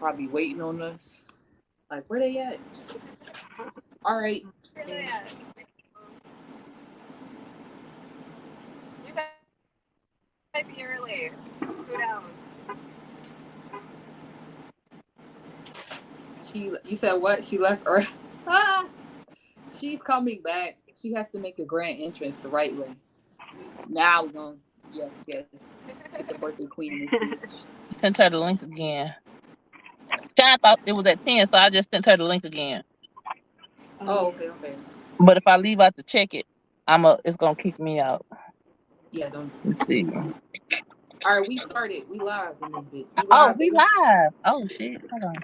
probably waiting on us. Like, where they at? All right. Where they at? We might be early. Who knows? You said what? She left Earth. Ah, she's coming back. She has to make a grand entrance the right way. Now we're gonna yes. Get the birthday queen in this bitch. Sent her the link again. Shine thought it was at 10, so I just sent her the link again. Oh, okay. But if I leave out to check it, it's gonna kick me out. Yeah, don't. Let's see. All right, we started. We live in this bitch. We live. Oh shit. Hold on.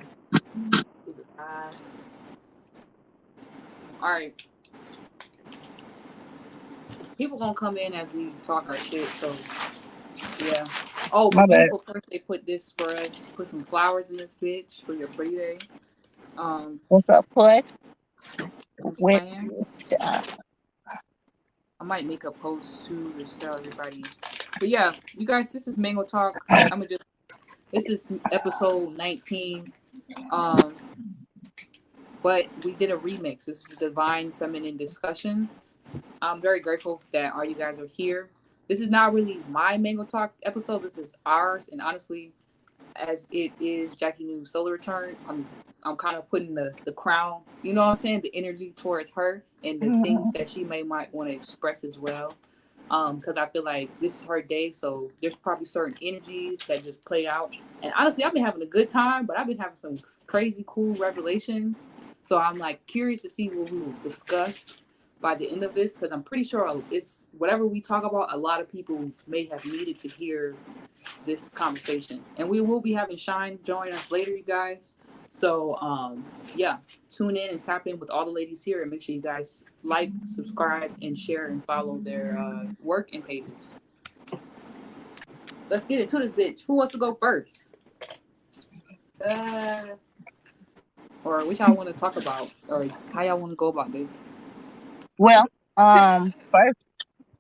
All right. People gonna come in as we talk our shit. So yeah. Oh, my beautiful person, they put this for us. Put some flowers in this bitch for your pretty day. What's up, Push? I might make a post too to tell everybody. But yeah, you guys, this is Mango Talk. This is episode 19. But we did a remix. This is Divine Feminine Discussions. I'm very grateful that all you guys are here. This is not really my Mango Talk episode. This is ours. And honestly, as it is Jackie New's solar return, I'm kind of putting the crown, you know what I'm saying, the energy towards her and the things that she might want to express as well. Because I feel like this is her day, so there's probably certain energies that just play out. And honestly, I've been having a good time, but I've been having some crazy cool revelations. So I'm like curious to see what we will discuss by the end of this, because I'm pretty sure it's whatever we talk about, a lot of people may have needed to hear this conversation. And we will be having Shine join us later, you guys. So yeah, tune in and tap in with all the ladies here, and make sure you guys like, subscribe, and share and follow their work and pages. Let's get into this bitch. Who wants to go first? Or which y'all want to talk about, or how y'all want to go about this? Well, first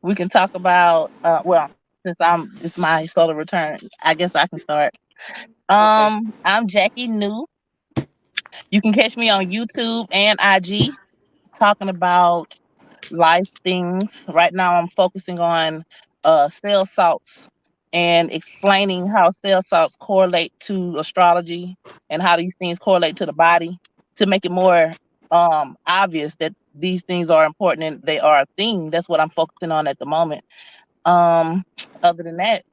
we can talk about since it's my solar return, I guess I can start. Okay. I'm Jackie New. You can catch me on YouTube and IG talking about life things. Right now I'm focusing on cell salts and explaining how cell salts correlate to astrology and how these things correlate to the body, to make it more obvious that these things are important and they are a thing. That's what I'm focusing on at the moment. Other than that,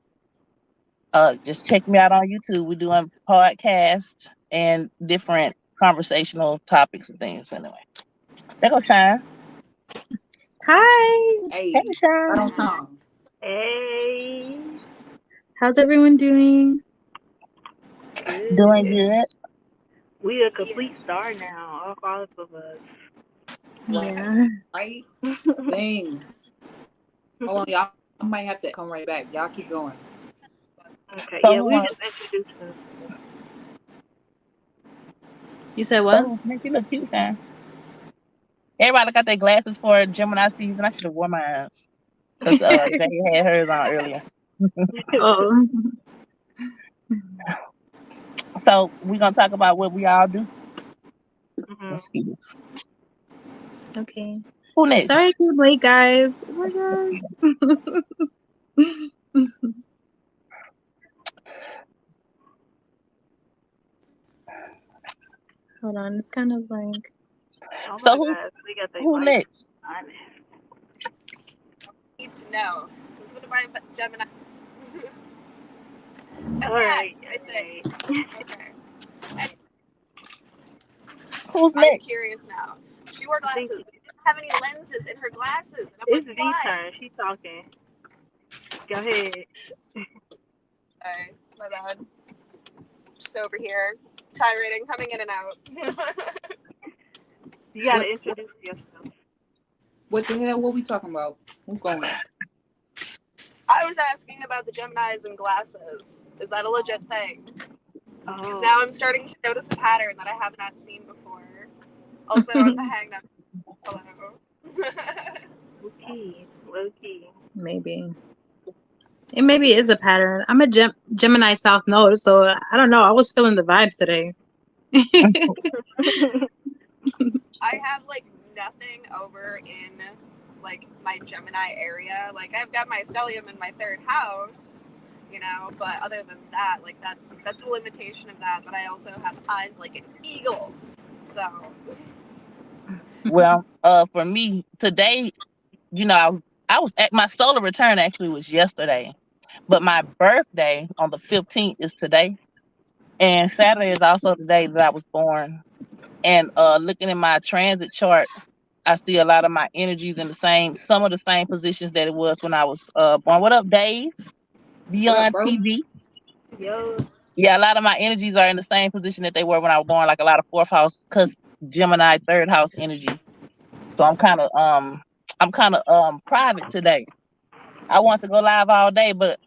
just check me out on YouTube. We're doing podcasts and different conversational topics and things. Anyway, there goes Shine. Hi. Hey, Shine. Right on time. Hey. How's everyone doing? Good. Doing good. We a complete star now, all five of us. Yeah. Right? Dang. Hold on, y'all. I might have to come right back. Y'all keep going. Okay, so, yeah, we just introduced them. You said what? You look cute, man. Everybody got their glasses for Gemini season. I should have worn mine. Because Jay had hers on earlier. Oh. So we're going to talk about what we all do. Okay. Who next? Sorry to be late, guys. Oh my gosh. Hold on, it's kind of like. So who next? I need to know. This would have been Gemini. All right. I think. Okay. Who's I'm next? Curious now. She wore glasses. She didn't have any lenses in her glasses. And it's V's turn. She's talking. Go ahead. Sorry, my bad. Just over here, gyrating, coming in and out. You gotta introduce yourself. What the hell? What we talking about? Who's going? I was asking about the Geminis and glasses. Is that a legit thing? Because now I'm starting to notice a pattern that I have not seen before. Also on the hang up. Hello. Low key. Maybe. It maybe is a pattern. I'm a Gemini South Node, so I don't know. I was feeling the vibes today. I have like nothing over in like my Gemini area. Like I've got my stellium in my third house, you know, but other than that, like that's the limitation of that. But I also have eyes like an eagle. So Well, for me today, you know, I was at my solar return actually was yesterday, but my birthday on the 15th is today, and Saturday is also the day that I was born. And looking at my transit chart, I see a lot of my energies in some of the same positions that it was when I was born. What up, Dave? What up, Beyond bro? TV. Yo. Yeah, a lot of my energies are in the same position that they were when I was born, like a lot of fourth house, cause Gemini third house energy. So I'm kind of private today. I want to go live all day, but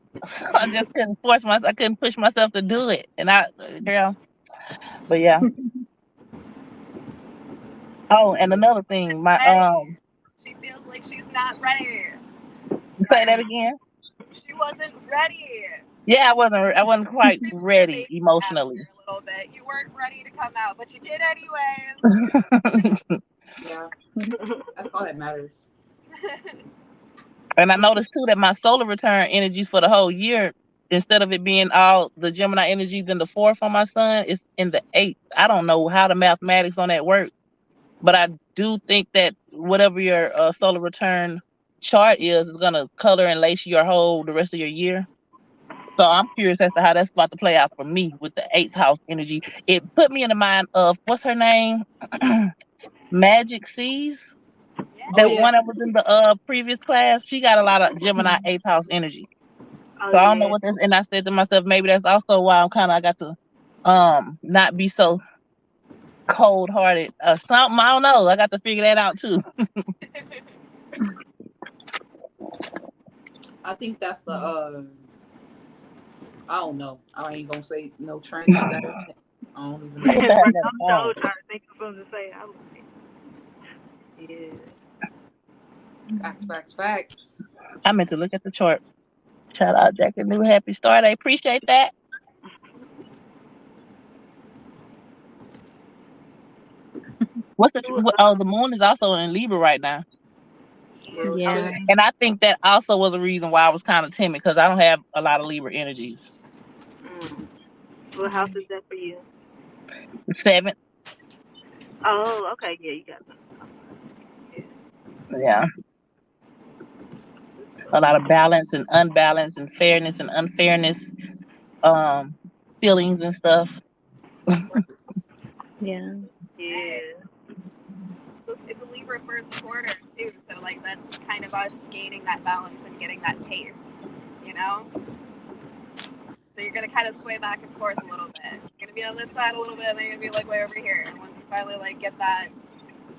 I just couldn't force myself. I couldn't push myself to do it. And girl, but yeah. Oh, and another thing, my ready. She feels like she's not ready. say that again. She wasn't ready. Yeah, I wasn't quite Maybe ready after emotionally. a little bit. You weren't ready to come out, but you did anyways. Yeah, that's all that matters. And I noticed too that my solar return energies for the whole year, instead of it being all the Gemini energies in the fourth on my sun, it's in the eighth. I don't know how the mathematics on that work, but I do think that whatever your solar return chart is gonna color and lace the rest of your year. So I'm curious as to how that's about to play out for me with the eighth house energy. It put me in the mind of what's her name, Magic Seas. Yeah. That Oh yeah, one that was in the previous class, she got a lot of Gemini eighth house energy. Oh So I don't know yeah. what this, and I said to myself, maybe that's also why I got to not be so cold hearted or something. I don't know. I got to figure that out too. I think that's the. I don't know. I ain't gonna say no transit status. I don't even know. Look at that, I'm that so phone. trying to think of something to say. I'm like, yeah. Facts. I meant to look at the chart. Shout out Jackie New Happy Start. I appreciate that. The moon is also in Libra right now. Real Yeah. shit. And I think that also was a reason why I was kind of timid because I don't have a lot of Libra energies. What house is that for you? 7th. Oh, okay. Yeah, you got that. Yeah. A lot of balance and unbalance and fairness and unfairness feelings and stuff. Yeah. Yeah. So it's a Libra first quarter too, so like that's kind of us gaining that balance and getting that pace, you know? So you're gonna kind of sway back and forth a little bit. You're gonna be on this side a little bit, and then you're gonna be like way over here. And once you finally like get that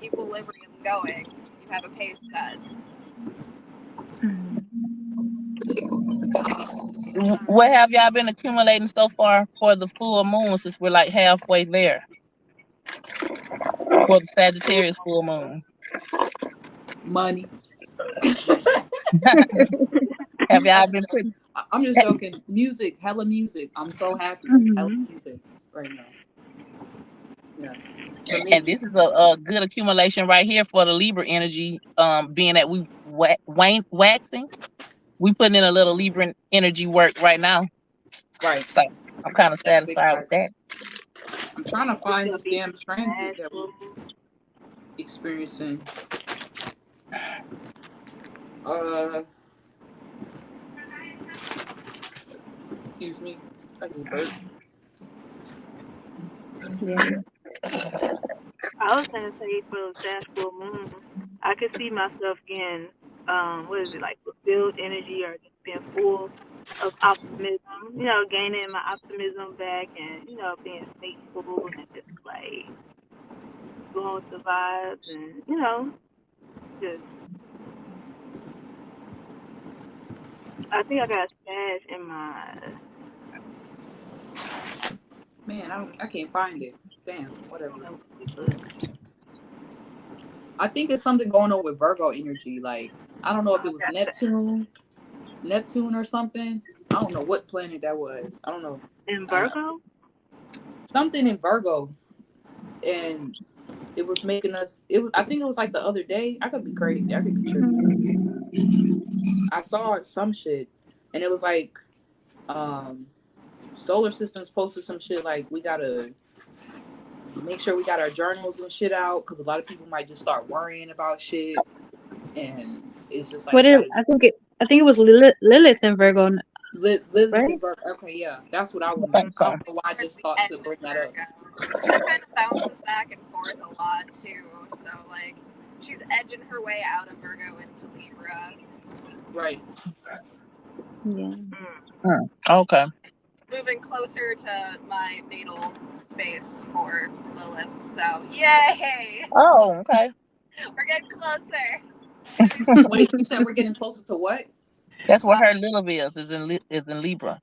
equilibrium going, you have a pace set. What have y'all been accumulating so far for the full moon since we're like halfway there? For the Sagittarius full moon. Money. Have y'all been pretty? I'm just joking. Music, hella music. I'm so happy. Hella music right now. Yeah. For me. And this is a good accumulation right here for the Libra energy. Being that we waxing, we putting in a little Libra energy work right now. Right. So I'm kind of That's big satisfied with that. I'm trying to find this damn Bad transit that we're food. experiencing. Excuse me. I need a burp. Yeah. I was gonna say for the Sag full moon, I could see myself getting, what is it, like fulfilled energy or just being full of optimism. You know, gaining my optimism back and being faithful and just like going with the vibes and just. I think I got a stash in my. Man, I can't find it. Damn, whatever. I think it's something going on with Virgo energy. Like, I don't know if it was Neptune Neptune or something. I don't know what planet that was. I don't know. In Virgo? Something in Virgo, and it was making us. It was. I think it was like the other day. I could be crazy. I could be tripping. I saw some shit, and it was like, solar systems posted some shit like we gotta make sure we got our journals and shit out because a lot of people might just start worrying about shit, and it's just like What is? I think it was Lilith in Virgo, Lilith right? and Virgo. Okay, yeah, that's what I would I think know. I so. don't know why I just thought to bring that up. She kind of bounces back and forth a lot too. So like, she's edging her way out of Virgo into Libra, Right. Yeah. Okay. moving closer to my natal space for Lilith. So yay, Oh, okay. we're getting closer. Wait, you said we're getting closer to what? That's where her Lilith is in Libra.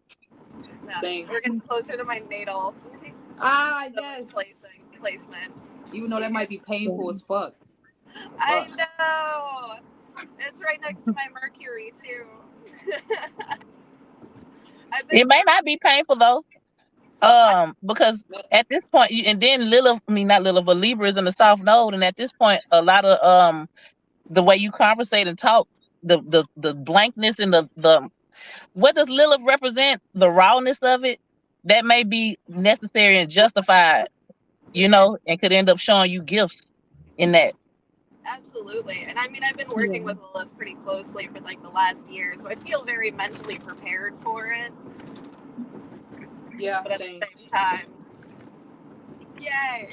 No, Dang. we're getting closer to my natal Yes. placement. Even though that might be painful as fuck. I know. It's right next to my Mercury too. It may not be painful though. Because at this point, and then Lilith, not Lilith, but Libra is in the South Node, and at this point, a lot of the way you conversate and talk, the blankness and the what does Lilith represent? The rawness of it that may be necessary and justified, and could end up showing you gifts in that. Absolutely. And I mean, I've been working with Lilith pretty closely for like the last year, so I feel very mentally prepared for it. Yeah, But at same. the same time, yay.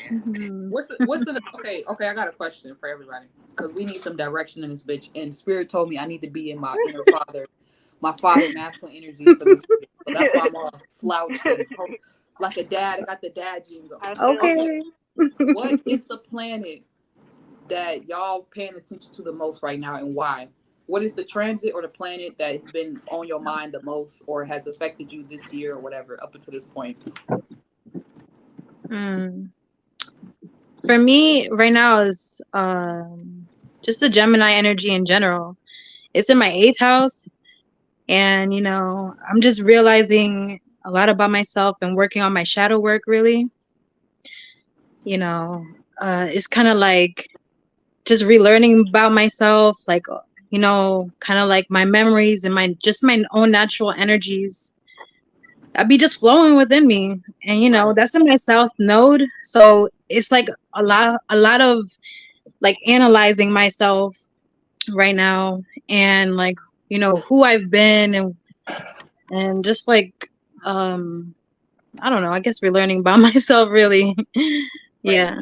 What's the okay? I got a question for everybody because we need some direction in this bitch. And Spirit told me I need to be in my inner father, my father masculine energy for this. So that's why I'm all slouched and like a dad. I got the dad genes on. Okay. What is the planet that y'all paying attention to the most right now, and why? What is the transit or the planet that has been on your mind the most, or has affected you this year or whatever up until this point? For me, right now is just the Gemini energy in general. It's in my 8th house, and I'm just realizing a lot about myself and working on my shadow work. Really, it's kind of like just relearning about myself, like kind of like my memories and my own natural energies. I'd be just flowing within me, and that's in my South Node. So it's like a lot of like analyzing myself right now, and like who I've been, and just like I don't know. I guess relearning about myself, really. Yeah.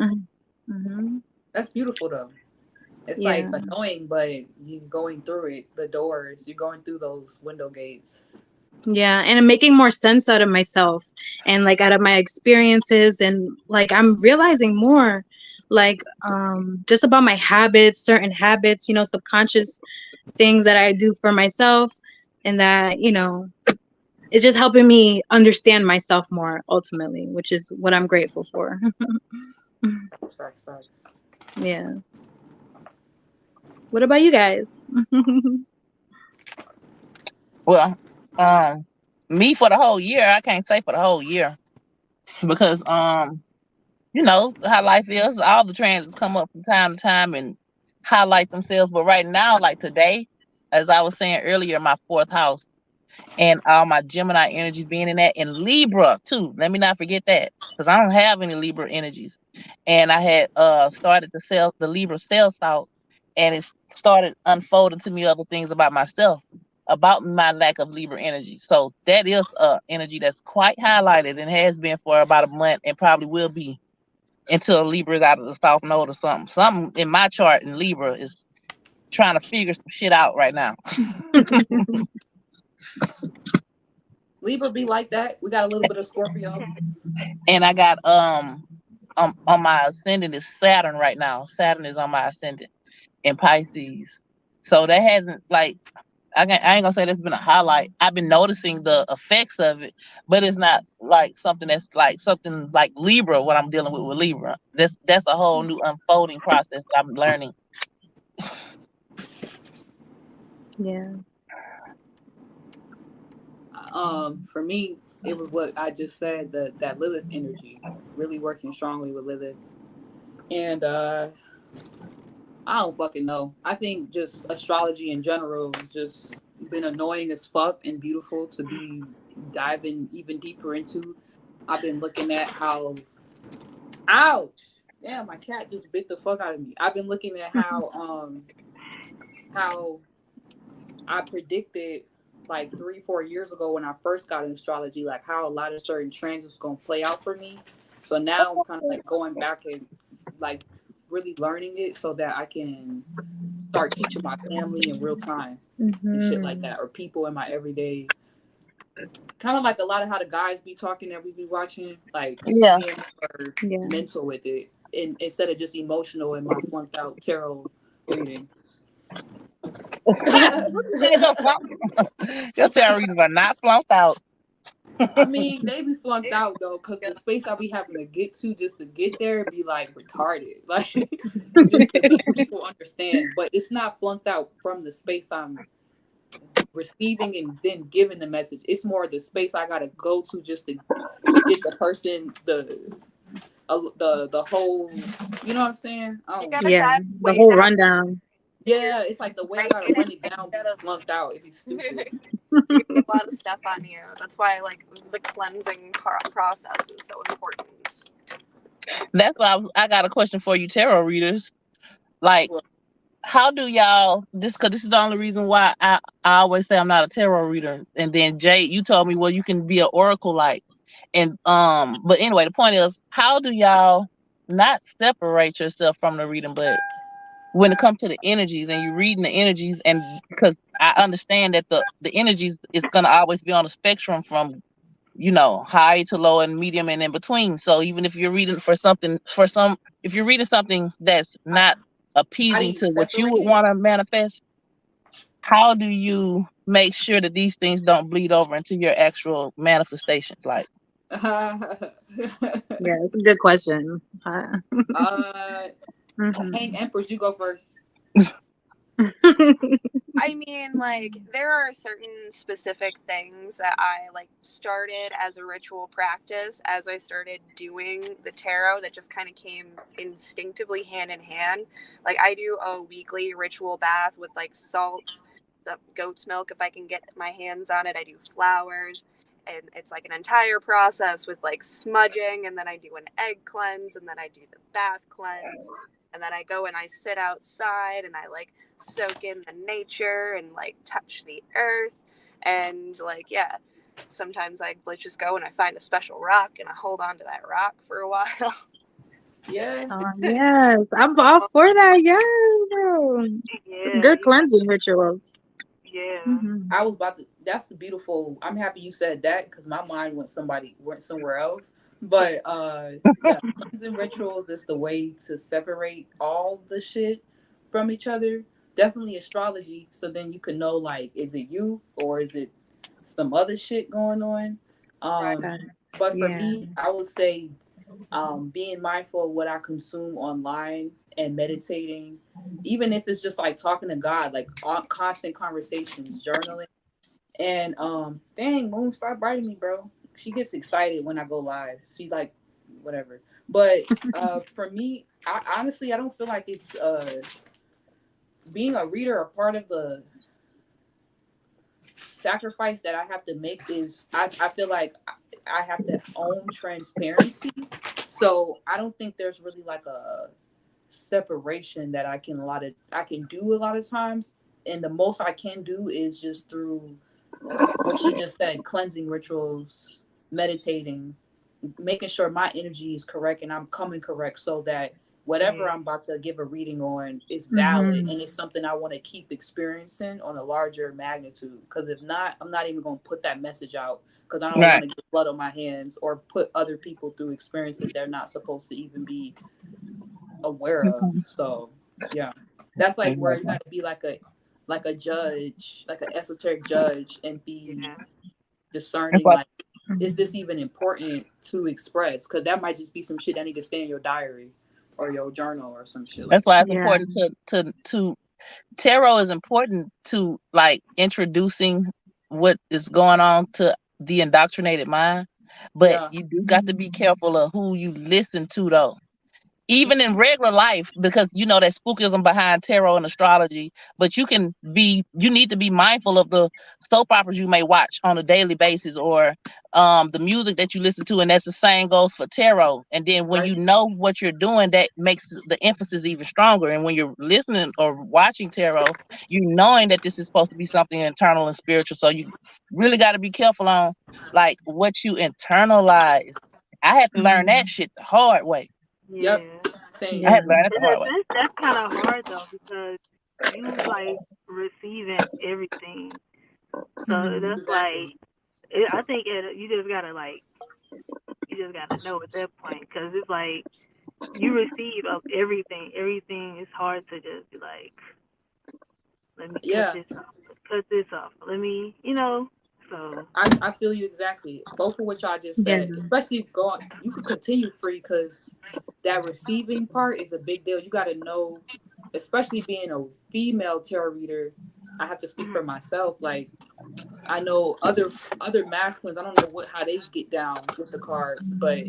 Mm-hmm. That's beautiful though. It's like annoying, but you're going through it. The doors, you're going through those window gates. Yeah, and I'm making more sense out of myself and like out of my experiences, and like I'm realizing more like just about my habits, certain habits, subconscious things that I do for myself, and that it's just helping me understand myself more ultimately, which is what I'm grateful for. Facts. Yeah. What about you guys? Well, me for the whole year, I can't say for the whole year because how life is. All the transits come up from time to time and highlight themselves. But right now, like today, as I was saying earlier, my 4th house and all my Gemini energies being in that, and Libra too. Let me not forget that because I don't have any Libra energies. And I had started to sell the Libra sales out, and it started unfolding to me other things about myself, about my lack of Libra energy. So that is energy that's quite highlighted and has been for about a month and probably will be until Libra is out of the South Node or something. Something in my chart in Libra is trying to figure some shit out right now. Libra be like that. We got a little bit of Scorpio. And I got on my ascendant is Saturn right now. Saturn is on my ascendant in Pisces. So that hasn't like I ain't gonna say that's been a highlight. I've been noticing the effects of it, but it's not like something that's like something like Libra, what I'm dealing with Libra. That's a whole new unfolding process I'm learning. Yeah. For me, it was what I just said, that Lilith energy, really working strongly with Lilith. And I don't fucking know. I think just astrology in general has just been annoying as fuck and beautiful to be diving even deeper into. I've been looking at how, ouch, damn, my cat just bit the fuck out of me. I've been looking at how I predicted like 3-4 years ago when I first got in astrology, like how a lot of certain transits gonna play out for me. So now I'm kind of like going back and like really learning it so that I can start teaching my family in real time and shit like that, or people in my everyday. Kind of like a lot of how the guys be talking that we be watching, like Yeah. being more mental with it, and instead of just emotional in my flunked out tarot reading. Your tarot readings are not flunked out. I mean, they be flunked out though, because the space I'll be having to get to just to get there be like retarded, like just to make people understand. But it's not flunked out from the space I'm receiving and then giving the message. It's more the space I gotta go to just to get the person the whole. You know what I'm saying? You gotta Yeah, dive the way whole down. rundown. Yeah, it's like the way I gotta run it down, be flunked out. It'd be stupid. You get a lot of stuff on you. That's why like the cleansing process is so important. That's why I got a question for you, tarot readers. Like, Well, how do y'all because this is the only reason why I always say I'm not a tarot reader. And then Jay, you told me, well, you can be an oracle like. And but anyway, the point is, how do y'all not separate yourself from the reading, but when it comes to the energies and you're reading the energies, and because I understand that the energies is gonna always be on a spectrum from high to low and medium and in between. So even if you're reading if you're reading something that's not appeasing to what you would want to manifest, how do you make sure that these things don't bleed over into your actual manifestations? Like, Yeah, it's a good question. Hank Empress, you go first. I mean, like, there are certain specific things that I, like, started as a ritual practice as I started doing the tarot that just kind of came instinctively hand in hand. Like, I do a weekly ritual bath with, like, salt, the goat's milk, if I can get my hands on it. I do flowers, and it's, like, an entire process with, like, smudging, and then I do an egg cleanse, and then I do the bath cleanse, and then I go and I sit outside, and I, like, soak in the nature and like touch the earth, and like sometimes I just go and I find a special rock and I hold on to that rock for a while. Yeah. Yes, I'm all for that. Yes, it's good cleansing rituals. Yeah. I was about to. That's the beautiful. I'm happy you said that because my mind went somewhere else. But cleansing rituals is the way to separate all the shit from each other. Definitely astrology, so then you can know, like, is it you or is it some other shit going on? But for me, I would say being mindful of what I consume online and meditating, even if it's just like talking to God, like constant conversations, journaling. And dang, Moon, stop biting me, bro. She gets excited when I go live. She like whatever. But for me, I honestly don't feel like it's being a reader. A part of the sacrifice that I have to make is I feel like I have to own transparency. So I don't think there's really like a separation that I can do a lot of times. And the most I can do is just through what she just said, cleansing rituals, meditating, making sure my energy is correct and I'm coming correct so that whatever I'm about to give a reading on is valid and it's something I want to keep experiencing on a larger magnitude. Because if not, I'm not even going to put that message out because I don't want to get blood on my hands or put other people through experiences they're not supposed to even be aware of. So yeah, that's like where you got to be like a judge, like an esoteric judge, and be discerning. Like, is this even important to express? Because that might just be some shit that need to stay in your diary or your journal or some shit. That's why it's important to tarot is important to like introducing what is going on to the indoctrinated mind, but Yeah. you do got to be careful of who you listen to, though. Even in regular life, because you know that spookism behind tarot and astrology, but you need to be mindful of the soap operas you may watch on a daily basis, or the music that you listen to, and that's the same goes for tarot. And then when Right. you know what you're doing, that makes the emphasis even stronger. And when you're listening or watching tarot, you knowing that this is supposed to be something internal and spiritual, so you really got to be careful on like what you internalize. I had to learn that shit the hard way. Yeah. Yep. Same. I Yeah. had to learn it the In a hard way. sense, that's kind of hard though because you like receiving everything. So that's Exactly. like, I think you just gotta know at that point because it's like you receive of everything. Everything is hard to just be like, let me cut Yeah. this off. Cut this off. Let me, you know. So I feel you exactly. Both of what y'all just Yeah. said, especially you could continue free because that receiving part is a big deal. You got to know, especially being a female tarot reader. I have to speak for myself. Like I know other masculines. I don't know how they get down with the cards, but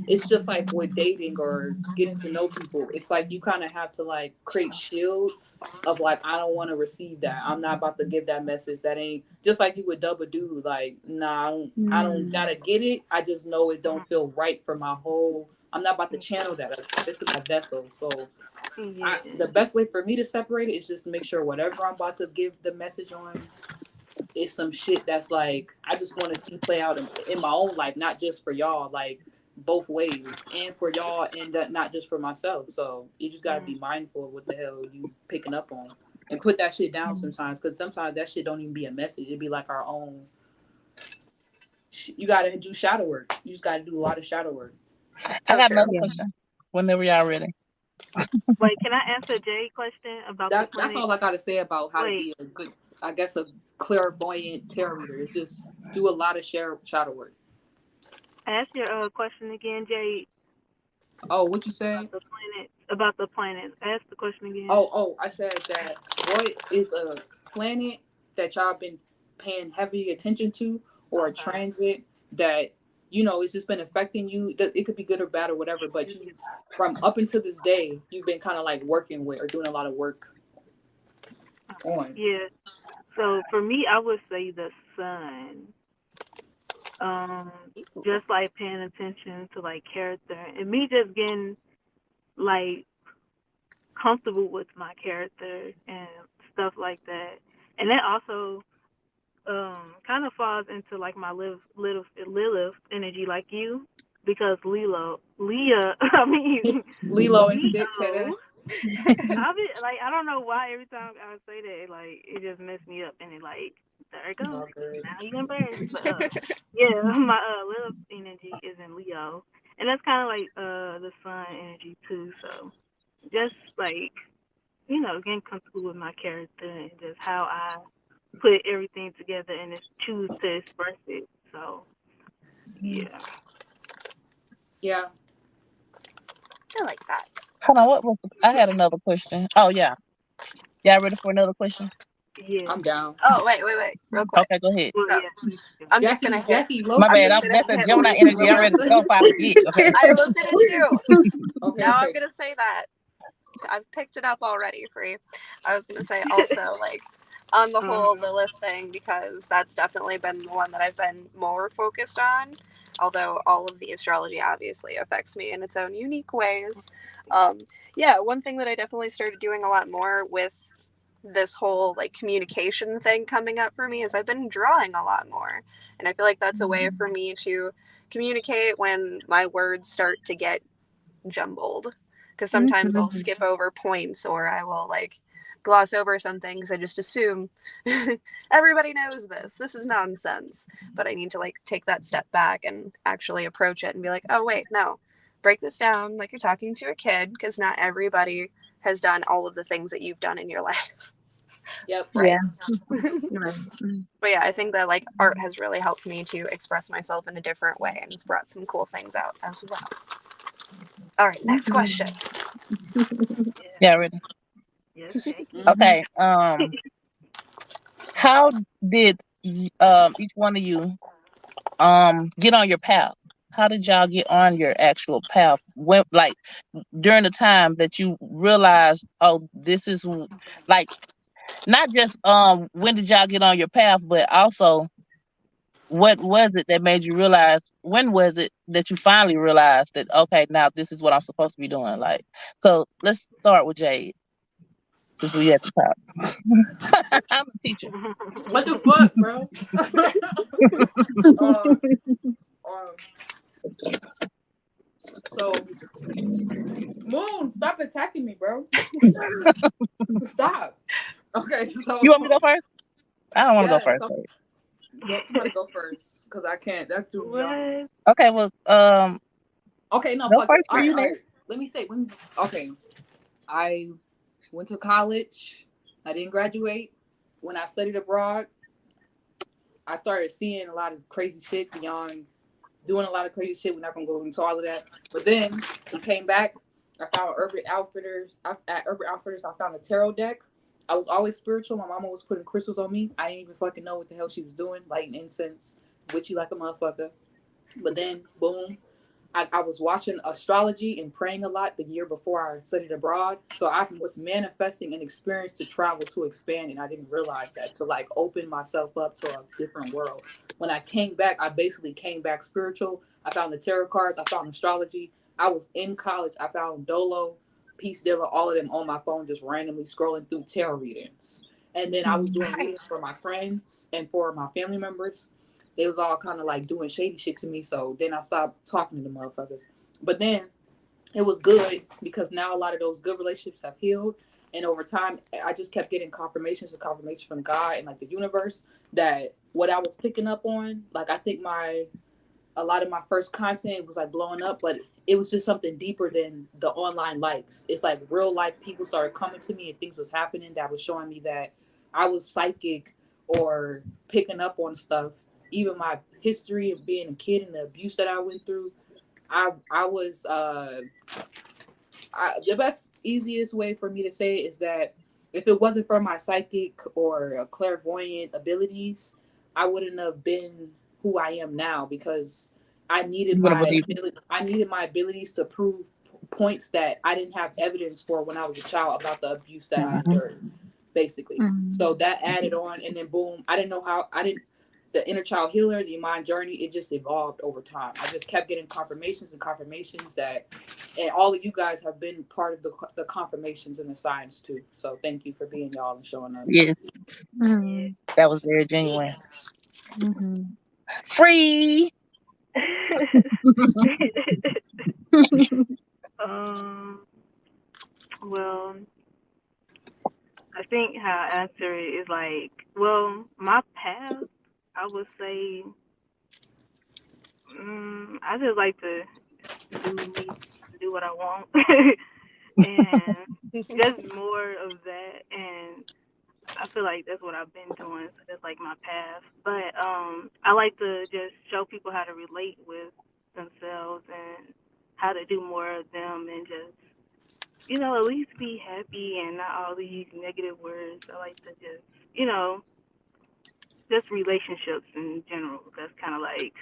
it's just like with dating or getting to know people. It's like you kind of have to like create shields of like I don't want to receive that. I'm not about to give that message. That ain't just like you would dub a dude. Like nah, I don't gotta get it. I just know it don't feel right for my whole. I'm not about to channel that. This is my vessel. So yeah. the best way for me to separate it is just make sure whatever I'm about to give the message on is some shit that's like I just want to see play out in my own life, not just for y'all, like both ways, and for y'all, and that not just for myself. So you just gotta be mindful of what the hell you picking up on, and put that shit down sometimes, because sometimes that shit don't even be a message. It'd be like our own. You gotta do shadow work. You just gotta do a lot of shadow work. I got true. another question. Whenever y'all ready. Wait, can I answer Jay's question about the That's planet? all I gotta say about how to Wait, be a good, I guess, a clairvoyant tarot reader. It's just do a lot of shadow work. ask your question again, Jay. Oh, what you say? About the planet. About the planet. Ask the question again. Oh, I said that what is a planet that y'all been paying heavy attention to, or a transit that it's just been affecting you? It could be good or bad or whatever, but you from up until this day, you've been kind of like working with or doing a lot of work on. Yeah. So for me, I would say the sun. Just like paying attention to like character and me just getting like comfortable with my character and stuff like that. And that also kind of falls into like my Lilith energy, like you, because Leah, I mean Lilo and Stitch. Leo. I don't know why every time I say that, like it just messed me up, and it like there it goes. Now you embarrassed. But yeah, my Lilith energy is in Leo, and that's kind of like the sun energy too. So just like getting comfortable with my character and just how I put everything together and just choose to express it. So yeah. Yeah. I like that. Hold on, what was I had another question. Oh yeah. Y'all ready for another question? Yeah. I'm down. Oh, wait, real quick. Okay, go ahead. Well, So, yeah. I'm just gonna hit. Jackie, My I'm bad. just gonna That's a hit Gemini one energy. real I'm ready to quick. go if I forget. Okay. I was gonna too. Okay, Now I'm okay. gonna say that. I've picked it up already, Free. I was gonna say also like on the whole Lilith thing, because that's definitely been the one that I've been more focused on. Although all of the astrology obviously affects me in its own unique ways. Yeah, one thing that I definitely started doing a lot more with this whole like communication thing coming up for me is I've been drawing a lot more, and I feel like that's a way for me to communicate when my words start to get jumbled, because sometimes I'll skip over points or I will like gloss over something because I just assume everybody knows this is nonsense, but I need to like take that step back and actually approach it and be like, oh wait, no, break this down like you're talking to a kid, because not everybody has done all of the things that you've done in your life. Yep. Right. Yeah. But yeah, I think that like art has really helped me to express myself in a different way, and it's brought some cool things out as well. All right, next question. Yeah, ready. Yes, thank you. Okay. How did each one of you get on your path? How did y'all get on your actual path? When, like, during the time that you realized, oh, this is like, not just when did y'all get on your path, but also what was it that made you realize, when was it that you finally realized that, okay, now this is what I'm supposed to be doing? Like, so let's start with Jade, since we at the top. I'm a teacher. What the fuck, bro? um, so, Moon, stop attacking me, bro. Stop. Okay, so You want me to go first? I don't want to yeah, go first. so somebody go first because I can't. That's too young. What? Okay, well, Okay, no, go fuck it. first All for right, you, all then. right. Let me say. Okay, I went to college. I didn't graduate. When I studied abroad, I started seeing a lot of crazy shit beyond doing a lot of crazy shit. We're not gonna go into all of that. But then I came back. I found Urban Outfitters. At Urban Outfitters, I found a tarot deck. I was always spiritual. My mama was putting crystals on me. I didn't even fucking know what the hell she was doing, lighting incense, witchy like a motherfucker. But then, boom, I was watching astrology and praying a lot the year before I studied abroad. So I was manifesting an experience to travel to expand, and I didn't realize that, to like open myself up to a different world. When I came back, I basically came back spiritual. I found the tarot cards. I found astrology. I was in college. I found Dolo, Peace Dealer, all of them on my phone, just randomly scrolling through tarot readings. And then I was doing readings for my friends and for my family members. They was all kind of like doing shady shit to me. So then I stopped talking to the motherfuckers. But then it was good because now a lot of those good relationships have healed. And over time, I just kept getting confirmations and confirmation from God and like the universe that what I was picking up on, like I think a lot of my first content was like blowing up, but it was just something deeper than the online likes. It's like real life people started coming to me and things was happening that was showing me that I was psychic or picking up on stuff. Even my history of being a kid and the abuse that I went through, I was the best easiest way for me to say it is that if it wasn't for my psychic or clairvoyant abilities, I wouldn't have been who I am now because I needed I needed my abilities to prove points that I didn't have evidence for when I was a child about the abuse that I endured, basically. So that added on, and then boom, I didn't know how the inner child healer, the mind journey, it just evolved over time. I just kept getting confirmations and confirmations that, and all of you guys have been part of the confirmations and the signs too. So thank you for being y'all and showing up. Yeah, that was very genuine. Free. Well, I think how I answer it is like, well, my path, I would say, I just like to do what I want, and just more of that. And I feel like that's what I've been doing. So that's like my path. But I like to just show people how to relate with themselves and how to do more of them and just, at least be happy and not all these negative words. I like to just, just relationships in general. That's kind of like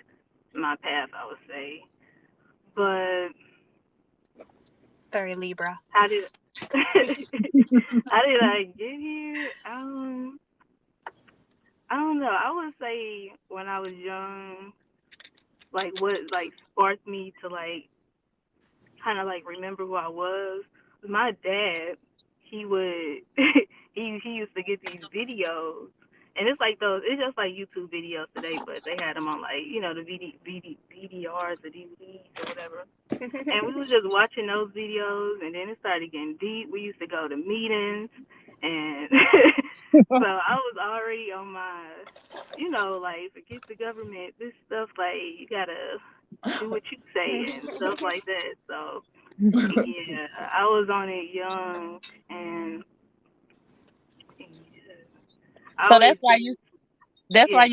my path, I would say. But very Libra. how did I get here? I don't know. I would say when I was young, like what like sparked me to like kind of like remember who I was. My dad, he would he used to get these videos, and it's like those. It's just like YouTube videos today, but they had them on like the VDRs or DVDs or whatever. And we was just watching those videos, and then it started getting deep. We used to go to meetings, and so I was already on my, like, forget the government, this stuff, like, you gotta do what you say and stuff like that. So, yeah, I was on it young, and so that's why you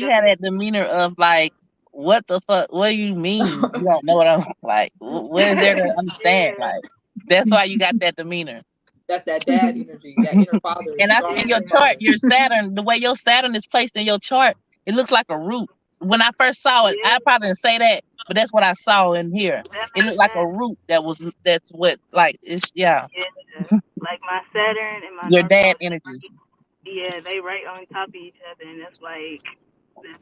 had that demeanor of like, what the fuck? What do you mean? You don't know what I'm like? What is there to understand? Yeah. Like, that's why you got that demeanor. That's that dad energy, that inner father. And I see your chart, your Saturn, the way your Saturn is placed in your chart, it looks like a root. when I first saw it, I probably didn't say that, but that's what I saw in here. That It makes looked like a sense. root that's what like it's Yeah. Like my Saturn and my your North dad Node, energy. they right on top of each other, and it's like,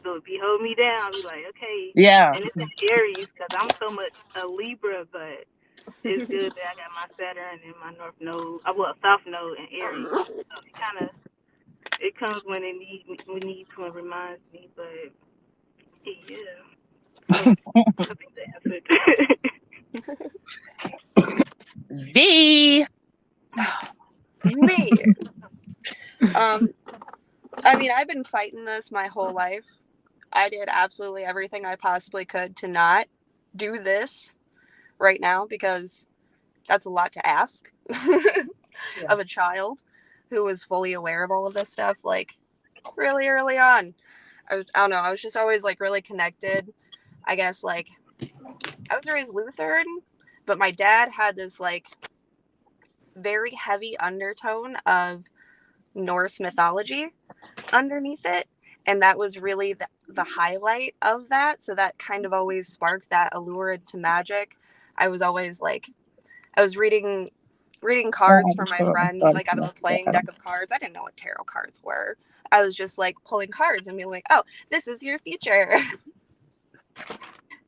so if you hold me down, be like, okay. Yeah. And it's in Aries because I'm so much a Libra, but it's good that I got my Saturn and my North Node, South Node and Aries. So it comes when it needs to and reminds me, but yeah. So I think the answer. V. Me. I mean, I've been fighting this my whole life. I did absolutely everything I possibly could to not do this right now because that's a lot to ask of a child who was fully aware of all of this stuff. Like really early on, I don't know. I was just always like really connected. I guess like I was raised Lutheran, but my dad had this like very heavy undertone of Norse mythology underneath it, and that was really the highlight of that. So that kind of always sparked that allure into magic. I was always like, I was reading cards for my friends, like out of a playing deck of cards. I didn't know what tarot cards were. I was just like pulling cards and being like, oh, this is your future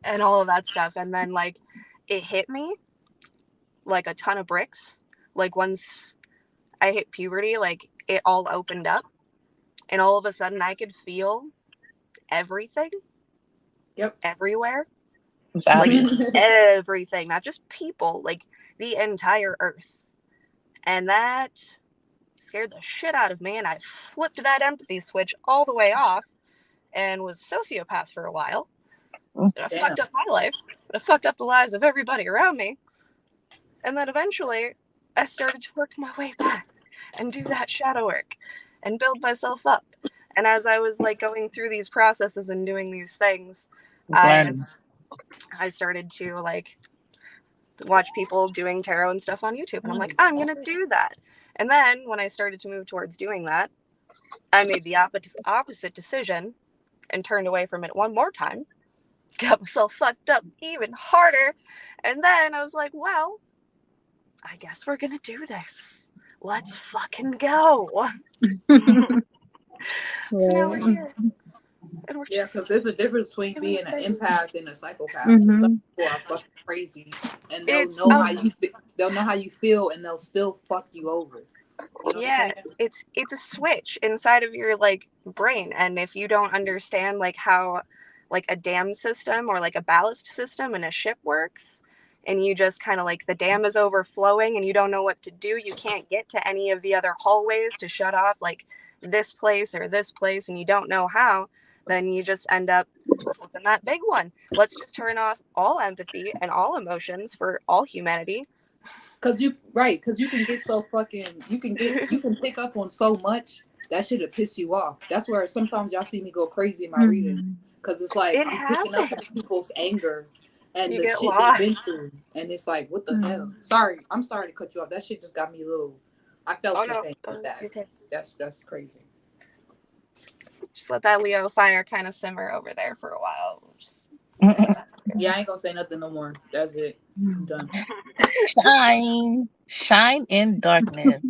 and all of that stuff. And then like it hit me like a ton of bricks. Like once I hit puberty, like it all opened up. And all of a sudden, I could feel everything. Yep. Everywhere. Like everything. Not just people. Like the entire earth. And that scared the shit out of me. And I flipped that empathy switch all the way off. And was a sociopath for a while. And I fucked up my life. I fucked up the lives of everybody around me. And then eventually, I started to work my way back. And do that shadow work. And build myself up. And as I was like going through these processes and doing these things, I started to like watch people doing tarot and stuff on YouTube. And I'm like, I'm going to do that. And then when I started to move towards doing that, I made the opposite decision and turned away from it one more time. Got myself fucked up even harder. And then I was like, well, I guess we're going to do this. Let's fucking go. So now we're here. And we're because there's a difference between being an empath and a psychopath. Mhm. Some people are fucking crazy, and they'll know how you they'll know how you feel, and they'll still fuck you over. You know yeah, it's a switch inside of your like brain, and if you don't understand like how like a dam system or like a ballast system in a ship works, and you just kind of like the dam is overflowing and you don't know what to do, you can't get to any of the other hallways to shut off like this place or this place, and you don't know how, then you just end up flipping that big one. Let's just turn off all empathy and all emotions for all humanity. Because you can get so fucking you can pick up on so much that shit'll piss you off. That's where sometimes y'all see me go crazy in my reading, because it's like I'm picking up on people's anger and the shit they've been through, and it's like, what the hell? I'm sorry to cut you off. That shit just got me a little. I felt your pain with that. Okay. That's crazy. Just let that Leo fire kind of simmer over there for a while. Yeah, I ain't gonna say nothing no more. That's it. I'm done. Shine in darkness.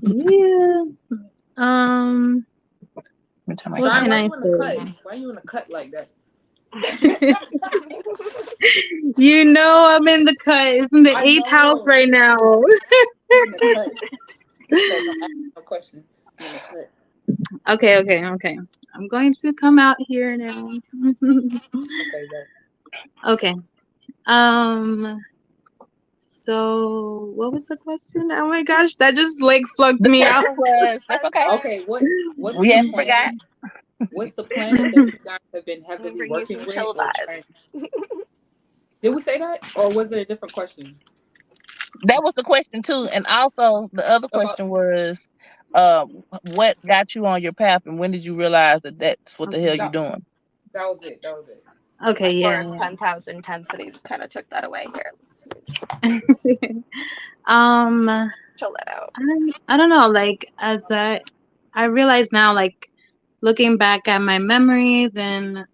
Yeah. What Shine, can I why you in a cut like that? You know I'm in the cut. It's in the 8th house right now. No question. Okay. I'm going to come out here now. Okay. So what was the question? Oh my gosh, that just like flunked me out. That's okay. Okay, what we haven't forgot? What's the planet that you guys have been heavily working with? Did we say that, or was it a different question? That was the question too, and also the other question was, what got you on your path, and when did you realize that that's what the hell you're doing? That was it. Okay, yeah. 10,000 intensity just kind of took that away here. Chill that out. I don't know. Like as I realize now, like looking back at my memories, and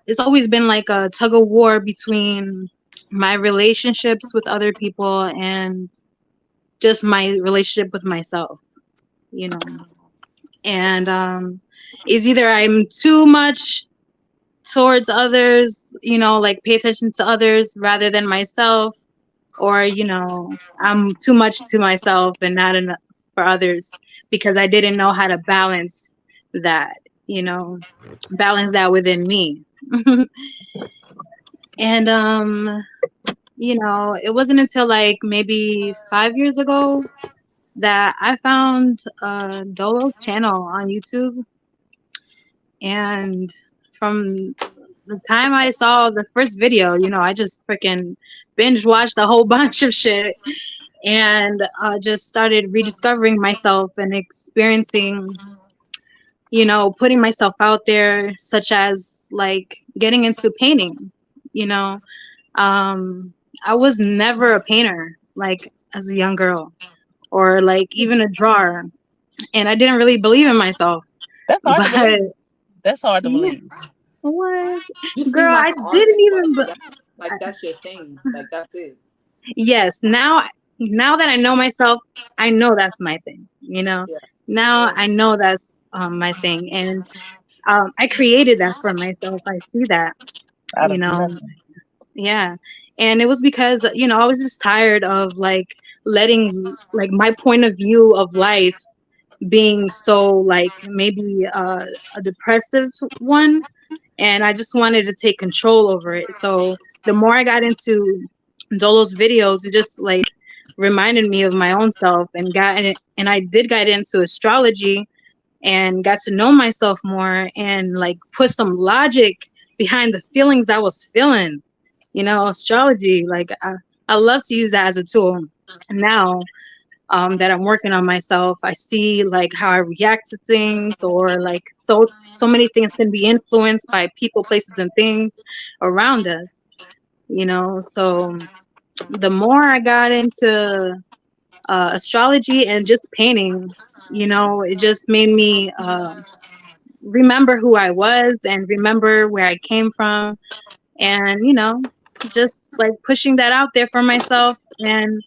it's always been like a tug of war between my relationships with other people and just my relationship with myself, you know. And it's either I'm too much towards others, you know, like pay attention to others rather than myself, or, you know, I'm too much to myself and not enough for others because I didn't know how to balance that, you know, balance that within me. And you know, it wasn't until like maybe 5 years ago that I found Dolo's channel on YouTube. And from the time I saw the first video, you know, I just freaking binge watched a whole bunch of shit, and just started rediscovering myself and experiencing, you know, putting myself out there, such as like getting into painting, you know. I was never a painter, like as a young girl, or like even a drawer, and I didn't really believe in myself. That's hard to But believe. That's hard to yeah, believe. what? You seem Girl, like I an didn't artist. even. Like that's your thing. Like that's it. Yes, now that I know myself, I know that's my thing. You know, Yeah. now I know that's my thing, and I created that for myself. I see that, Out you of know, nothing. yeah, and it was because, you know, I was just tired of like letting like my point of view of life being so like maybe a depressive one, and I just wanted to take control over it. So the more I got into Dolo's videos, it just like reminded me of my own self, and I did get into astrology and got to know myself more and like put some logic behind the feelings I was feeling. You know, astrology, like I love to use that as a tool. Now that I'm working on myself, I see like how I react to things, or like so many things can be influenced by people, places, and things around us. You know, so the more I got into astrology and just painting, you know, it just made me remember who I was and remember where I came from, and you know, just like pushing that out there for myself. And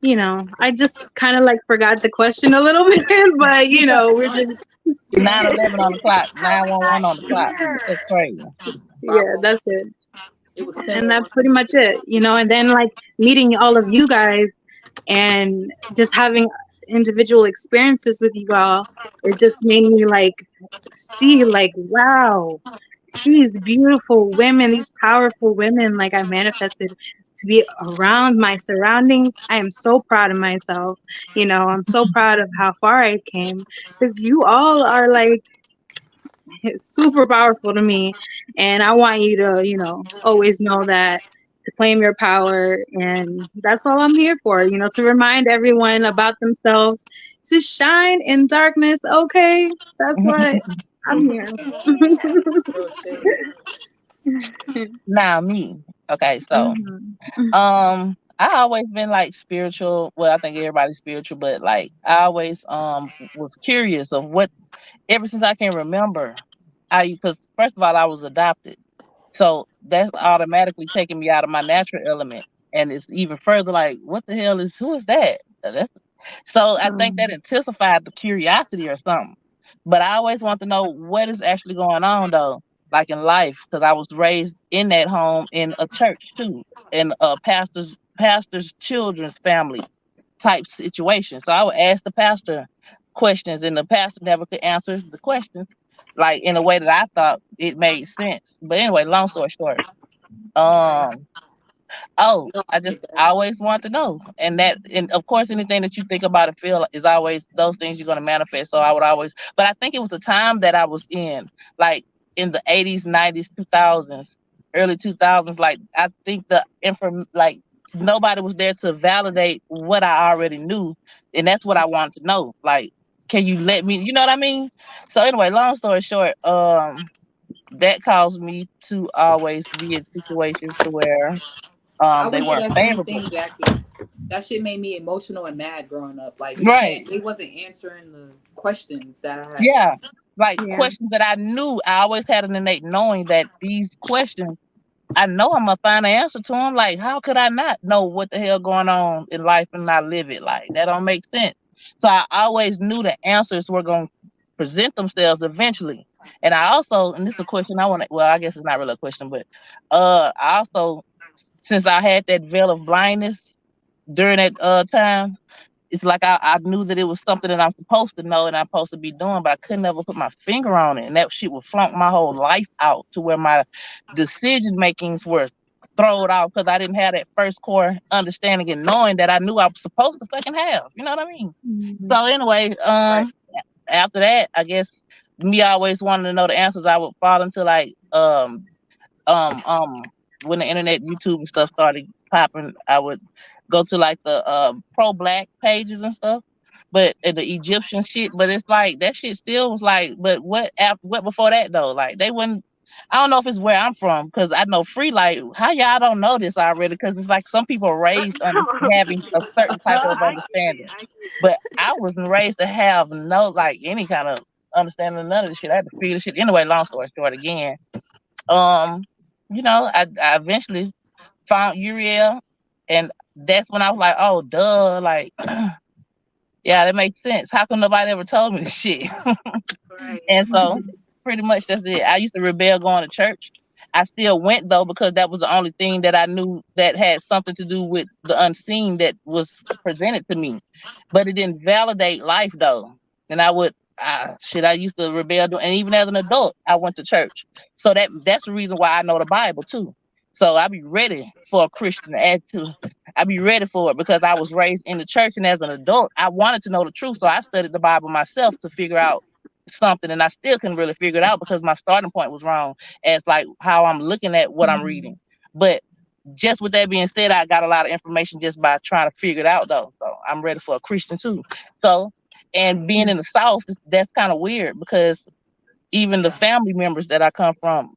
you know, I just kind of like forgot the question a little bit, but you know, we're just 9/11 on the clock. How is that 911 on the clock. That's here? crazy. yeah, Bravo. that's it. It was And that's 10:01. pretty much it, you know. And then like meeting all of you guys and just having individual experiences with you all, it just made me like see like, wow, these beautiful women, these powerful women, like I manifested to be around my surroundings. I am so proud of myself. You know, I'm so proud of how far I came, because you all are like super powerful to me. And I want you to, you know, always know that, to claim your power. And that's all I'm here for, you know, to remind everyone about themselves, to shine in darkness. Okay. That's what I'm here. Real shit. Now me. Okay, so Mhm. I always been like spiritual. Well, I think everybody's spiritual, but like I always was curious of what, ever since I can remember. Because first of all, I was adopted. So that's automatically taking me out of my natural element. And it's even further like, what the hell is, who is that? So I think that intensified the curiosity or something. But I always want to know what is actually going on though, like in life, because I was raised in that home in a church too, in a pastor's children's family type situation. So I would ask the pastor questions, and the pastor never could answer the questions like in a way that I thought it made sense. But anyway, long story short, um, oh, No, I I just get that. always want to know, and of course, anything that you think about and feel is always those things you're gonna manifest. So I would always, but I think it was the time that I was in, like in the 80s, 90s, 2000s, early 2000s. Like I think the like nobody was there to validate what I already knew, and that's what I wanted to know. Like, can you let me? You know what I mean? So anyway, long story short, that caused me to always be in situations to where I they went through weren't that same thing, favorable. Jackie. that shit made me emotional and mad growing up. Like Right. they wasn't answering the questions that I had. Yeah. Like Yeah. questions that I knew, I always had an innate knowing that these questions, I know I'm gonna find an answer to them. Like, how could I not know what the hell going on in life and not live it? Like, that don't make sense. So I always knew the answers were gonna present themselves eventually. And I also, and this is a question I want to, well, I guess it's not really a question, but I also, since I had that veil of blindness during that time, it's like I knew that it was something that I'm supposed to know and I'm supposed to be doing, but I couldn't ever put my finger on it. And that shit would flunk my whole life out to where my decision makings were thrown off because I didn't have that first core understanding and knowing that I knew I was supposed to fucking have. You know what I mean? Mhm. So anyway, Right. after that, I guess me always wanting to know the answers, I would fall into like um um when the internet, YouTube and stuff started popping, I would go to like the pro black pages and stuff. But the Egyptian shit, but it's like that shit still was like, but what after what before that though? Like they wouldn't. I don't know if it's where I'm from because I know free. Like how y'all don't know this already? Because it's like some people are raised under having a certain type of I get understanding, it. I get it. but I wasn't raised to have no like any kind of understanding of none of this shit. I had to figure this shit anyway. Long story short, again, um, I eventually found Uriel, and that's when I was like, oh, duh, like, yeah, that makes sense. How come nobody ever told me this shit? Right. And so, pretty much that's it. I used to rebel going to church. I still went though because that was the only thing that I knew that had something to do with the unseen that was presented to me, but it didn't validate life though. And I used to rebel, and even as an adult, I went to church. So that's the reason why I know the Bible too. So I be ready for a Christian to add to. I be ready for it because I was raised in the church, and as an adult, I wanted to know the truth. So I studied the Bible myself to figure out something, and I still couldn't really figure it out because my starting point was wrong as like how I'm looking at what I'm reading. But just with that being said, I got a lot of information just by trying to figure it out though. So I'm ready for a Christian too. So and being in the South, that's kind of weird because even the Yeah. family members that I come from,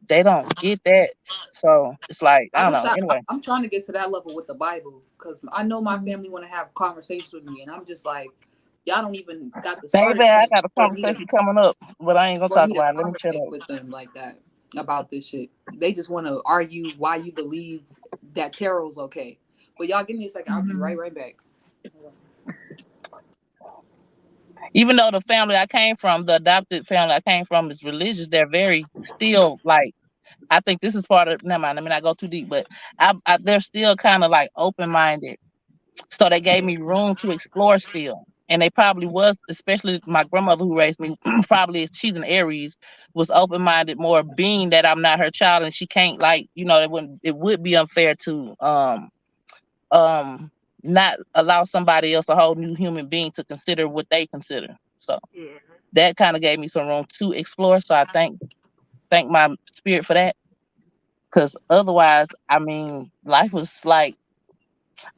they don't get that. So it's like I I don't wish know. Anyway, I'm trying to get to that level with the Bible because I know my family want to have conversations with me, and I'm just like, y'all don't even got the baby, starting I point got a conversation coming up, but I ain't gonna for talk me to about it. Let me shut conversate up. with them like that about this shit. They just want to argue why you believe that tarot's okay. But y'all give me a second. I'll be right back. Even though the family I came from, the adopted family I came from, is religious, they're very still like. I think this is part of. Never mind. Let me not go too deep, but they're still kind of like open minded. So they gave me room to explore still. And they probably was, especially my grandmother who raised me, probably she's an Aries, was open minded more, being that I'm not her child and she can't like, it would be unfair to um not allow somebody else, a whole new human being, to consider what they consider. So Yeah. that kind of gave me some room to explore. So I thank my spirit for that. Cause otherwise, I mean, life was like,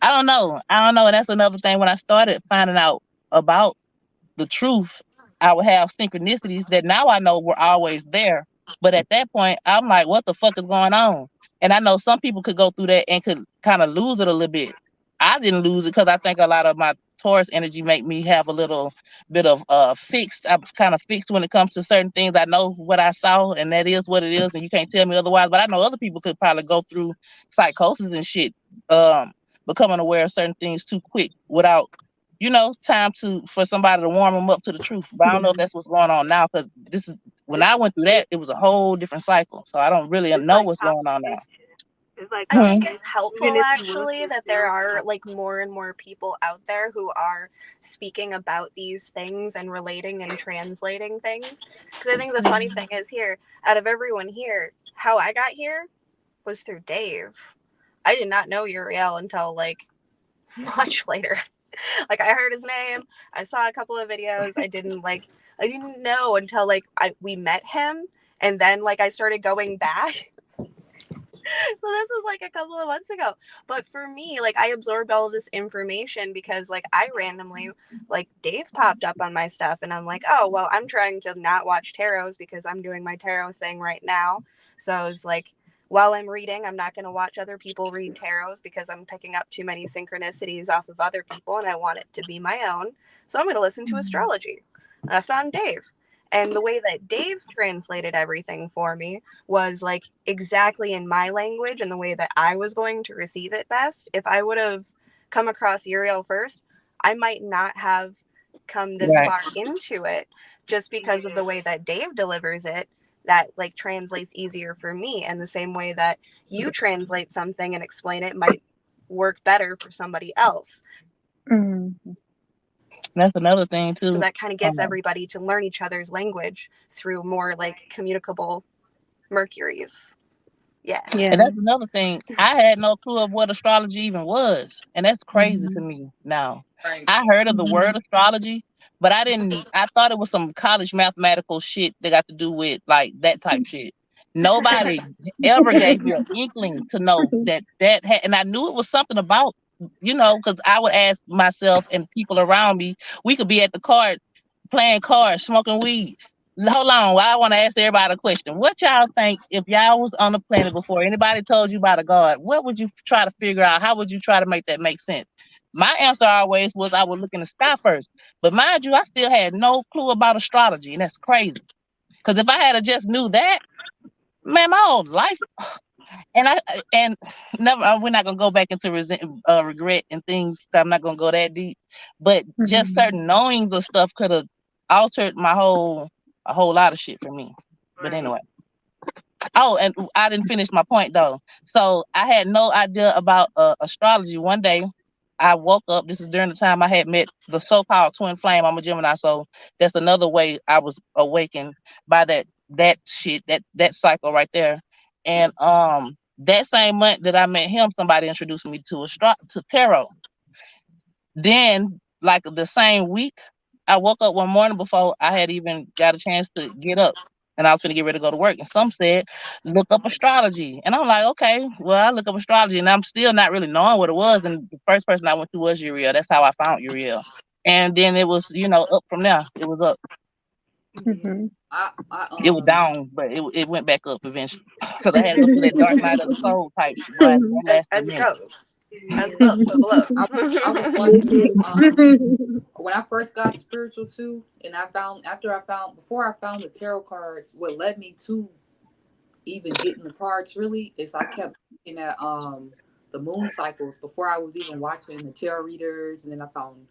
I don't know. I don't know. And that's another thing. When I started finding out about the truth, I would have synchronicities that now I know were always there. But at that point, I'm like, what the fuck is going on? And I know some people could go through that and could kind of lose it a little bit. I didn't lose it because I think a lot of my Taurus energy make me have a little bit of fixed. I'm kind of fixed when it comes to certain things. I know what I saw, and that is what it is, and you can't tell me otherwise. But I know other people could probably go through psychosis and shit, becoming aware of certain things too quick without time for somebody to warm them up to the truth. But I don't know if that's what's going on now because this is when I went through that, it was a whole different cycle. So I don't really It's know like what's going on now. confirmation. It's like I think Mhm. it's confirmation. helpful Even if you was actually to that there feel are like, like more and more people out there who are speaking about these things and relating and translating things. Because I think the funny thing is here, out of everyone here, how I got here was through Dave. I did not know Uriel until like much later. Like I heard his name, I saw a couple of videos. I didn't know until like we met him, and then like I started going back. So this was like a couple of months ago. But for me, like I absorbed all of this information because like I randomly, like Dave popped up on my stuff and I'm like, oh, well, I'm trying to not watch tarots because I'm doing my tarot thing right now. So I was like, while I'm reading, I'm not going to watch other people read tarots because I'm picking up too many synchronicities off of other people and I want it to be my own. So I'm going to listen to astrology. And I found Dave. And the way that Dave translated everything for me was like exactly in my language and the way that I was going to receive it best. If I would have come across Uriel first, I might not have come this Right. far into it just because of the way that Dave delivers it. That like translates easier for me, and the same way that you translate something and explain it might work better for somebody else. That's another thing too. So that kind of gets everybody to learn each other's language through more like communicable Mercuries. Yeah. And that's another thing. I had no clue of what astrology even was. And that's crazy to me now. Right. I heard of the word astrology, but I thought it was some college mathematical shit that got to do with like that type shit. Nobody ever gave me an inkling to know that had, and I knew it was something about, because I would ask myself and people around me, we could be at the card playing cards, smoking weed. Hold on, I want to ask everybody a question. What y'all think if y'all was on the planet before anybody told you about a god? What would you try to figure out? How would you try to make that make sense? My answer always was I would look in the sky first. But mind you, I still had no clue about astrology, and that's crazy. Because if I had just knew that, man, my whole life, and never, we're not gonna go back into regret and things. I'm not gonna go that deep. But just certain knowings of stuff could have altered a whole lot of shit for me. But anyway. Oh, and I didn't finish my point though. So I had no idea about astrology. One day I woke up. This is during the time I had met the so-called twin flame. I'm a Gemini, so that's another way I was awakened by that shit, that cycle right there. And that same month that I met him, somebody introduced me to tarot. Then, like the same week, I woke up one morning before I had even got a chance to get up, and I was going to get ready to go to work. And some said, look up astrology. And I'm like, okay, well, I look up astrology, and I'm still not really knowing what it was. And the first person I went to was Uriel. That's how I found Uriel. And then it was, up from there. It was up. It was down, but it went back up eventually. Because I had to go through that dark night of the soul type shit. As it goes. As above, so below. When I first got spiritual too, and before I found the tarot cards, what led me to even getting the cards really is I kept looking at the moon cycles before I was even watching the tarot readers, and then I found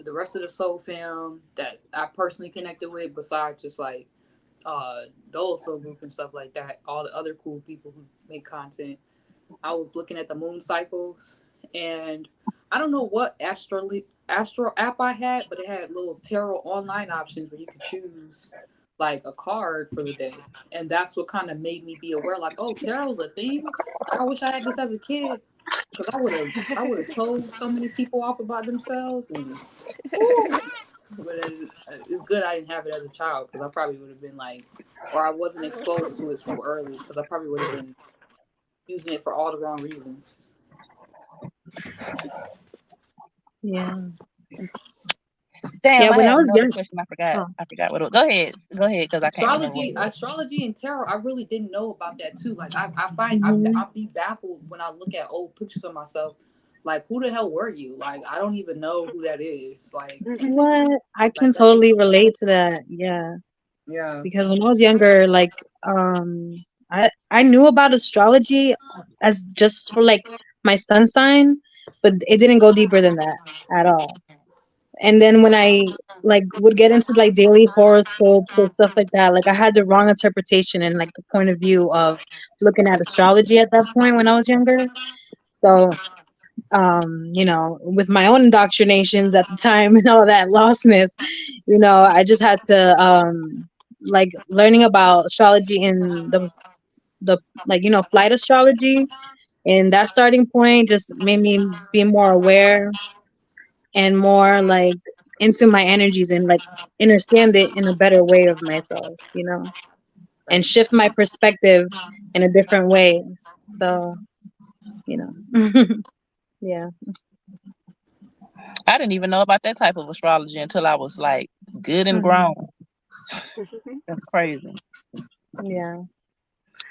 the rest of the soul film that I personally connected with, besides just like Dole Soul Group and stuff like that, all the other cool people who make content. I was looking at the moon cycles, and I don't know what astro app I had, but it had little tarot online options where you could choose like a card for the day, and that's what kind of made me be aware, like, oh, tarot's a thing. I wish I had this as a kid, because I would have told so many people off about themselves, and but it's good I didn't have it as a child, because I probably would have been like, or I wasn't exposed to it so early, because I probably would have been using it for all the wrong reasons. Yeah. Damn, Yeah, when I was young, question, I forgot. I forgot what it was. Go ahead, because I can't remember. Astrology and tarot, I really didn't know about that too. Like I find I'll be baffled when I look at old pictures of myself. Like, who the hell were you? Like, I don't even know who that is. Like, what? I can totally relate to that. Yeah. Yeah. Because when I was younger, like, I knew about astrology as just for like my sun sign, but it didn't go deeper than that at all. And then when I like would get into like daily horoscopes or stuff like that, like I had the wrong interpretation and like the point of view of looking at astrology at that point when I was younger. So with my own indoctrinations at the time and all that lostness, I just had to like learning about astrology in the like flight astrology, and that starting point just made me be more aware and more like into my energies and like understand it in a better way of myself, and shift my perspective in a different way. So, yeah. I didn't even know about that type of astrology until I was like good and grown. That's crazy. Yeah.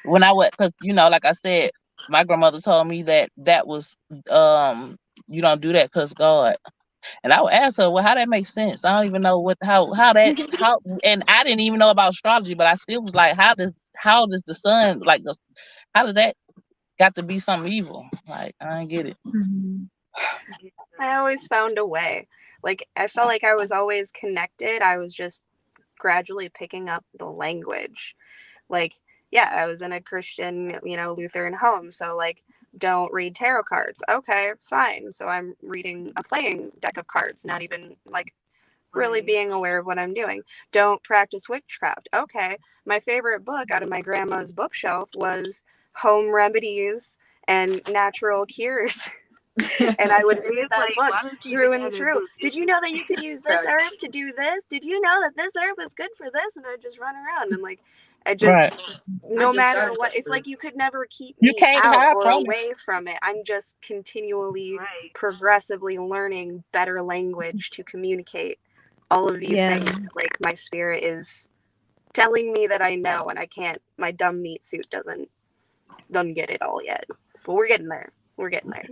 when I went, because like I said, my grandmother told me that was you don't do that because God. And I would ask her, well, how that makes sense? I don't even know how, and I didn't even know about astrology, but I still was like, how does the sun, like, how does that got to be something evil? Like, I didn't get it. Mhm. I always found a way. Like, I felt like I was always connected. I was just gradually picking up the language. Like, yeah, I was in a Christian, Lutheran home. So, like, don't read tarot cards. Okay, fine. So I'm reading a playing deck of cards, not even like really being aware of what I'm doing. Don't practice witchcraft. Okay. My favorite book out of my grandma's bookshelf was Home Remedies and Natural Cures. And I would read that Like, why book don't you through read and that through. book? Did you know that you could use this herb to do this? Did you know that this herb is good for this? And I'd just run around and like, I just, Right. no I just matter started what, that it's like group. you could never keep You me can't out hide or from it. away from it. I'm just continually, Right. progressively learning better language to communicate all of these Yeah. things. Like my spirit is telling me that I know, and I can't. My dumb meat suit doesn't get it all yet, but we're getting there. We're getting there.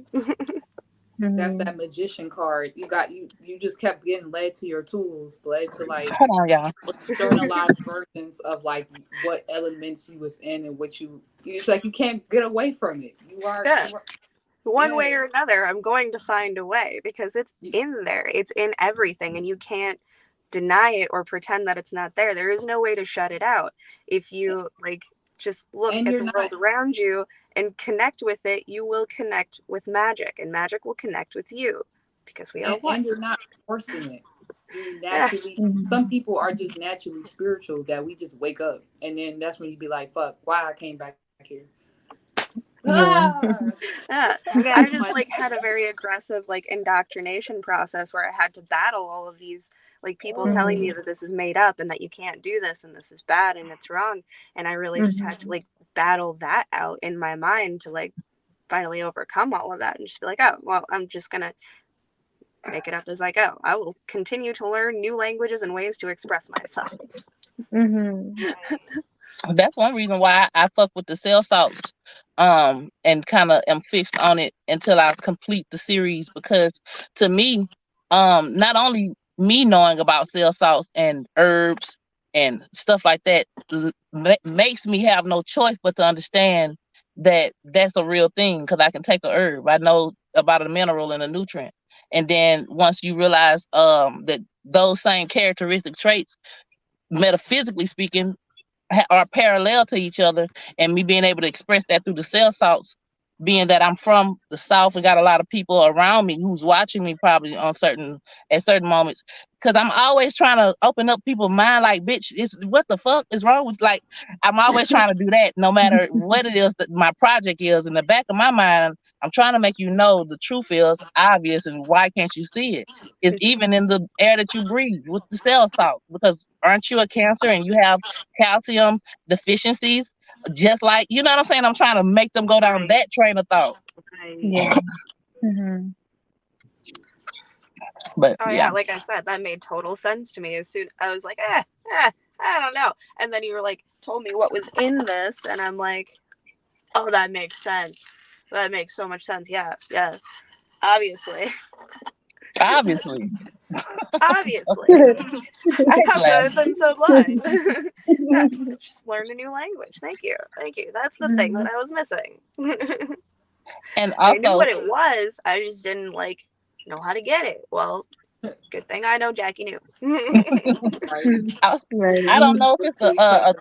That's Mhm. that magician card. You just kept getting led to your tools, led to like Hold on, y'all. externalized versions of like what elements you was in and what it's like you can't get away from it. Yeah. One Yeah. way or another, I'm going to find a way because it's in there. It's in everything, and you can't deny it or pretend that it's not there. There is no way to shut it out. If you like just look And at you're the world not around you and connect with it, you will connect with magic, and magic will connect with you because we are one. and you're not forcing it. You Yeah. naturally Mhm. some people are just naturally spiritual that we just wake up and then that's when you be like, fuck, why I came back here. Yeah. Yeah. I just like had a very aggressive like indoctrination process where I had to battle all of these like people telling me that this is made up and that you can't do this and this is bad and it's wrong, and I really just had to like battle that out in my mind to like finally overcome all of that and just be like, oh well, I'm just gonna make it up as I go. I will continue to learn new languages and ways to express myself. Mhm. That's one reason why I fuck with the cell salts, and kind of am fixed on it until I complete the series, because to me, not only me knowing about cell salts and herbs and stuff like that makes me have no choice but to understand that that's a real thing, because I can take a herb, I know about a mineral and a nutrient, and then once you realize that those same characteristic traits, metaphysically speaking, are parallel to each other, and me being able to express that through the cell salts, being that I'm from the South and got a lot of people around me who's watching me probably at certain moments, because I'm always trying to open up people's mind, like, bitch, it's what the fuck is wrong with, like, I'm always trying to do that no matter what it is that my project is. In the back of my mind, I'm trying to make you know the truth is obvious, and why can't you see it? It's even in the air that you breathe with the cell salt, because aren't you a Cancer and you have calcium deficiencies, just like, you know what I'm saying? I'm trying to make them go down that train of thought. Yeah. Mhm. But Oh yeah, yeah, like I said, that made total sense to me. As soon I was like, I don't know. And then you were like, told me what was in this, and I'm like, oh, that makes sense. That makes so much sense. Yeah. Obviously. obviously. Obviously. I hate How to could I laugh. have been so blind? Yeah, just learn a new language. Thank you. That's the thing that I was missing. And I knew also, what it was. I just didn't like know how to get it. Well, good thing I know Jackie knew. right. I don't know if it's To each other.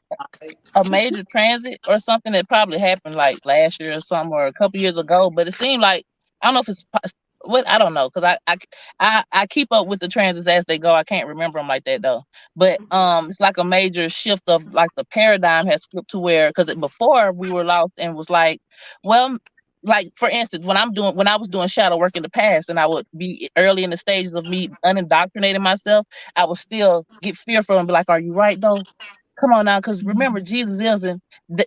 a major transit or something that probably happened like last year or something, or a couple years ago, but it seemed like, I don't know if it's what, I don't know, because I keep up with the transits as they go. I can't remember them like that though, but it's like a major shift of like the paradigm has flipped to where, because before we were lost and was like, well, like for instance, when I was doing shadow work in the past, and I would be early in the stages of me unindoctrinating myself, I would still get fearful and be like, are you right though? Come on now, because remember, Jesus is in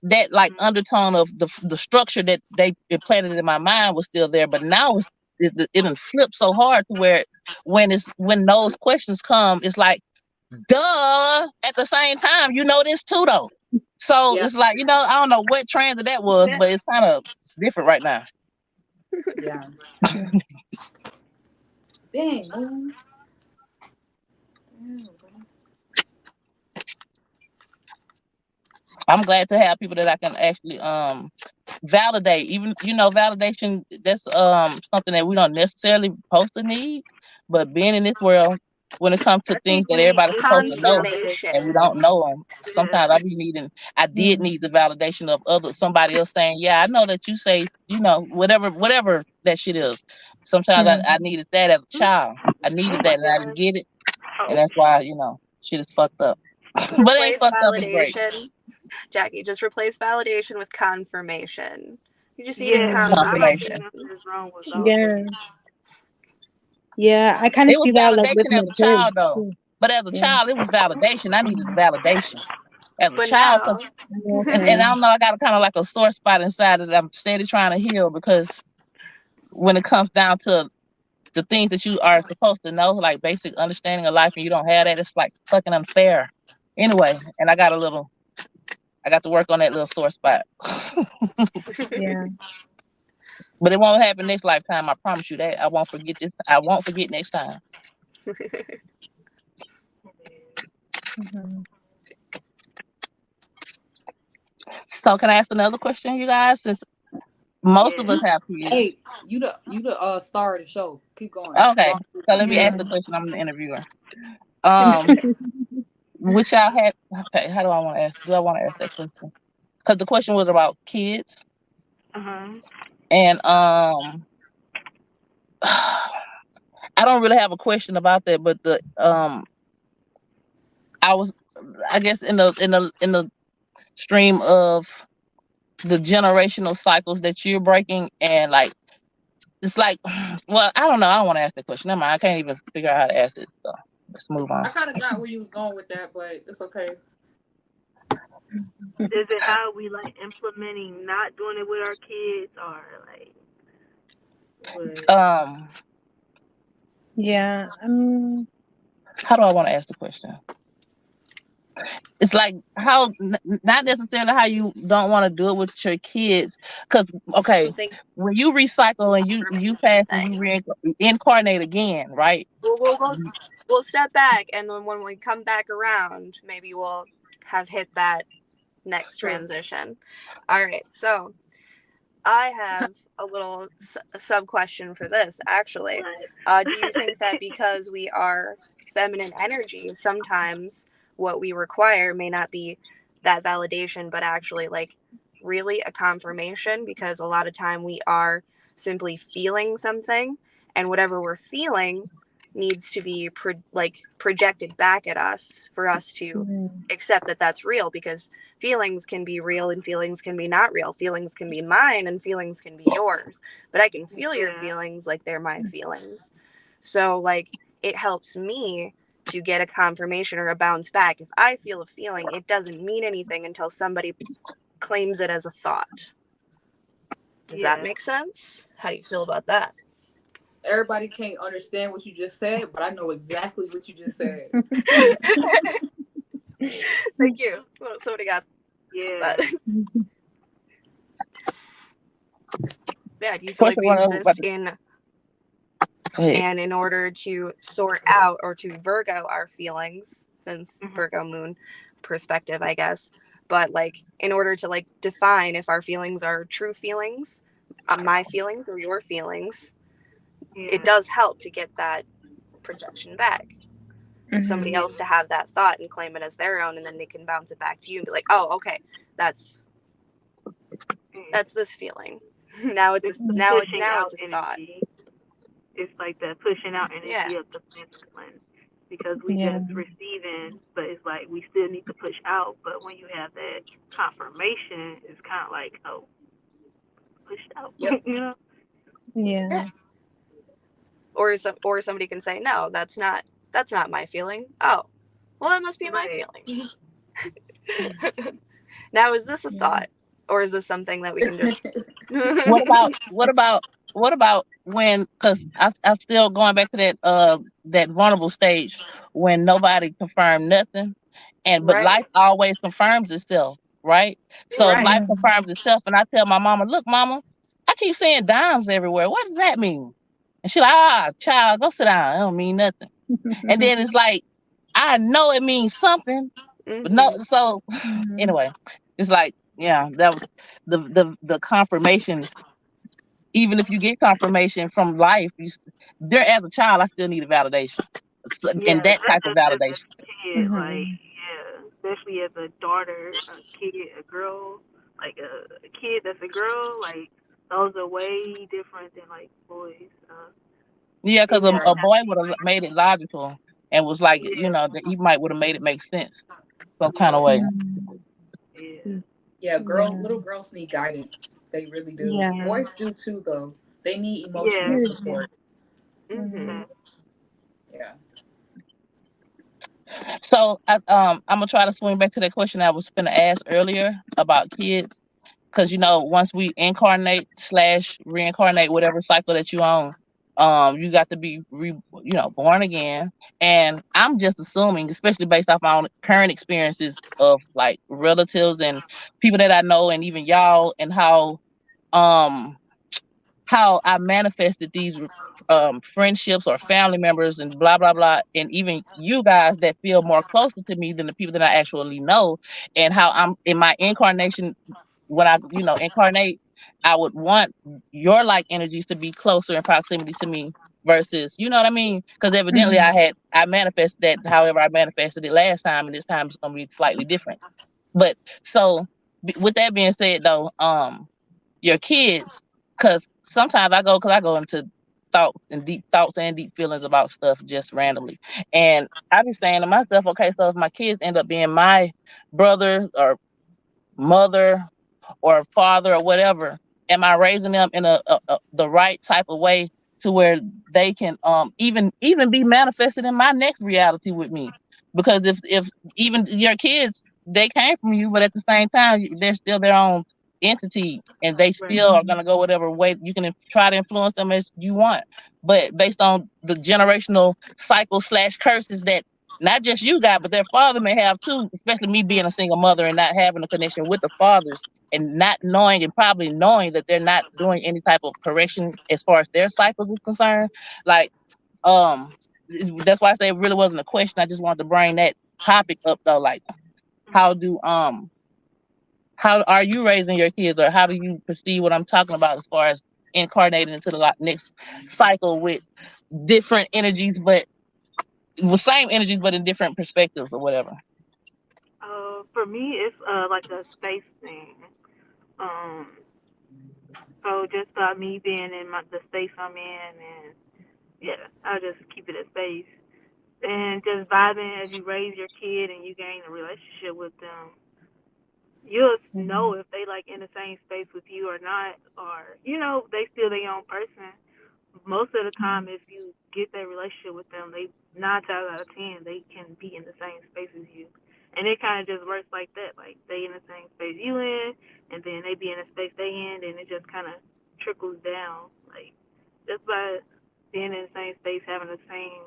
that like undertone of the structure that they implanted in my mind was still there, but now it done flipped so hard to where when those questions come, it's like, duh. At the same time, you know this too though. So Yeah. it's like, I don't know what transit that was, but it's kind of different right now. Yeah. Dang, Moon. Damn, bro. I'm glad to have people that I can actually validate. Even validation, that's something that we don't necessarily supposed to need, but being in this world, when it comes to I things think that we everybody's supposed to need know Confirmation. and we don't know them, validation. sometimes I did need the validation of somebody else saying, yeah, I know that you say, whatever that shit is. Sometimes I needed that as a child. I Oh needed my that and I didn't god. get it, and Oh, that's why shit is fucked up. But it ain't Replace fucked up. It's great. validation. Jackie, just replace validation with confirmation. You just needed yeah. I don't see Confirmation. confirmation. nothing is wrong with all of it. Yes. Yeah, I kind of It was see that like with validation my as a child, kids though. too. But as a Yeah. child, it was validation. I needed the validation as a But child, now, and I don't know. I got kind of like a sore spot inside that I'm steady trying to heal, because when it comes down to the things that you are supposed to know, like basic understanding of life, and you don't have that, it's like fucking unfair. Anyway, and I got to work on that little sore spot. Yeah. But it won't happen next lifetime. I promise you that. I won't forget this. I won't forget next time. Mhm. So can I ask another question, you guys? Since most of us have kids. Hey, you the star of the show. Keep going. Okay. So let me Yeah. ask the question. I'm the interviewer. Which y'all had? Okay. How do I want to ask? Do I want to ask that question? Because the question was about kids, and I don't really have a question about that, but I guess in the stream of the generational cycles that you're breaking, and like it's like, well, I don't know. I don't want to ask the question. Never mind. I can't even figure out how to ask it. So let's move on. I kind of got where you was going with that, but it's okay. Is it how we like implementing not doing it with our kids, or like what? Yeah. How do I want to ask the question? It's like how not necessarily how you don't want to do it with your kids, because okay, when you recycle and you pass and you reincarnate again, right? We'll step back, and then when we come back around, maybe we'll have hit that next transition. All right, so I have a little sub question for this, actually. Do you think that because we are feminine energy, sometimes what we require may not be that validation, but actually like really a confirmation? Because a lot of time we are simply feeling something, and whatever we're feeling needs to be projected back at us for us to accept that that's real, because feelings can be real and feelings can be not real. Feelings can be mine and feelings can be yours, but I can feel your feelings like they're my feelings. So like it helps me to get a confirmation or a bounce back. If I feel a feeling, it doesn't mean anything until somebody claims it as a thought. Does that make sense? How do you feel about that? Everybody can't understand what you just said, but I know exactly what you just said. Thank you. Somebody got that. Yeah, do you feel like we exist in order to sort out or to Virgo our feelings, since Virgo moon perspective, I guess, but like in order to like define if our feelings are true feelings, my feelings or your feelings, it does help to get that projection back. Somebody else to have that thought and claim it as their own, and then they can bounce it back to you and be like, oh, okay, that's this feeling. Now it's a thought. It's like the pushing out energy of the masculine, because we just receiving, but it's like we still need to push out. But when you have that confirmation, it's kind of like, oh, pushed out. You know? Yeah. Or somebody can say, no, that's not my feeling. Oh, well, that must be my feeling. Now, is this a thought, or is this something that we can just? What about when? Because I'm still going back to that vulnerable stage when nobody confirmed nothing, but life always confirms itself. right? So if Right. life confirms itself, and I tell my mama, look, mama, I keep seeing dimes everywhere. What does that mean? And she like, child, go sit down. It don't mean nothing. And then it's like, I know it means something, but no. Mhm. So anyway, it's like, yeah, that was the confirmation. Even if you get confirmation from life, there as a child, I still need a validation, Yeah, and that that's type of just as a validation. kid, like yeah, especially as a daughter, a kid, a girl, like a kid that's a girl, like those are way different than like boys. Yeah, It because just a Right. boy would have made it logical and was like, yeah, that he might would have made it make sense some kind of yeah, way. yeah, Yeah, Yeah. little girls need guidance. They really do. Yeah. yeah, Boys do too, though. They need yeah. emotional support. Mhm. Yeah. So I'm gonna try to swing back to that question I was gonna ask earlier about kids, because once we incarnate slash reincarnate whatever cycle that you on, you got to be born again. And I'm just assuming, especially based off my own current experiences of like relatives and people that I know, and even y'all, and um how I manifested these friendships or family members and blah blah blah, and even you guys that feel more closer to me than the people that I actually know, and how I'm in my incarnation. When I incarnate, I would want your like energies to be closer in proximity to me versus, you know what I mean? Because evidently I manifested that however I manifested it last time, and this time it's gonna be slightly different. But so with that being said, though, your kids, because sometimes because I go into deep thoughts and deep feelings about stuff just randomly, and I be saying to myself, okay, so if my kids end up being my brother or mother or father or whatever, am I raising them in the right type of way to where they can even be manifested in my next reality with me? Because if even your kids, they came from you, but at the same time they're still their own entity, and they Right. still are gonna go whatever way you can try to influence them as you want, but based on the generational cycle slash curses that not just you got, but their father may have too, especially me being a single mother and not having a connection with the fathers, and not knowing, and probably knowing that they're not doing any type of correction as far as their cycles is concerned. Like, that's why I say it really wasn't a question. I just wanted to bring that topic up though. Like, how do how are you raising your kids, or how do you perceive what I'm talking about as far as incarnating into the next cycle with different energies, but the same energies, but in different perspectives or whatever? For me, it's like a space thing. Um, so just by me being in the space I'm in, and yeah, I'll just keep it a space. And just vibing as you raise your kid and you gain a relationship with them, you'll know if they like in the same space with you or not, or they still their own person. Most of the time, if you get that relationship with them, they 9 times out of 10 they can be in the same space as you, and it kind of just works like that. Like they in the same space you in, and then they be in the space they in, and it just kind of trickles down. Like just by being in the same space, having the same,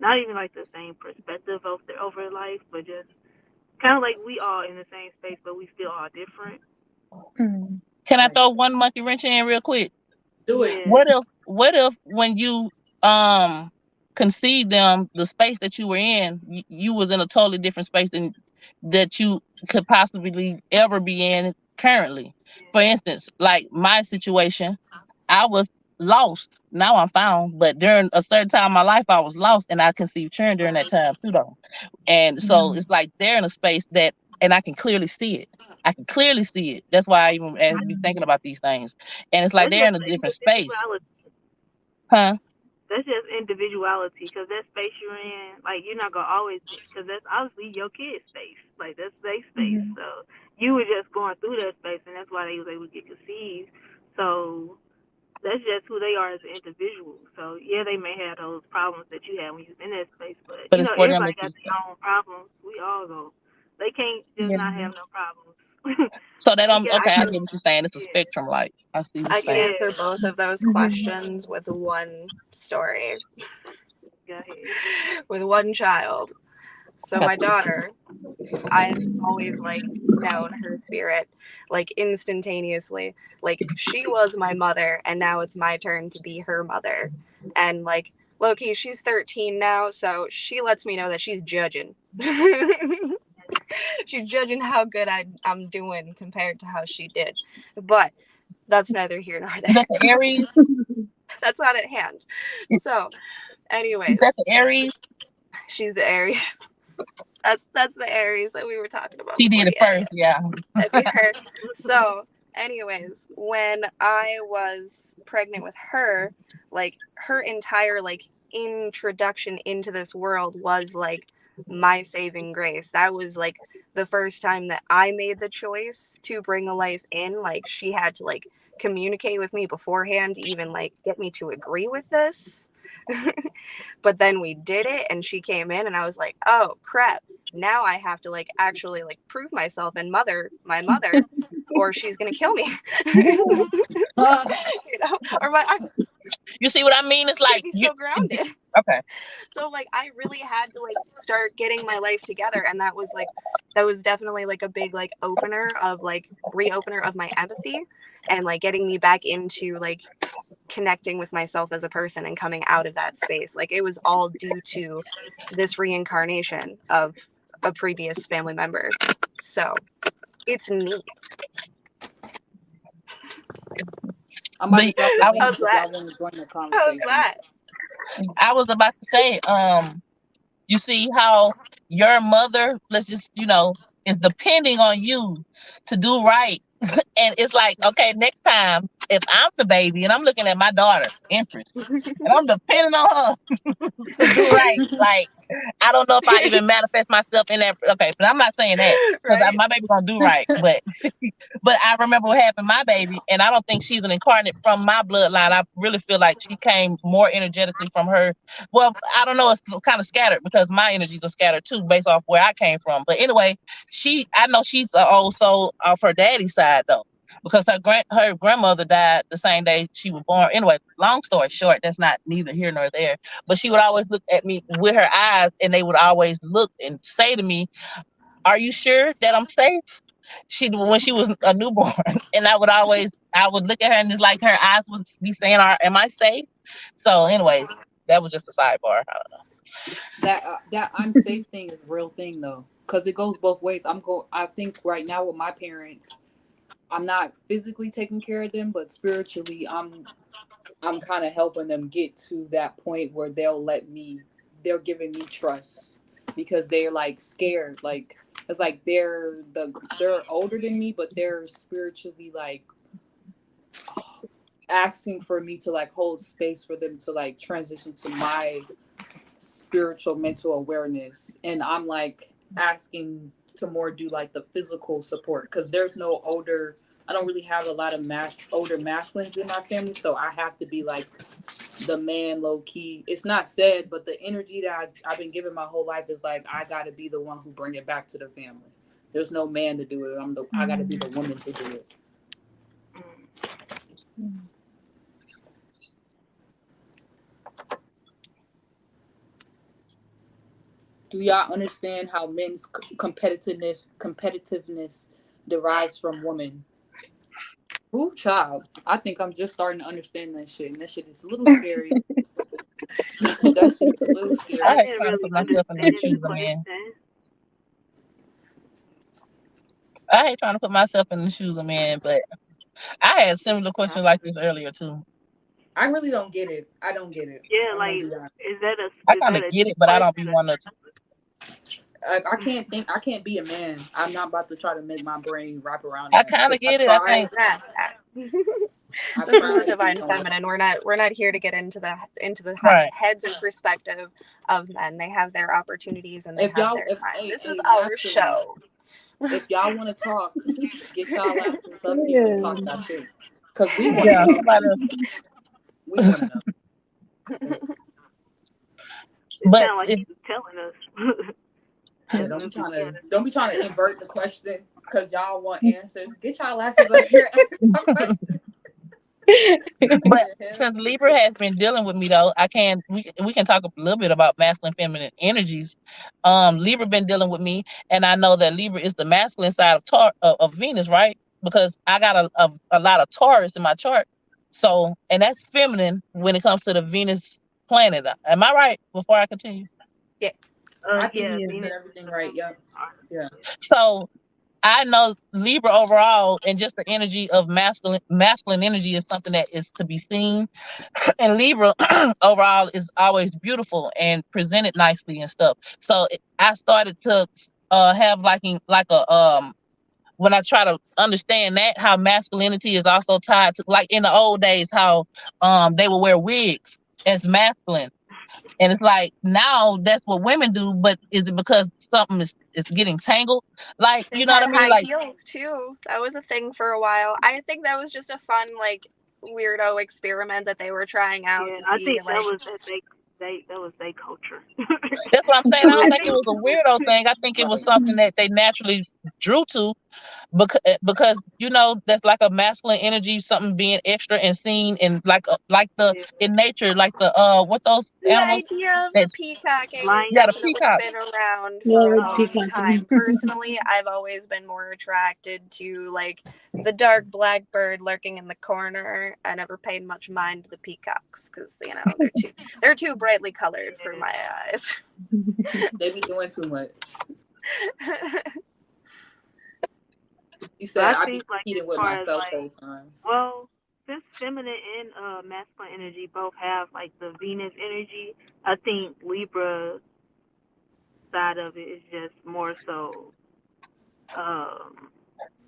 not even like the same perspective over life, but just kind of like we all in the same space, but we still all different. Can I throw one monkey wrench in real quick? Do it. Yeah. What if when you conceived them, the space that you were in, you was in a totally different space than that you could possibly ever be in currently? For instance, like my situation, I was lost. Now I'm found, but during a certain time in my life, I was lost, and I conceived children during that time too, though. And so it's like they're in a space that, and I can clearly see it. I can clearly see it. That's why I even be thinking about these things. And it's like That's they're just in a the different space, individuality. huh? That's just individuality, because that space you're in, like you're not gonna always, because that's obviously your kid's space, like that's their space. So you were just going through that space, and that's why they was able to get conceived. So that's just who they are as an individual. So yeah, they may have those problems that you had when you was in that space, but But it's for them to everybody got their own problems. We all go. They can't just not have no problems. so they We don't. got Okay, I I get what you're saying. It's a yeah, spectrum, like I see what I you're can saying. answer both of those questions with one story, go ahead. with one child. So my daughter, I've always like known her spirit like instantaneously. Like she was my mother and now it's my turn to be her mother. And like Loki, she's 13 now, so she lets me know that she's judging. She's judging how good I'm doing compared to how she did. But that's neither here nor Is there. that the Aries? That's not at hand. So anyways, Is that the Aries? she's the Aries. That's the Aries that we were talking about. She did it before. first, yeah. That'd be her. So, anyways, when I was pregnant with her, like her entire like introduction into this world was like my saving grace. That was like the first time that I made the choice to bring a life in. Like she had to like communicate with me beforehand to even like get me to agree with this. But then we did it and she came in and I was like, oh crap, now I have to like actually like prove myself and my mother or she's gonna kill me. You know, or You see what I mean? It's like be so grounded. Okay. So like I really had to like start getting my life together, and that was definitely like a big like reopener of my empathy and like getting me back into like connecting with myself as a person and coming out of that space. Like it was all due to this reincarnation of a previous family member. So it's neat. I'm about to drop the link How's if y'all that? want to join the How's conversation. that? I was about to say, you see how your mother, let's just, is depending on you to do right. And it's like, okay, next time, if I'm the baby and I'm looking at my daughter, Empress, and I'm depending on her to do right, like, I don't know if I even manifest myself in that. Okay, but I'm not saying that because Right? my baby gonna do right. But I remember what happened to my baby, and I don't think she's an incarnate from my bloodline. I really feel like she came more energetically from her. Well, I don't know. It's kind of scattered because my energies are scattered too, based off where I came from. But anyway, I know she's also off her daddy's side though, because her grandmother died the same day she was born. Anyway, long story short, that's not neither here nor there. But she would always look at me with her eyes, and they would always look and say to me, "Are you sure that I'm safe?" When she was a newborn, and I would look at her, and it's like her eyes would be saying, "Am I safe?" So, anyways, that was just a sidebar. I don't know. That I'm safe thing is a real thing though, because it goes both ways. I think right now with my parents, I'm not physically taking care of them, but spiritually, I'm kind of helping them get to that point where they're giving me trust because they're like scared. Like it's like they're older than me, but they're spiritually like asking for me to like hold space for them to like transition to my spiritual mental awareness, and I'm like asking to more do like the physical support because there's no older. I don't really have a lot of older masculines in my family, so I have to be like the man, low key. It's not said, but the energy that I've been given my whole life is like I got to be the one who bring it back to the family. There's no man to do it. I got to be the woman to do it. Do y'all understand how men's competitiveness derives from women? Ooh, child. I think I'm just starting to understand that shit. And that shit is a little scary. That shit is a little scary. I hate trying to put myself in the shoes of men. I hate trying to put myself in the shoes of men, but I had similar questions like this earlier too. I really don't get it. I don't get it. Yeah, like, is that I kind of get it, but I don't be one of. I can't be a man. I'm not about to try to make my brain wrap around. I kind of get it. I think this is the divine feminine. We're not here to get into the Right. heads and perspective of men. They have their opportunities and they If have y'all- their if- time. hey, This hey, is our absolutely. show. If y'all want to talk, get y'all asses up here and talk that shit. Because we want Yeah, to know. somebody else. We want to know. But sound like if- you telling us. Yeah, don't be trying to invert the question because y'all want answers. Get y'all asses up here. But since Libra has been dealing with me though, we can talk a little bit about masculine feminine energies. Libra been dealing with me, and I know that Libra is the masculine side of Venus, right? Because I got a lot of Taurus in my chart. So, and that's feminine when it comes to the Venus planet. Am I right? Before I continue. I think Yeah, you Venus. said everything right. Yep. Yeah. So I know Libra overall, and just the energy of masculine energy is something that is to be seen. And Libra overall is always beautiful and presented nicely and stuff. So I started to have like a when I try to understand that, how masculinity is also tied to, like in the old days, how they would wear wigs as masculine. And it's like now that's what women do, but is it because something is getting tangled? Like, They you know what had I mean? high Like, heels too. That was a thing for a while. I think that was just a fun, like, weirdo experiment that they were trying out Yeah, to I see, think like. that was their culture. that's what I'm saying. I don't I think it think was a weirdo thing. I think it was something that they naturally drew to, because you know that's like a masculine energy, something being extra and seen, and like the Yeah. in nature, like the what those the animals idea of that the peacocking has Lion yeah, the definitely peacock. been around Yeah, for a like long peacocking. time. Personally, I've always been more attracted to, like, the dark black bird lurking in the corner. I never paid much mind to the peacocks because, you know, they're too brightly colored for my eyes. They be doing too much. You But said I I be think, like, competing as with far as myself like, all the time. well, since feminine and masculine energy both have like the Venus energy, I think Libra side of it is just more so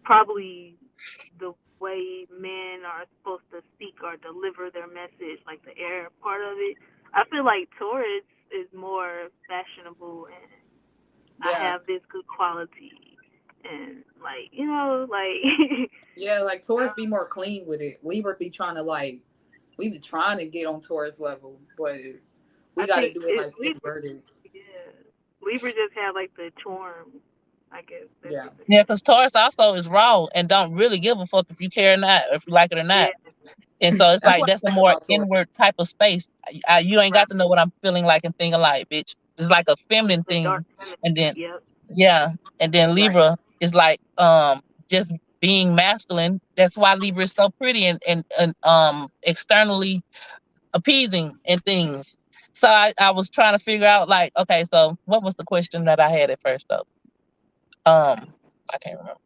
probably the way men are supposed to speak or deliver their message, like the air part of it. I feel like Taurus is more fashionable and I Yeah. have this good quality and like, you know, like Yeah, like Taurus be more clean with it. Libra be trying to we be trying to get on Taurus level, but we I got to think do it like Libra, inverted. yeah, Libra just have like the charm. I guess that's Yeah. what they Yeah, have. because Taurus also is raw and don't really give a fuck if you care or not, or if you like it or not. Yeah, And so it's That's like what that's a I like more about Taurus. inward type of space. You ain't right. got to know what I'm feeling like and thinking like, bitch. It's like a feminine The dark thing. feminine. And then Yep. yeah, and then Right. Libra is like just being masculine. That's why Libra is so pretty and externally appeasing and things. So I was trying to figure out like, okay, so what was the question that I had at first though? I can't remember.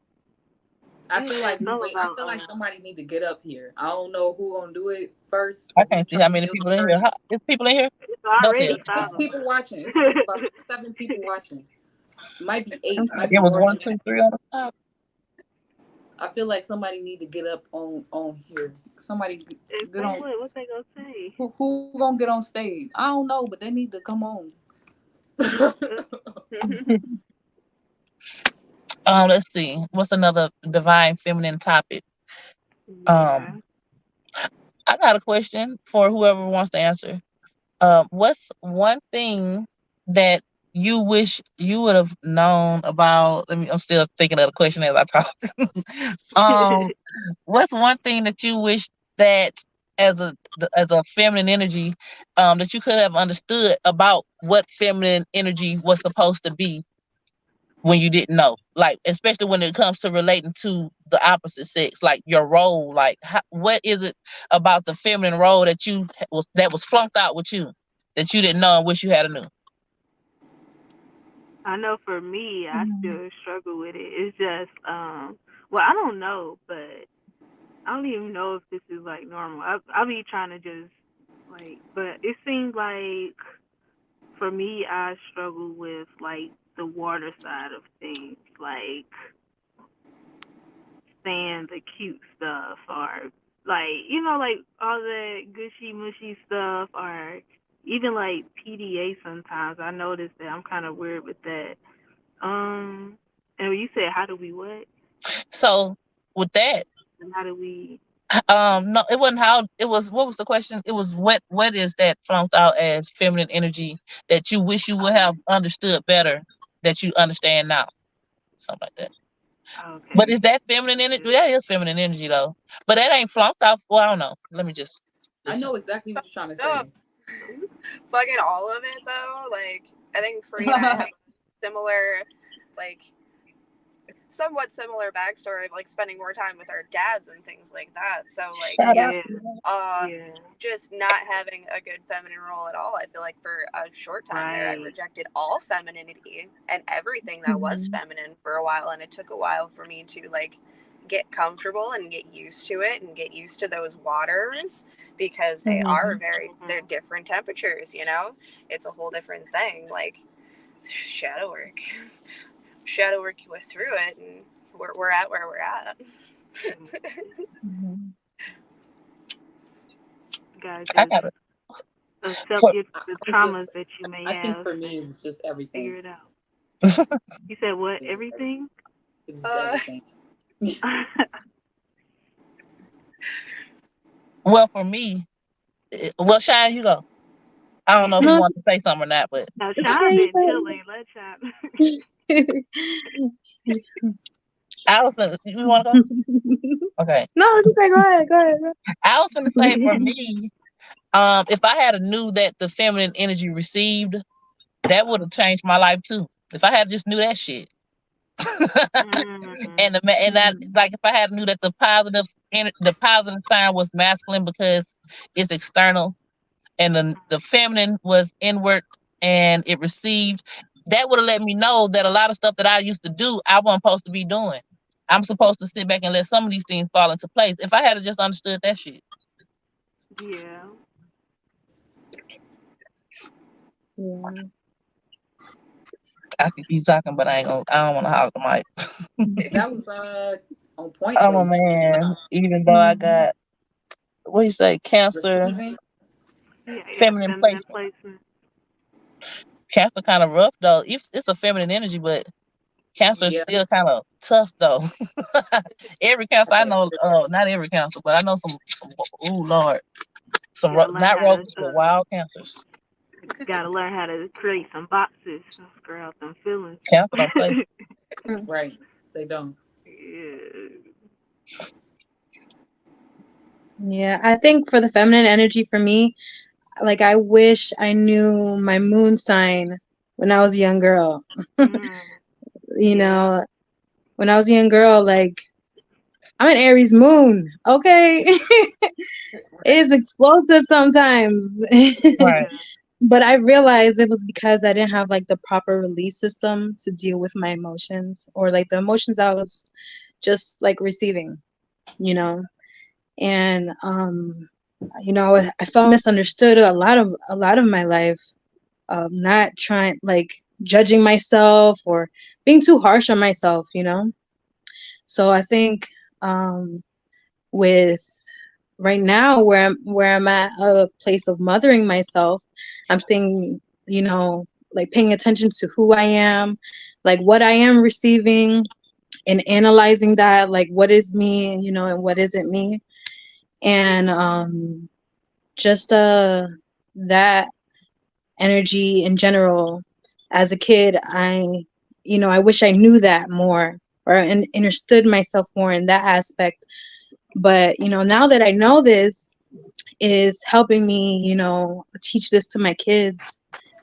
I feel like It's we all wait. I about feel like somebody need to get up here. I don't know who gonna do it first, I but we can't see try how to many build people in here. first. Is people in here? it's Don't tell. already It's five six of people us. watching. It's six, about 7 people watching. Might be 8. Might be It was more than 1, that. 2, 3 on the top. I feel like somebody need to get up on here. Somebody And get say on. what? What they gonna say? Who gonna get on stage? I don't know, but they need to come on. Let's see. What's another divine feminine topic? Yeah. Um, I got a question for whoever wants to answer. What's one thing that you wish you would have known about? I'm still thinking of the question as I talk. um, what's one thing that you wish that as a feminine energy, that you could have understood about what feminine energy was supposed to be when you didn't know, like especially when it comes to relating to the opposite sex, like your role, like what is it about the feminine role that was flunked out with you that you didn't know and wish you had knew? I know for me, I still struggle with it. It's just, well, I don't know, but I don't even know if this is like normal. I be trying to just like, but it seems like for me, I struggle with like the water side of things, like saying the cute stuff or like, you know, like all that gushy mushy stuff or even like PDA sometimes. I notice that I'm kind of weird with that. And when you said how do we what? So with that, And how do we no, it wasn't how it was. What was the question? It was what is that flunked out as feminine energy that you wish you would have understood better that you understand now, something like that. Okay. But is that feminine energy? That is feminine energy though. But that ain't flunked off. Well, I don't know. Let me just. I know exactly what you're trying to say. No. Fucking all of it though. Like I think Free and I have similar, like somewhat similar backstory of like spending more time with our dads and things like that. So like Shout yeah, out. Yeah. just not having a good feminine role at all. I feel like for a short time there, I Right. rejected all femininity and everything that was feminine for a while, and it took a while for me to like get comfortable and get used to it and get used to those waters because they are they're different temperatures, you know? It's a whole different thing. Like shadow work you went through it, and we're at where we're at. Guys, I got it. accept What- the It's traumas just- that you may I think have. for me, it was just Figure everything. it out. You said what? Everything? It was just everything. Well, for me, well, Shine, you go. I don't know if you No, want to say something or not, but Now, Yeah, Sean you been go. chilling. Let Sean. I was gonna. You want to go? Okay. No, it's okay. Go ahead. Go ahead. I was gonna say for me, if I had knew that the feminine energy received, that would have changed my life too. If I had just knew that shit, and that, like if I had knew that the positive sign was masculine because it's external, and the feminine was inward and it received, that would have let me know that a lot of stuff that I used to do, I wasn't supposed to be doing. I'm supposed to sit back and let some of these things fall into place. If I had just understood that shit. Yeah. I could keep talking, but I don't want to hog the mic. That was on point. I'm though. a man, even though I got, what you say, Cancer, Receiving. Yeah. feminine placement. Cancer kind of rough though. It's a feminine energy, but Cancer is Yeah. still kind of tough though. Every Cancer I know, not every Cancer, but I know some. Ooh Lord, some not roaches, but wild Cancers. Gotta learn how to create some boxes and screw out them feelings. Cancer don't play. Right. They don't. Yeah, I think for the feminine energy for me, like I wish I knew my moon sign when I was a young girl. You know, when I was a young girl, like I'm an Aries moon, okay? It's explosive sometimes. Right. But I realized it was because I didn't have like the proper release system to deal with my emotions, or like the emotions I was just like receiving, you know. And you know, I felt misunderstood a lot of my life, not trying, like judging myself or being too harsh on myself, you know. So I think with right now where I'm at a place of mothering myself, I'm staying, you know, like paying attention to who I am, like what I am receiving, and analyzing that, like what is me, you know, and what isn't me. And just that energy in general. As a kid, I wish I knew that more, or understood myself more in that aspect. But you know, now that I know this, is helping me, you know, teach this to my kids,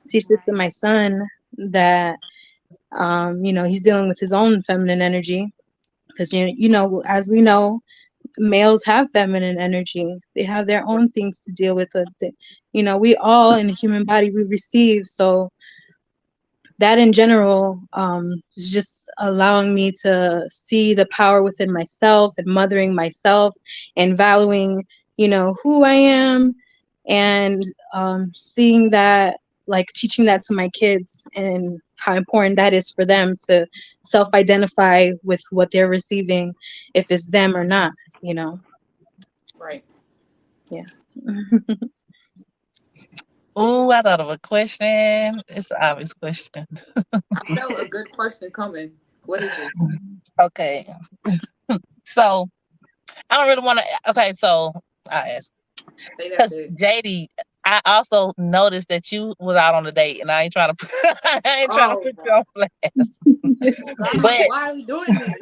teach this to my son, that you know, he's dealing with his own feminine energy, because you know, as we know, males have feminine energy. They have their own things to deal with. You know, we all in the human body, we receive. So that in general is just allowing me to see the power within myself, and mothering myself, and valuing, you know, who I am, and seeing that, like teaching that to my kids, and how important that is for them to self-identify with what they're receiving, if it's them or not, you know. Right. Yeah. Ooh, I thought of a question. It's an obvious question. I felt a good question coming. What is it? Okay. So I don't really want to. Okay, so I ask Say that because shit. JD, I also noticed that you was out on a date, and I ain't trying to I ain't trying to Oh, put you on blast. God, But why are we doing this?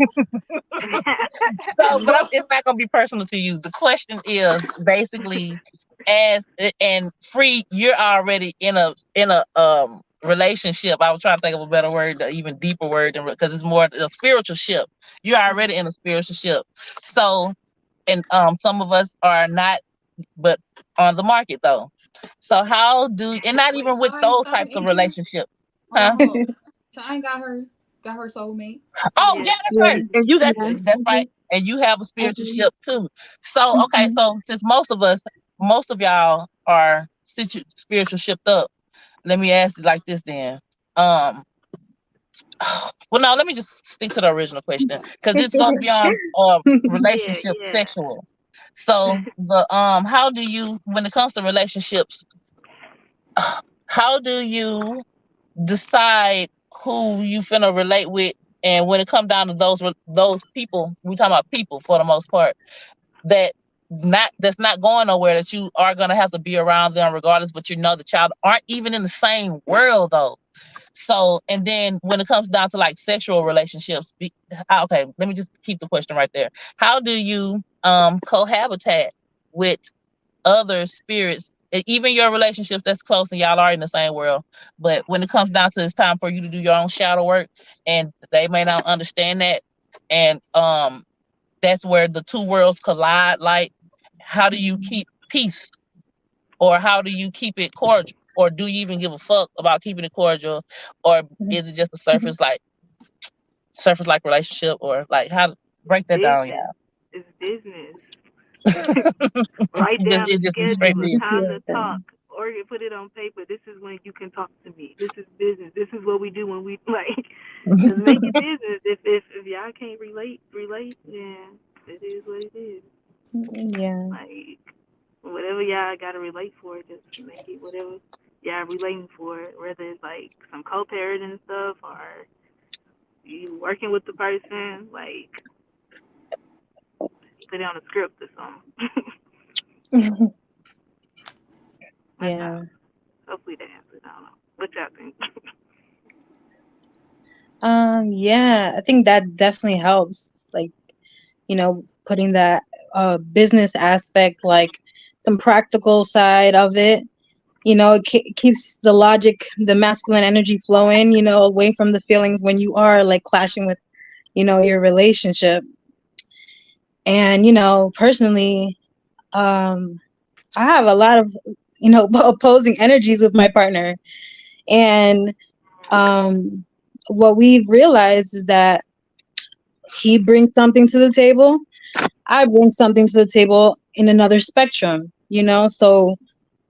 it's not gonna be personal to you. The question is basically, as and free, you're already in a relationship. I was trying to think of a better word, an even deeper word, because it's more a spiritual ship. You're already in a spiritual ship. So, and some of us are not, but on the market though. So how do, and not Wait, even with those Shine, types of ain't you? relationships, Hold huh? on, hold on. Shine got her soulmate. Oh Yeah. yeah, that's Yeah. right. And you got Yeah. that's right. And you have a spiritual ship too. So okay, so since most of y'all are spiritual shipped up, let me ask it like this then. Um, well, no, let me just stick to the original question because this goes beyond Yeah, relationship yeah. sexual. So the how do you, when it comes to relationships, how do you decide who you finna relate with? And when it comes down to those people, we talking about people for the most part, that that's not going nowhere, that you are gonna have to be around them regardless, but you know the child aren't even in the same world though. So, and then when it comes down to like sexual relationships, okay, let me just keep the question right there. How do you cohabitate with other spirits, even your relationships that's close and y'all are in the same world, but when it comes down to it's time for you to do your own shadow work, and they may not understand that, and that's where the two worlds collide. Like, how do you keep peace, or how do you keep it cordial, or do you even give a fuck about keeping it cordial, or is it just a surface like relationship, or like how to break that down, Business. y'all? It's business. Write Just down it the just be straight schedule, business. time to talk, or you put it on paper. This is when you can talk to me. This is business. This is what we do when we like. Just make it business. If y'all can't relate, then it is what it is. Yeah. Like whatever y'all gotta relate for, just make it whatever y'all relating for. Whether it's like some co-parenting stuff or you working with the person, like put it on a script or something. That's Yeah. how. Hopefully that answers. I don't know. What y'all think? Yeah, I think that definitely helps. Like, putting that business aspect, like some practical side of it. It keeps the logic, the masculine energy flowing, away from the feelings when you are like clashing with, your relationship. And, personally, I have a lot of, opposing energies with my partner. And um, what we've realized is that he brings something to the table, I bring something to the table in another spectrum, so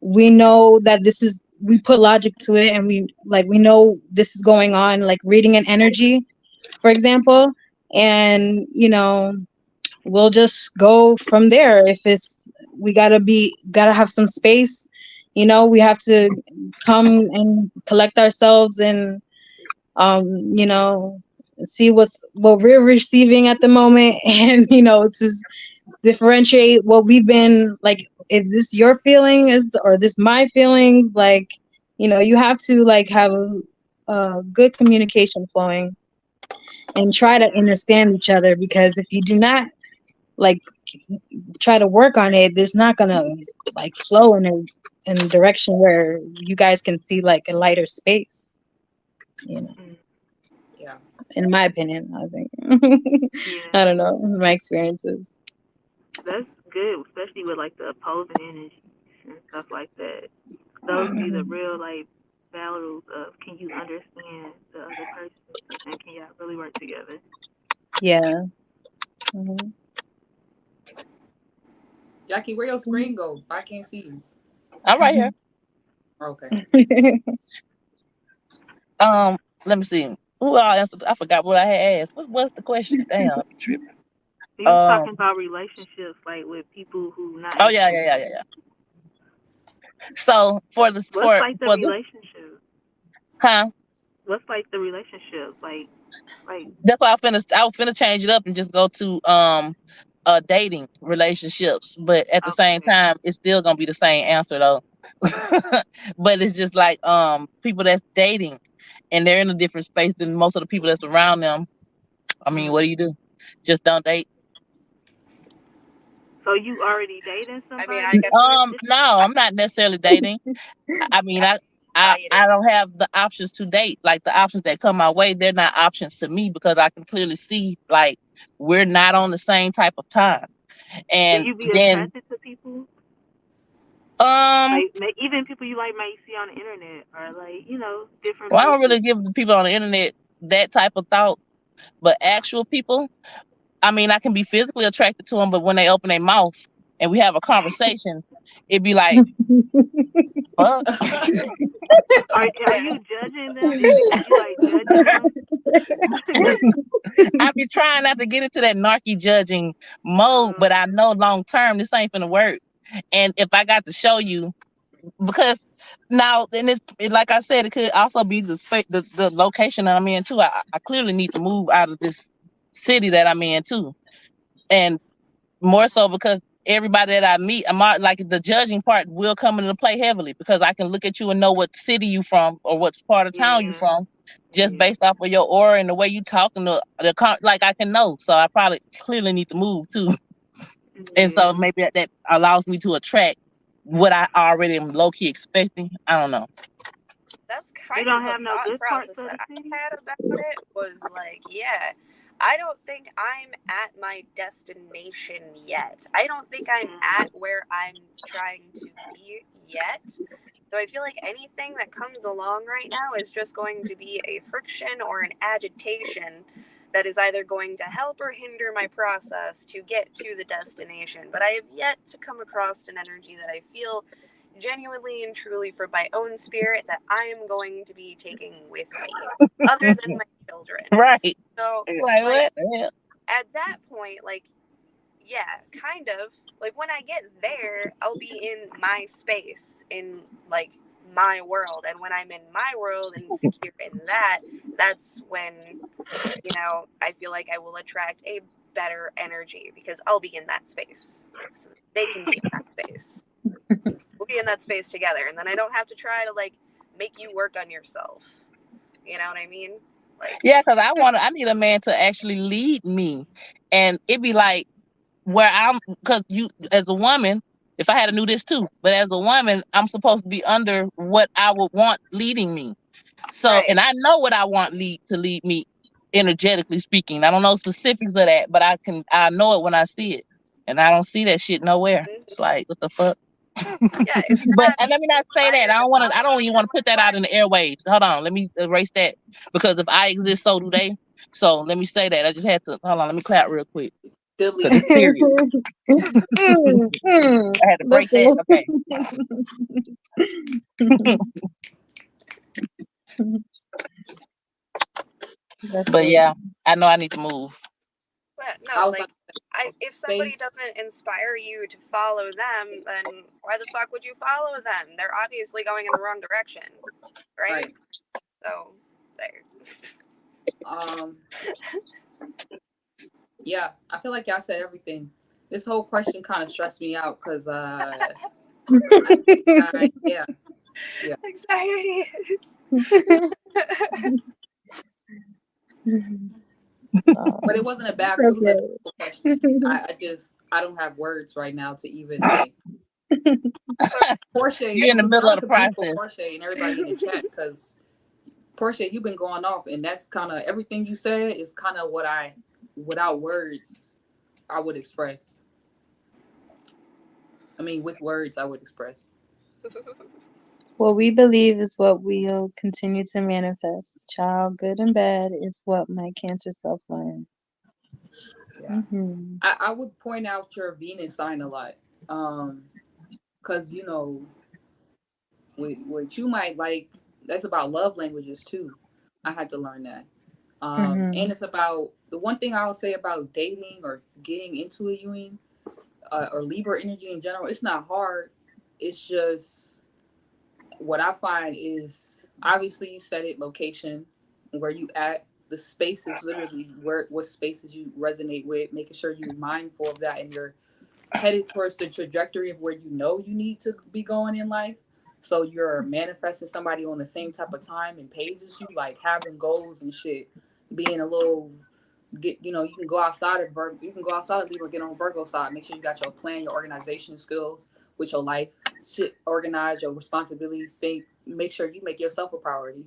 we know that we put logic to it, and we know this is going on, like reading an energy, for example, and we'll just go from there. If it's, we gotta have some space, we have to come and collect ourselves and um you know see what we're receiving at the moment, and to differentiate what we've been like, if this your feeling is or this my feelings, like you have to like have a good communication flowing and try to understand each other, because if you do not like try to work on it, there's not gonna like flow in a direction where you guys can see like a lighter space, Yeah. in my opinion, I think. Yeah, I don't know, my experiences. that's good, especially with like the opposing energies and stuff like that. Those be the real like battles of can you understand the other person and can y'all really work together? Yeah. Hmm. Jackie, where your screen go? I can't see you. I'm right here. Okay. Um, let me see. Who I answered? I forgot what I had asked. What's the question? Damn, I'm tripping. He was Um. talking about relationships like with people who not Oh in the yeah, same yeah, yeah, yeah, space. yeah. So What's like the for this, relationship? huh? What's like the relationship? Like That's why I was finna change it up and just go to dating relationships, but at the same okay. time, it's still gonna be the same answer though. But it's just like people that's dating and they're in a different space than most of the people that's around them. I mean, what do you do? Just don't date? So you already dating I mean, somebody? I guess No, I'm not necessarily dating. I mean, I I don't have the options to date. Like the options that come my way, they're not options to me because I can clearly see like we're not on the same type of time. Do And you be then attracted to people? um Like even people you like might see on the internet or like, you know, different well, I don't places. really give the people on the internet that type of thought, but actual people, I mean, I can be physically attracted to them, but when they open their mouth and we have a conversation, it'd be like, fuck. Are you judging them? You like judging them? I be trying not to get into that narky judging mode, but I know long term this ain't gonna work. And if I got to show you, because now then like I said, it could also be the space, the location that I'm in too. I clearly need to move out of this city that I'm in too, and more so because everybody that I meet, like the judging part will come into play heavily because I can look at you and know what city you from or what part of town you Yeah. from just Yeah. based off of your aura and the way you talk and like I can know. So I probably clearly need to move too. And so Yeah. maybe that allows me to attract what I already am low key expecting. I don't know. that's They kind don't of a have no thought good parts process of that the I city? had about it was like, yeah, I don't think I'm at my destination yet. I don't think I'm at where I'm trying to be yet. So I feel like anything that comes along right now is just going to be a friction or an agitation that is either going to help or hinder my process to get to the destination. But I have yet to come across an energy that I feel genuinely and truly for my own spirit that I am going to be taking with me, other than my children. Right. So, Like like, what? Yeah. at that point, like, yeah, kind of. Like, when I get there, I'll be in my space, in, like, my world. And when I'm in my world and secure in that, that's when, you know, I feel like I will attract a better energy because I'll be in that space. So they can be in that space. We'll be in that space together. And then I don't have to try to, like, make you work on yourself. You know what I mean? Like, Yeah, because I need a man to actually lead me. And it'd be like because you as a woman, if I had to do this too, but as a woman, I'm supposed to be under what I would want leading me. So, and right. I know what I want to lead me energetically speaking. I don't know specifics of that, but I know it when I see it. And I don't see that shit nowhere. It's like, what the fuck? Yeah, if you're But not and being let me not say that. inspired to I follow don't even want to put that out in the airwaves. Hold on, let me erase that. Because if I exist, so do they. So let me say that. I just had to hold on, let me clap real quick. Because Delete. it's serious. I had to break that. Okay. But yeah, I know I need to move. But I no, was like, like, if somebody space. doesn't inspire you to follow them, then why the fuck would you follow them? They're obviously going in the wrong direction, right? Right. So there. Yeah, I feel like y'all said everything. This whole question kind of stressed me out because yeah. Anxiety. But it wasn't a bad. It was a difficult question. I don't have words right now to even like. Portia, You're in the middle of the compete for process. Portia and everybody in the chat because Portia, you've been going off, and that's kind of everything you said is kind of what I, without words, I would express. I mean, with words, I would express. What we believe is what we'll continue to manifest. Child, good and bad is what my Cancer self learned. Yeah. I would point out your Venus sign a lot. Because, you know, what you might like, that's about love languages too. I had to learn that. And it's about, the one thing I'll say about dating or getting into a Ewing or Libra energy in general, it's not hard. It's just, what I find is, obviously you said it, location, where you at, the space is literally what spaces you resonate with, making sure you're mindful of that and you're headed towards the trajectory of where you know you need to be going in life. So you're manifesting somebody on the same type of time and page as you, like having goals and shit, being a little you can go outside of Virgo, you can go outside of Libra, get on Virgo side. Make sure you got your plan, your organization skills with your life, shit organize your responsibilities. Say, make sure you make yourself a priority,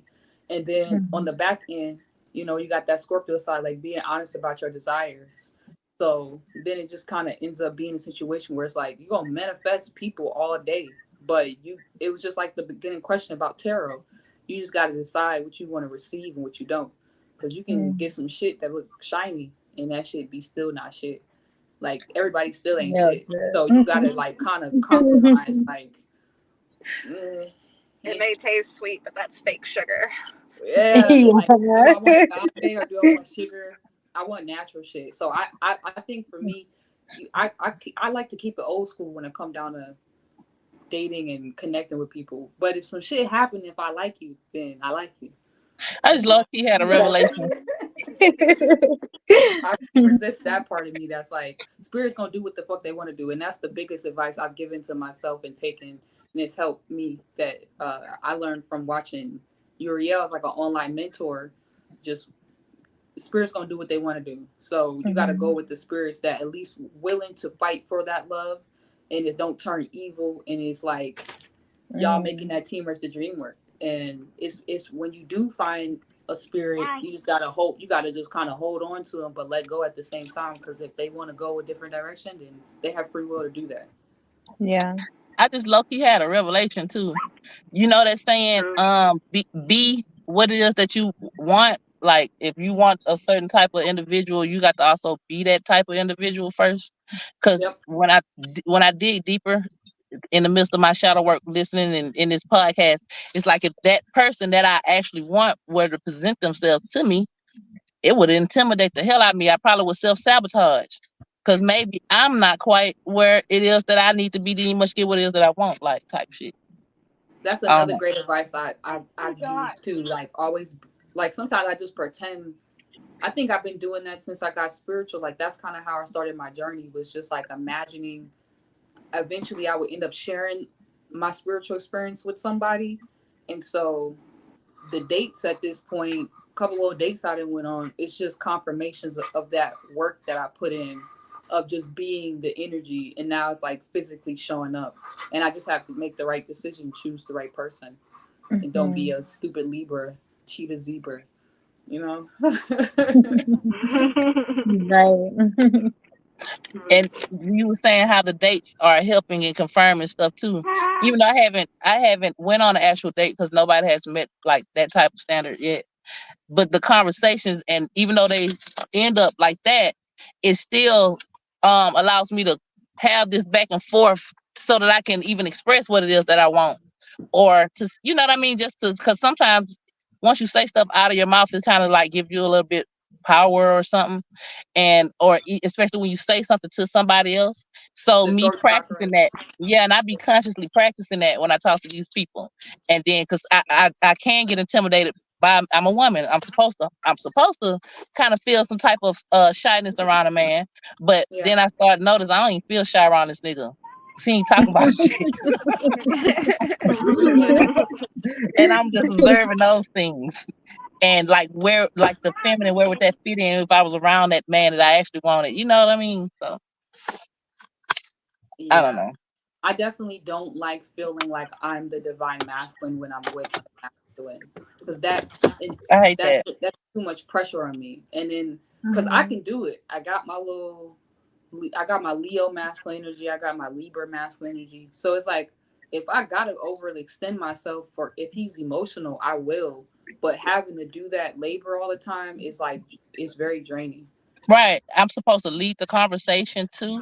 and then on the back end, you got that Scorpio side, like being honest about your desires. So then it just kind of ends up being a situation where it's like you're gonna manifest people all day, but it was just like the beginning question about tarot. You just got to decide what you want to receive and what you don't, because you can get some shit that look shiny and that shit be still not shit. Like everybody still ain't Yeah, shit. So you gotta like kind of compromise. Like, It may taste sweet, but that's fake sugar. yeah, like, do I want agave or do I want sugar? I want natural shit. So I think for me, I like to keep it old school when it come down to dating and connecting with people. But if some shit happen, if I like you, then I like you. I just love he had a revelation. I resist that part of me that's like, spirit's gonna do what the fuck they want to do, and that's the biggest advice I've given to myself and taken, and it's helped me. That I learned from watching Uriel as like an online mentor. Just spirits gonna do what they want to do, so you got to go with the spirits that at least willing to fight for that love, and it don't turn evil, and it's like y'all making that teamwork the dream work. And it's when you do find a spirit, you just gotta just kind of hold on to them, but let go at the same time, because if they want to go a different direction, then they have free will to do that. Yeah. I just low-key had a revelation too. You know that saying, be what it is that you want. Like if you want a certain type of individual, you got to also be that type of individual first. Because Yep. when I dig deeper in the midst of my shadow work, listening in this podcast, it's like if that person that I actually want were to present themselves to me, it would intimidate the hell out of me. I probably would self-sabotage. Because maybe I'm not quite where it is that I need to be to much get what it is that I want, like type shit. That's another great advice I've used too. Like always, like sometimes I just pretend. I think I've been doing that since I got spiritual. Like that's kind of how I started my journey, was just like imagining eventually I would end up sharing my spiritual experience with somebody. And so the dates at this point, a couple of dates I done went on, it's just confirmations of that work that I put in, of just being the energy, and now it's like physically showing up, and I just have to make the right decision, choose the right person, and don't be a stupid Libra, cheetah zebra, you know. Right. And you were saying how the dates are helping and confirming stuff too. Even though I haven't went on an actual date because nobody has met like that type of standard yet. But the conversations, and even though they end up like that, it still allows me to have this back and forth so that I can even express what it is that I want, or to, you know what I mean, just to, because sometimes once you say stuff out of your mouth, it kind of like gives you a little bit power or something, and especially when you say something to somebody else. So The me throat chakra. practicing that, yeah, and I be consciously practicing that when I talk to these people, and then because I can get intimidated by, I'm a woman, I'm supposed to kind of feel some type of shyness around a man, but Yeah. then I start notice I don't even feel shy around this nigga. See, he talking about shit, and I'm just observing those things. And like where, like the feminine, where would that fit in if I was around that man that I actually wanted? You know what I mean? So I don't know. I definitely don't like feeling like I'm the divine masculine when I'm with a masculine, because I hate that. that's too much pressure on me. And then because I can do it, I got my Leo masculine energy, I got my Libra masculine energy. So it's like if I gotta overly extend myself for, if he's emotional, I will. But having to do that labor all the time is like, it's very draining. Right. I'm supposed to lead the conversation too.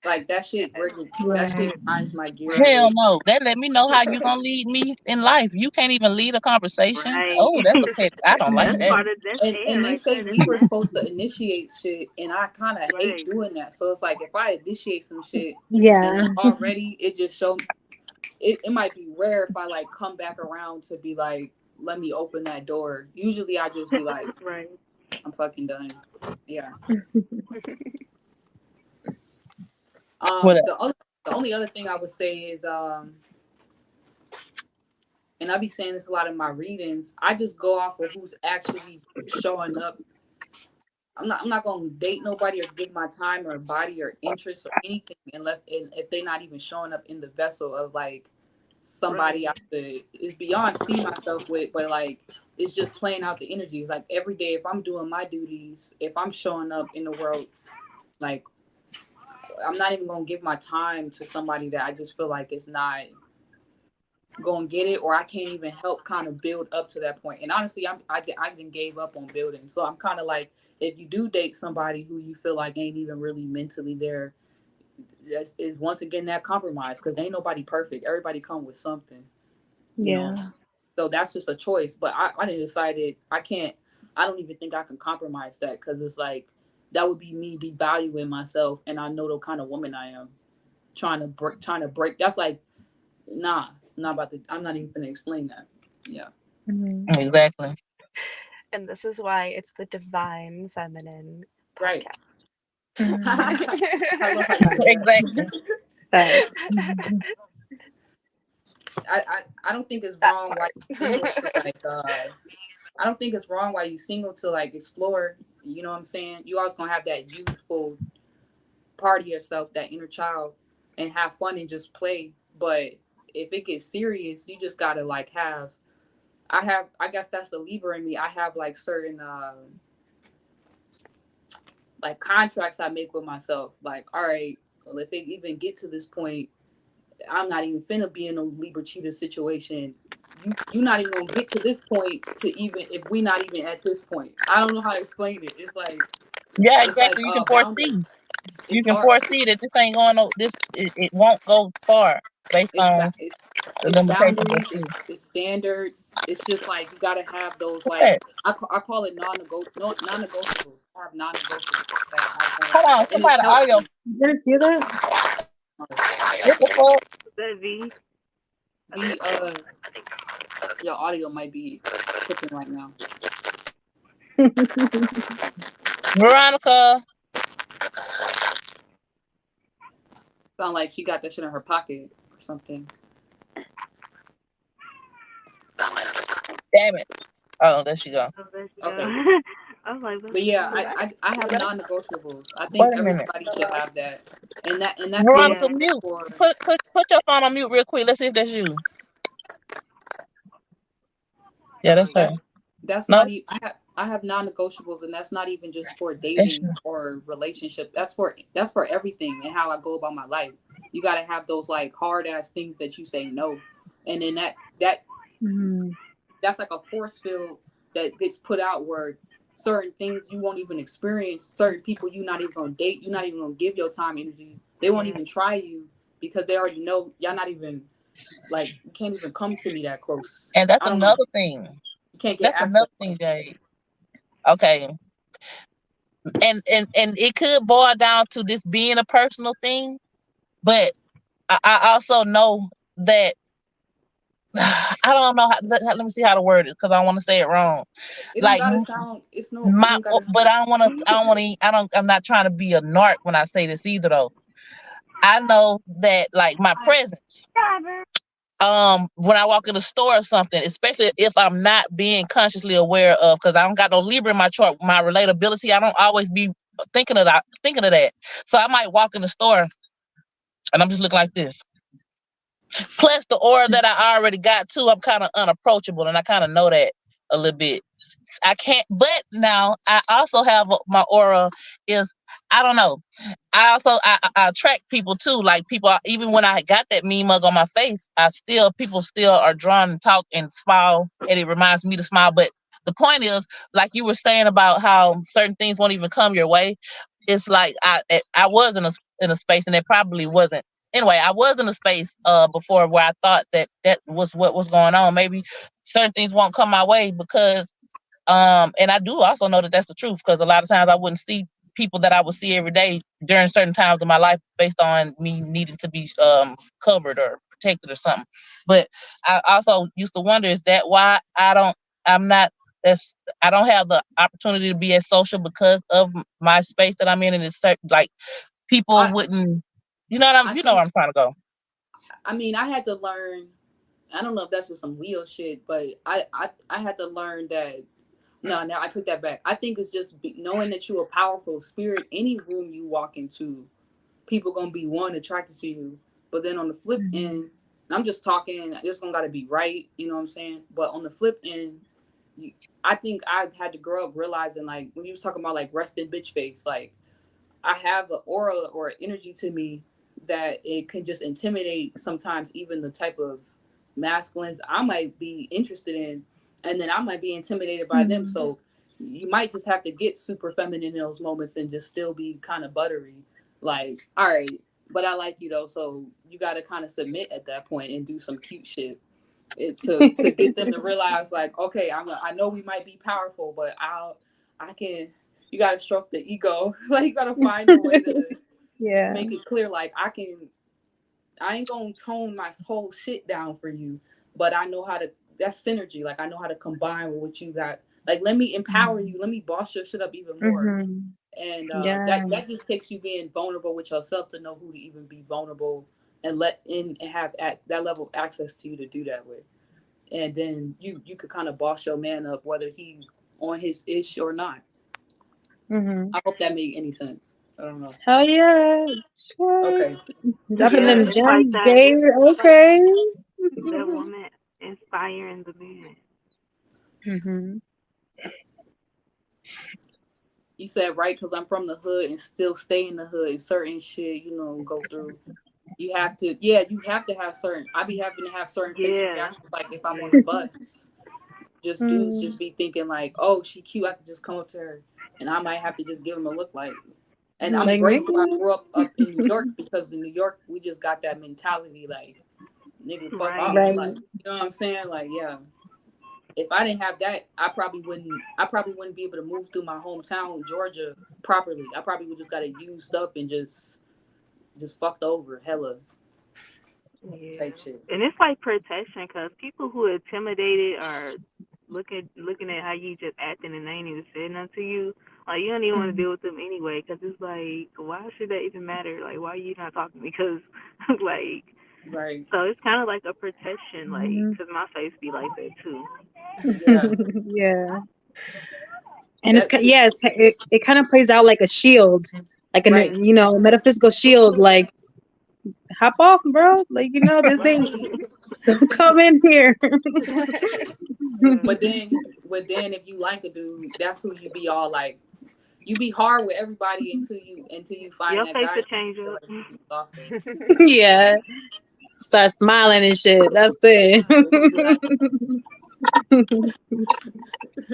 Like that shit grinds my gears. Hell no. That let me know how you gonna lead me in life. You can't even lead a conversation. Right. Oh, that's a pet. I don't like That's that. part of that's air And they right say there. That's Libra's natural. supposed to initiate shit, and I kind of hate Right. doing that. So it's like if I initiate some shit, Yeah. and already it just shows. It might be rare if I like come back around to be like, let me open that door. Usually I just be like, Right. I'm fucking done. Yeah. What The only other thing I would say is and I be saying this a lot in my readings, I just go off of who's actually showing up. I'm not gonna date nobody or give my time or body or interest or anything unless if they're not even showing up in the vessel of like somebody Right. it's beyond see myself with, but like it's just playing out the energies. Like every day, if I'm doing my duties, if I'm showing up in the world, like I'm not even gonna give my time to somebody that I just feel like is not gonna get it, or I can't even help kind of build up to that point. And honestly, I even gave up on building. So I'm kind of like, if you do date somebody who you feel like ain't even really mentally there, that is once again that compromise, because ain't nobody perfect. Everybody come with something, you know. Yeah. So that's just a choice. But I didn't decided I can't. I don't even think I can compromise that, because it's like that would be me devaluing myself, and I know the kind of woman I am. Trying to break. That's like, nah, not about to. I'm not even gonna explain that. Yeah. Mhm. Exactly. And this is why it's the Divine Feminine Right. podcast. I love how you said that. Exactly. Facts. I don't think it's That wrong why part. you single to like I don't think it's wrong why you single to like explore. You know what I'm saying? You always gonna have that youthful part of yourself, that inner child, and have fun and just play. But if it gets serious, you just gotta like have. I guess that's the Libra in me. I have like certain like contracts I make with myself. Like, all right, well, if it even get to this point, I'm not even finna be in a Libra cheater situation. You're not even gonna get to this point to even if we not even at this point. I don't know how to explain it. Yeah, It's like exactly. You can boundaries. foresee. It's You can hard. foresee that this ain't going. It won't go far based on the It's limitations of boundaries. you. It's standards. It's just like you gotta have those What's like that? I call it non-negotiable. I have non-negotiables that I won't, Hold on, and it's somebody helped audio. me. You guys hear that? What the fuck? That V. The your audio might be tripping right now. Veronica. Sound like she got that shit in her pocket or something. Damn it. Oh, there she go. Oh, there she Okay. go. I was like, But yeah, I have Yeah. non-negotiables. I think Wait a minute. everybody should have that, and that goes Veronica, Yeah. mute. for Put your phone on mute real quick. Let's see if that's you. Yeah, Oh that's her. yeah. that's No, not even. I have non-negotiables, and that's not even just for that's dating you. or relationship. That's for everything and how I go about my life. You got to have those like hard ass things that you say no, and then that Mhm. that's like a force field that gets put out where certain things you won't even experience, certain people you're not even gonna date, you're not even gonna give your time, energy. They won't Yeah. even try you because they already know y'all not even like you can't even come to me that close. And that's I don't know. another thing. You can't get That's access. another thing, Jade. Okay. And it could boil down to this being a personal thing, but I also know that I don't know how, let me see how to word it because I want to say it wrong. It don't Like gotta sound. It's no. It my, don't gotta but sound. I don't want to. I don't want to. I don't. I'm not trying to be a narc when I say this either, though. I know that like my presence. When I walk in the store or something, especially if I'm not being consciously aware of, because I don't got no Libra in my chart, my relatability, I don't always be thinking of that. So I might walk in the store and I'm just looking like this. Plus the aura that I already got too, I'm kind of unapproachable, and I kind of know that a little bit. I can't, but now I also have my aura is, I don't know. I attract people too. Like people, even when I got that mean mug on my face, people still are drawn and talk and smile, and it reminds me to smile. But the point is, like you were saying about how certain things won't even come your way. It's like I was in a space, and it probably wasn't. Anyway, I was in a space before where I thought that was what was going on. Maybe certain things won't come my way because and I do also know that that's the truth, because a lot of times I wouldn't see people that I would see every day during certain times of my life based on me needing to be covered or protected or something. But I also used to wonder, is that why I'm not as I don't have the opportunity to be as social because of my space that I'm in, and it's certain, like people I wouldn't, you know what I you know where think. I'm trying to go. I mean, I had to learn. I don't know if that's just some Leo shit, but I had to learn that. No, now I took that back. I think it's just knowing that you're a powerful spirit. Any room you walk into, people gonna be one attracted to you. But then on the flip end, I'm just talking. This one gotta be right. You know what I'm saying? But on the flip end, I think I had to grow up realizing, like, when you was talking about like resting bitch face, like, I have an aura or energy to me that it can just intimidate sometimes even the type of masculines I might be interested in, and then I might be intimidated by them. So you might just have to get super feminine in those moments and just still be kind of buttery. Like, all right, but I like you though, so you got to kind of submit at that point and do some cute shit to get them to realize, like, okay, I know we might be powerful, but I can. You got to stroke the ego. Like, you got to find a way to Yeah. make it clear, like, I ain't gonna tone my whole shit down for you, but I know how to. That's synergy. Like, I know how to combine with what you got. Like, let me empower you. Let me boss your shit up even more. Mm-hmm. And Yeah. that just takes you being vulnerable with yourself to know who to even be vulnerable and let in and have at that level of access to you to do that with. And then you could kind of boss your man up, whether he on his ish or not. Mm-hmm. I hope that made any sense. I don't know. Hell yeah. Okay. Dropping Yeah, them it's like gems, that. Jay. It's like Okay. that woman inspiring the man. Mm-hmm. You said right, because I'm from the hood and still stay in the hood and certain shit, go through. You have to, yeah, you have to have certain. I be having to have certain facial Yeah. reactions, like if I'm on the bus, just dudes Mm. just be thinking like, oh, she cute. I could just come up to her, and I might have to just give him a look like. And I'm Like, grateful I nigga. grew up in New York, because in New York we just got that mentality, like, nigga, fuck off, Right. Right. like, you know what I'm saying, like, yeah. If I didn't have that, I probably wouldn't be able to move through my hometown, Georgia, properly. I probably would just got it used up and just fucked over, hella Yeah. type shit. And it's like protection, because people who are intimidated are looking at how you just acting and they ain't even saying nothing to you. Like, you don't even want to deal with them anyway, because it's like, why should that even matter? Like, why are you not talking to me? Because, like, Right. so it's kind of like a protection, like, Mhm. because my face be like that too. Yeah. Yeah. And That's it kind of plays out like a shield, like right. a metaphysical shield. Like, hop off, bro. Like, this ain't. Don't come in here. Yeah. But then if you like a dude, that's who you be all like. You be hard with everybody until you find Your that face guy. will change Feel up. like you be softer. Yeah. Start smiling and shit. That's it.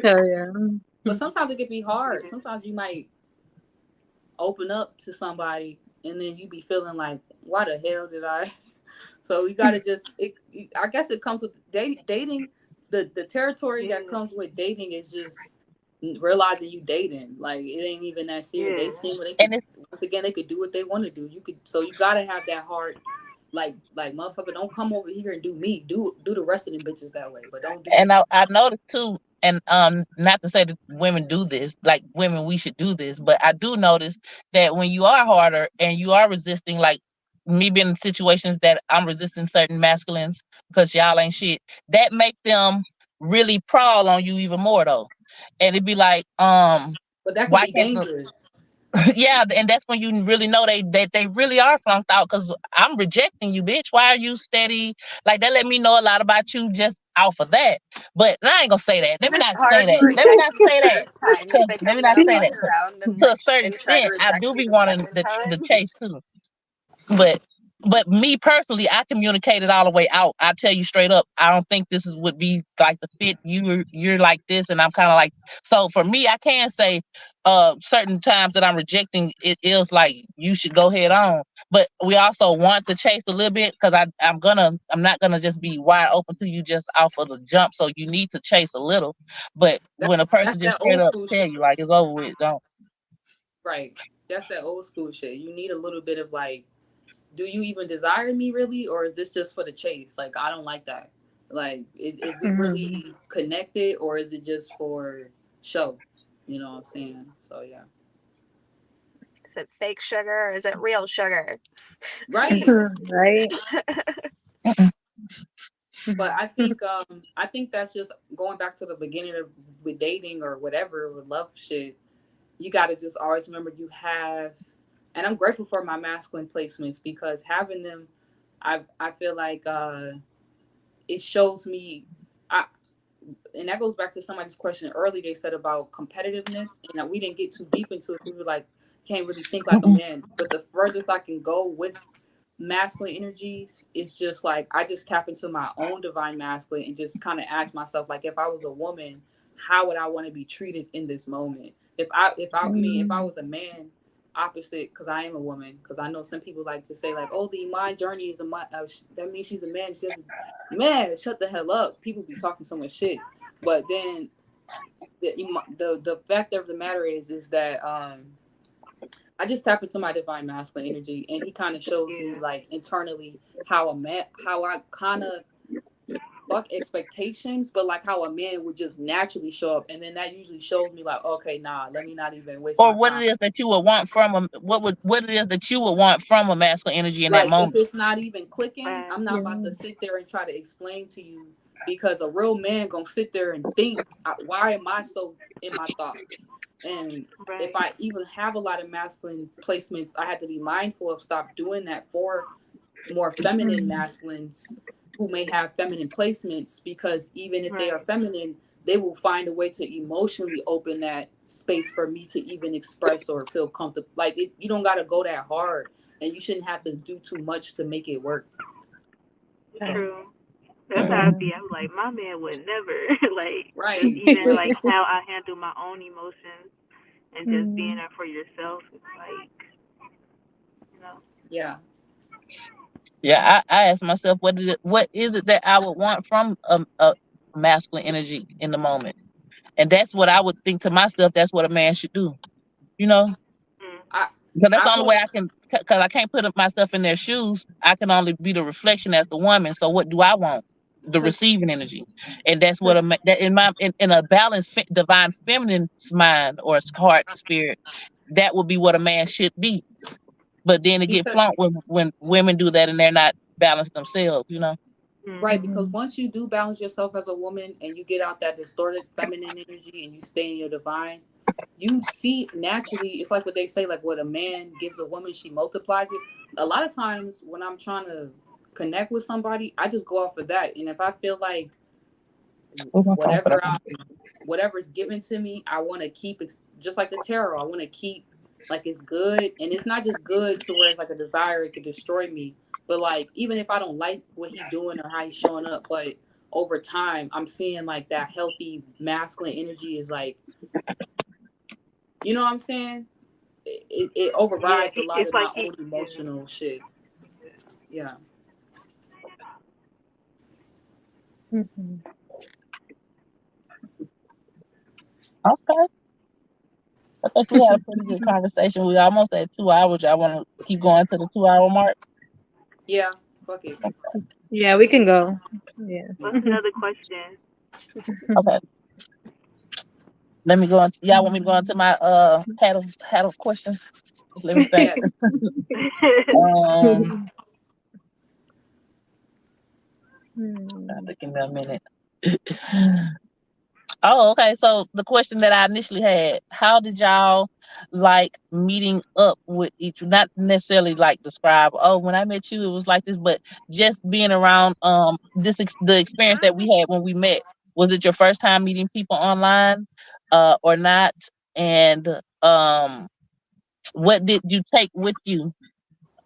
Hell yeah. But sometimes it can be hard. Sometimes you might open up to somebody and then you be feeling like, why the hell did I? So you got to I guess it comes with dating. The territory that Yeah. comes with dating is just realizing you dating. Like, it ain't even that serious. Yeah. They seem what they And could, it's once again, they could do what they want to do. So you got to have that heart. Like motherfucker, don't come over here and do me. Do the rest of them bitches that way, but don't do and me. I noticed too, and not to say that women do this, like women we should do this, but I do notice that when you are harder and you are resisting, like me being in situations that I'm resisting certain masculines because y'all ain't shit, that make them really prowl on you even more though. And it'd be like, But that could why be can't the dangerous. yeah, and that's when you really know they really are flunked out because I'm rejecting you, bitch. Why are you steady? Like, that let me know a lot about you just off of that. But I ain't gonna say that. Let me It's not say hard to that. Let me reject not you the say that. first time. You 'Cause think let me I'm not gonna say fuck that. around To a certain and try to extent, I reject do you be the wanting second the time? chase too. But me personally, I communicate it all the way out. I tell you straight up, I don't think this is would be like the fit. You're like this, and I'm kind of like. So for me, I can say, certain times that I'm rejecting, it is like you should go head on. But we also want to chase a little bit because I'm not gonna just be wide open to you just off of the jump. So you need to chase a little. But when a That's person just that straight old up school tell shit. you like it's over with, don't. Right. That's that old school shit. You need a little bit of like, do you even desire me really, or is this just for the chase? Like, I don't like that. Like, is we Mhm. really connected, or is it just for show? You know what I'm saying? So yeah. Is it fake sugar or is it real sugar? Right. Right. But I think that's just going back to the beginning of with dating or whatever with love shit. You got to just always remember you have, and I'm grateful for my masculine placements because having them, I feel like it shows me. I and that goes back to somebody's question earlier. They said about competitiveness, and that we didn't get too deep into it. We were like, can't really think like a Mhm. man. But the furthest I can go with masculine energies, it's just like I just tap into my own divine masculine and just kind of ask myself, like, if I was a woman, how would I want to be treated in this moment? If I was a man, opposite, because I am a woman, because I know some people like to say like, oh, the my journey is that means she's a man. She doesn't, man, shut the hell up. People be talking so much shit, but then the fact of the matter is that I just tap into my divine masculine energy, and he kind of shows me Yeah. like internally how how I kind of fuck expectations, but like how a man would just naturally show up, and then that usually shows me like, okay, nah, let me not even waste Or my what time. it is that you would want from a what it is that you would want from a masculine energy in that Like if moment. it's not even clicking, Right. I'm not Yeah. about to sit there and try to explain to you because a real man gonna sit there and think, why am I so in my thoughts? And if Right. I even have a lot of masculine placements, I had to be mindful of stop doing that for more feminine masculines who may have feminine placements, because even if they are Right. feminine, they will find a way to emotionally open that space for me to even express or feel comfortable. Like you don't got to go that hard, and you shouldn't have to do too much to make it work. True. Facts. That's how I Mhm. be. I'm like, my man would never like just Right. even Like like how I handle my own emotions and just being Mm. there for yourself. It's like, you know. yeah. Yeah, I ask myself what is it that I would want from a masculine energy in the moment, and that's what I would think to myself. That's what a man should do. You know, Mm. I because that's I the only hope way I can. Because I can't put myself in their shoes. I can only be the reflection as the woman. So what do I want? The because receiving energy, and that's what because that in a balanced divine feminine's mind or heart spirit, that would be what a man should be. But then it get because flunked when women do that and they're not balanced themselves. You know. right, Mhm. because Mhm. once you do balance yourself as a woman and you get out that distorted feminine energy and you stay in your divine, you see naturally, it's like what they say, like what a man gives a woman, she multiplies it. A lot of times when I'm trying to connect with somebody, I just go off of that. And if I feel like Where's my phone for that? whatever whatever's given to me, I want to keep it just like the tarot. I want to keep like it's good, and it's not just good to where it's like a desire it could destroy me, but like even if I don't like what he's doing or how he's showing up, but over time I'm seeing like that healthy masculine energy is like, you know what I'm saying? It Yeah. overrides a lot It's of like my he. own emotional shit. Yeah. Mhm. Okay. I think we had a pretty good conversation. We almost at 2 hours. Y'all want to keep going to the 2 hour mark? Yeah. Fuck it. Yeah, we Let's can do it. go. Yeah. Yeah. What's another question? Okay. Let me go on. Y'all want me to go into my had of questions? Just let me think. Yes. Um, I Hmm. think in a minute. Oh, okay. So the question that I initially had, how did y'all like meeting up with each, not necessarily like describe, oh, when I met you, it was like this, but just being around the experience that we had when we met. Was it your first time meeting people online or not? And what did you take with you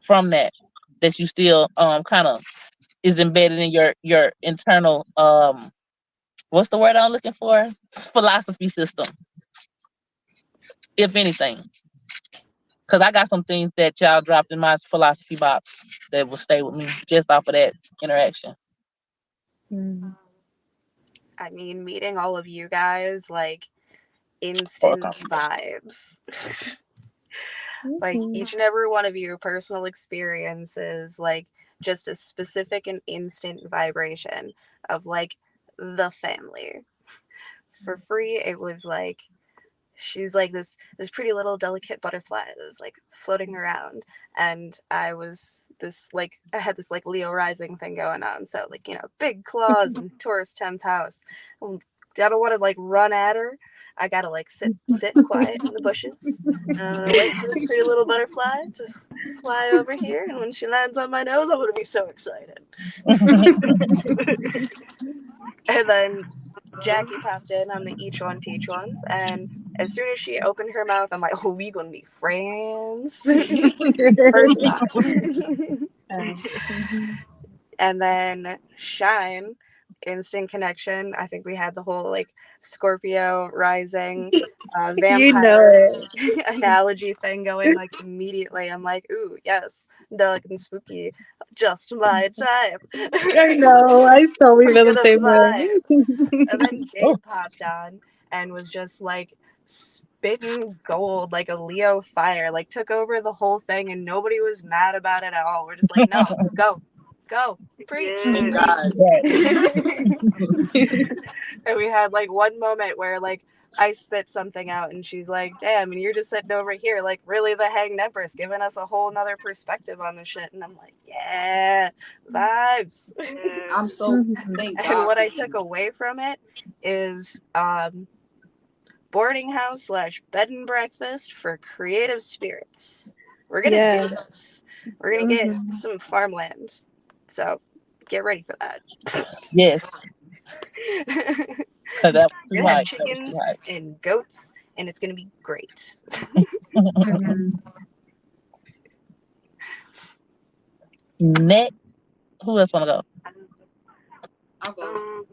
from that you still kind of is embedded in your internal what's the word I'm looking for? Philosophy system, if anything. Because I got some things that y'all dropped in my philosophy box that will stay with me just off of that interaction. Hmm. I mean, meeting all of you guys, like, Or a instant conversation. vibes. Like, Mhm. each and every one of your personal experiences, like, just a specific and instant vibration of, like, the family. For free, it was like she's like this pretty little delicate butterfly that was like floating around, and I had this like Leo rising thing going on, so like, you know, big claws and Taurus 10th house. I don't want to like run at her. I gotta like sit quiet in the bushes. Wait for this pretty little butterfly to fly over here, and when she lands on my nose, I'm gonna be so excited. And then Jackie popped in on the each one teach ones, and as soon as she opened her mouth, I'm like, oh, we gonna be friends. First time. And then Shine, instant connection. I think we had the whole like Scorpio rising vampire You know it. analogy thing going like immediately. I'm like, ooh, yes, dark and spooky, just my type. I know. I totally feel the same way. And then Jade popped on and was just like spitting gold like a Leo fire, like took over the whole thing, and nobody was mad about it at all. We're just like, no, go, preach. Yeah. And we had like one moment where like I spit something out and she's like, damn, and you're just sitting over here like really the Hanged Empress, giving us a whole nother perspective on the shit. And I'm like, yeah, vibes. I'm so thank God. And what I took away from it is boarding house / bed and breakfast for creative spirits. We're gonna do this. We're gonna get some farmland. So get ready for that. Yes. Cause that's We're too gonna have high. chickens and goats, and it's gonna be great. Next, who else wanna go? I'll go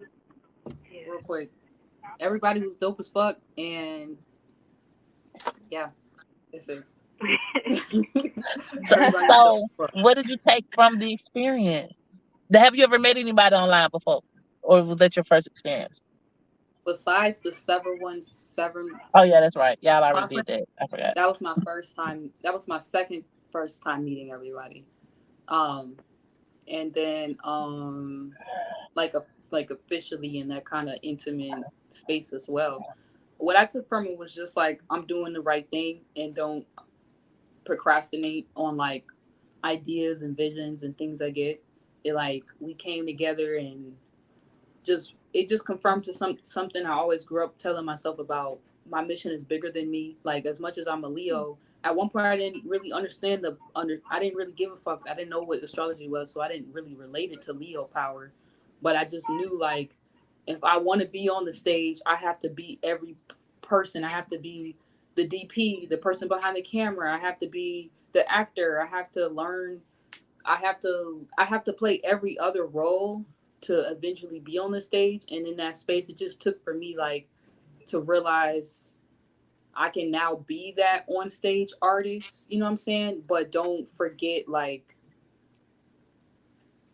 real quick. Everybody was dope as fuck, and yeah, that's it. So, what did you take from the experience? Have you ever met anybody online before, or was that your first experience? Besides the 717, Oh yeah, that's right. Y'all already did that. I forgot. that was my first time. That was my second first time meeting everybody. And then like officially in that kind of intimate space as well. What I took from it was just like, I'm doing the right thing and don't procrastinate on like ideas and visions and things I get. It like we came together and it just confirmed to something I always grew up telling myself about. My mission is bigger than me. Like, as much as I'm a Leo, at one point I didn't really understand I didn't really give a fuck. I didn't know what astrology was, so I didn't really relate it to Leo power. But I just knew, like, if I want to be on the stage, I have to be every person. I have to be the DP, the person behind the camera. I have to be the actor. I have to learn. I have to play every other role to eventually be on the stage. And in that space, it just took for me, like, to realize I can now be that on stage artist, you know what I'm saying? But don't forget, like,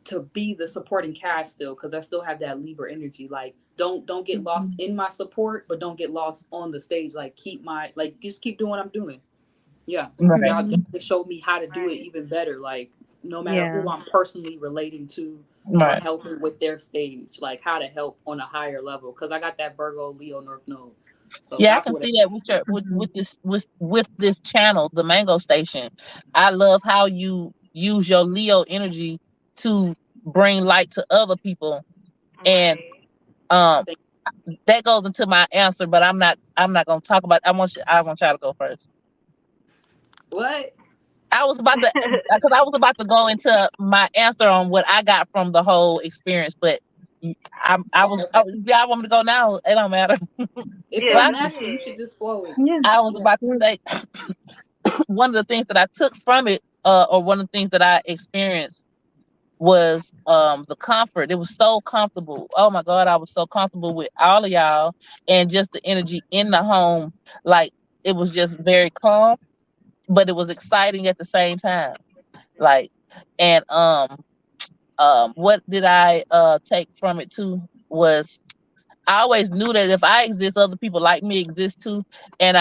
to be the supporting cast still, because I still have that Libra energy. Like, don't get lost in my support, but don't get lost on the stage. Like, just keep doing what I'm doing. Yeah. Right. Y'all definitely showed me how to do it even better. Like, no matter who I'm personally relating to or helping with their stage, like how to help on a higher level. Because I got that Virgo Leo North Node. So yeah, I can see that with this channel, the Mango Station. I love how you use your Leo energy to bring light to other people, and that goes into my answer. But I'm not gonna talk about. I want y'all to go first. What? I was about to go into my answer on what I got from the whole experience, but I want me to go now. It don't matter. If you're natural, you should just flow it. Yeah. I was about to say one of the things that I took from it, or one of the things that I experienced was the comfort. It was so comfortable. Oh my God, I was so comfortable with all of y'all, and just the energy in the home. Like, it was just very calm, but it was exciting at the same time. Like, and what did I take from it too was, I always knew that if I exist, other people like me exist too. And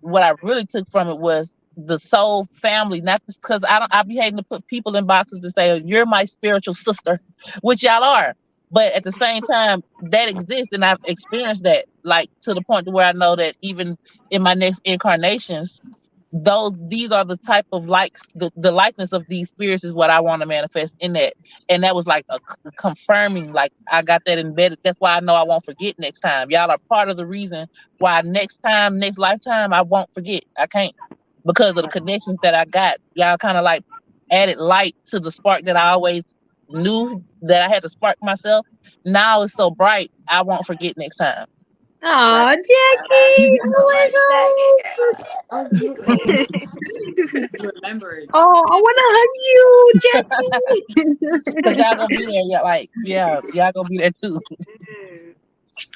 what I really took from it was the soul family, not just because I be hating to put people in boxes and say, you're my spiritual sister, which y'all are, But at the same time, that exists, and I've experienced that, like to the point to where I know that even in my next incarnations, these are the type of likes, the likeness of these spirits is what I want to manifest in that. And that was like a confirming, like I got that embedded. That's why I know I won't forget next time. Y'all are part of the reason why next lifetime, I won't forget. I can't, because of the connections that I got. Y'all kind of like added light to the spark that I always knew that I had to spark myself. Now it's so bright, I won't forget next time. Aw, That's Jackie. like Oh that. my God. Oh, you remembered. Oh, I want to hug you, Cause Jackie. y'all gonna be there. Y'all gonna be there too. Yes.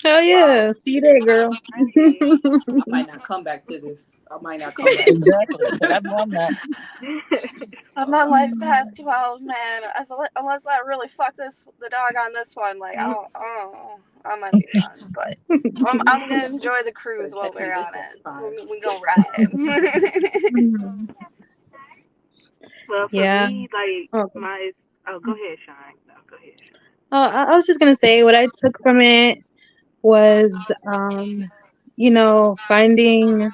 Hell yeah. See you there, girl. Right. I might not come back to this. I might not come back. Exactly. Cause I know I'm not. I'm on life path 12, man. Unless I really fuck the dog on this one, like I might be done. But I'm gonna enjoy the cruise while we're on it. We go ride. Well, for Yeah. me, like Okay. my go ahead, Shine. No, go ahead. Oh, I was just gonna say what I took from it was, finding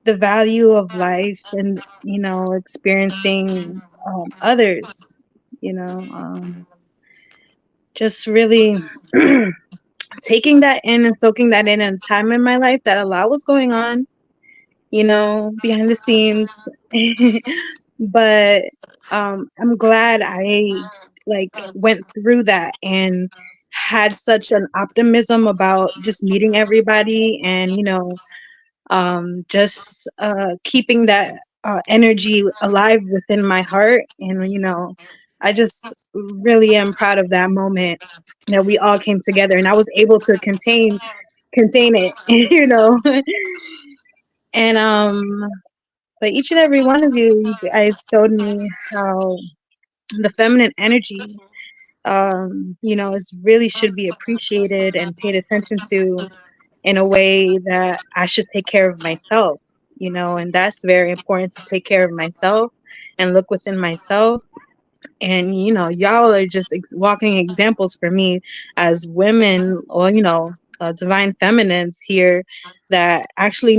the value of life and, experiencing others, you know, just really taking that in and soaking that in at a time in my life that a lot was going on, behind the scenes. But I'm glad I went through that and had such an optimism about just meeting everybody and just keeping that energy alive within my heart. And I just really am proud of that moment that we all came together and I was able to contain it, and but each and every one of you guys showed me how the feminine energy is really should be appreciated and paid attention to in a way that I should take care of myself, and that's very important, to take care of myself and look within myself. And y'all are just walking examples for me as women, or divine feminines here that actually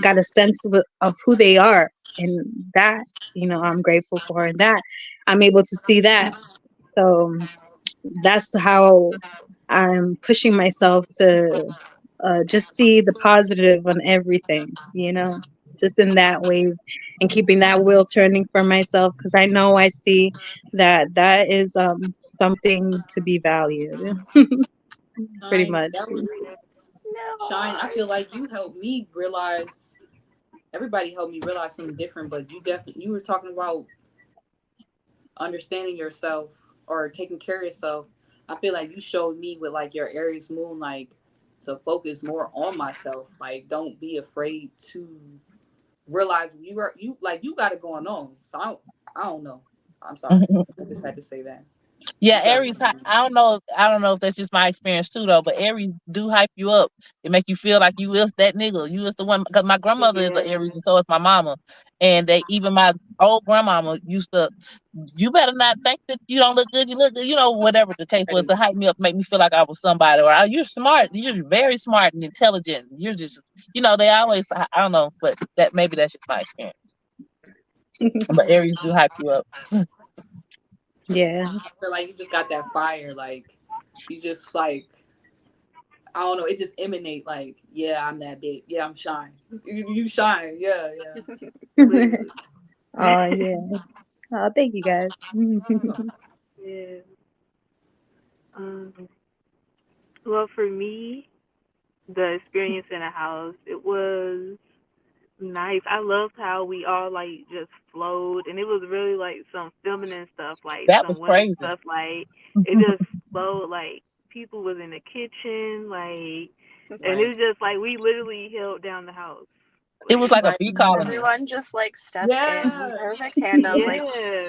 got a sense of who they are, and that I'm grateful for, and that I'm able to see that. So that's how I'm pushing myself to just see the positive on everything, just in that way, and keeping that wheel turning for myself, because I know I see that is something to be valued. Pretty Shine, much. that was Shine. I feel like you helped me realize. Everybody helped me realize something different, but you were talking about understanding yourself or taking care of yourself. I feel like you showed me with like your Aries moon, like to focus more on myself. Like, don't be afraid to realize you got it going on. So I don't know. I'm sorry. I just had to say that. Yeah, You got it Aries. going on. I don't know. I don't know if that's just my experience too, though. But Aries do hype you up. It make you feel like you is that nigga. You is the one. Because my grandmother is an Aries, and so is my mama. And even my old grandmama used to. You better not think that you don't look good. You look good. Whatever the case was, to hype me up, make me feel like I was somebody. Or you're smart. You're very smart and intelligent. You're just. They always. I don't know, but maybe that's just my experience. But Aries do hype you up. Yeah. I feel like you just got that fire. Like you just like I don't know. It just emanate like, yeah, I'm that big. Yeah, I'm Shine. You shine. Yeah, yeah. Oh yeah. Oh, thank you guys. Yeah. Well, for me, the experience in the house, it was nice. I loved how we all like just flowed, and it was really like some feminine stuff, like That was some women crazy. stuff. Like it just flowed. Like people was in the kitchen, like, and it was just like we literally held down the house. It was like a Right. bee colony. Everyone just like stepped Yeah. in perfect tandem. Yeah. Like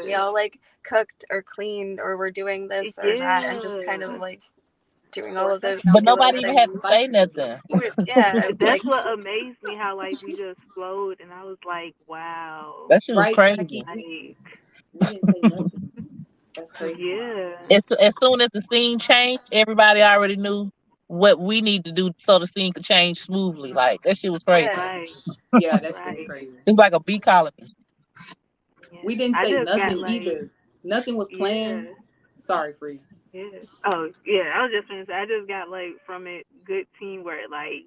we all like cooked or cleaned or were doing this or that, and just kind of like doing all of this. But nobody even had to say nothing. Yeah, That's like what amazed me, how like we just flowed, and I was like, wow. That shit was Right, crazy. Jackie. Like, We didn't say nothing. That's crazy. Yeah. As soon as the scene changed, everybody already knew what we need to do so the scene could change smoothly. Like that shit was crazy. Yeah. Right. Yeah, that's Right. crazy. It's like a bee colony. Yeah. We didn't I say just got nothing like, either. Nothing was yeah. planned. Sorry, Free. Yeah. Oh, yeah. I was just gonna say, I just got like from it good teamwork. Like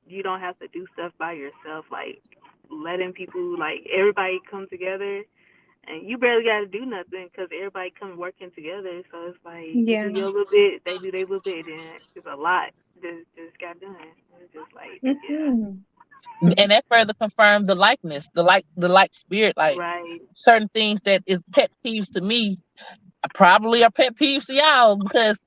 you don't have to do stuff by yourself. Like letting people, like everybody come together, and you barely got to do nothing because everybody come working together. So it's like you Yeah. do your little bit, they do their little bit, and it's a lot just got done. It's just like, yeah, And that further confirmed the likeness, the like spirit. Like right. certain things that is pet peeves to me probably are pet peeves to y'all because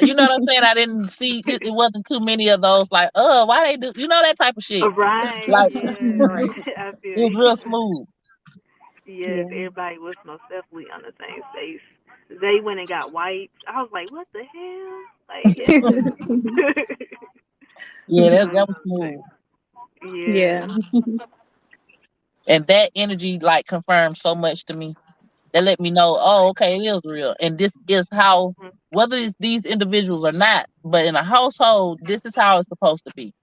you know what I'm saying. I didn't see it wasn't too many of those. Like, oh, why they do that type of shit. Right, Like yeah. Right. I feel it was you. real smooth. Yes, Yeah. everybody was most definitely on the same space. They went and got wipes. I was like, what the hell? Like, yeah. Yeah, that Everybody that was was on the smooth. same. Yeah. Yeah. And that energy like confirmed so much to me. That let me know, oh, okay, it is real. And this is how, whether it's these individuals or not, but in a household, this is how it's supposed to be.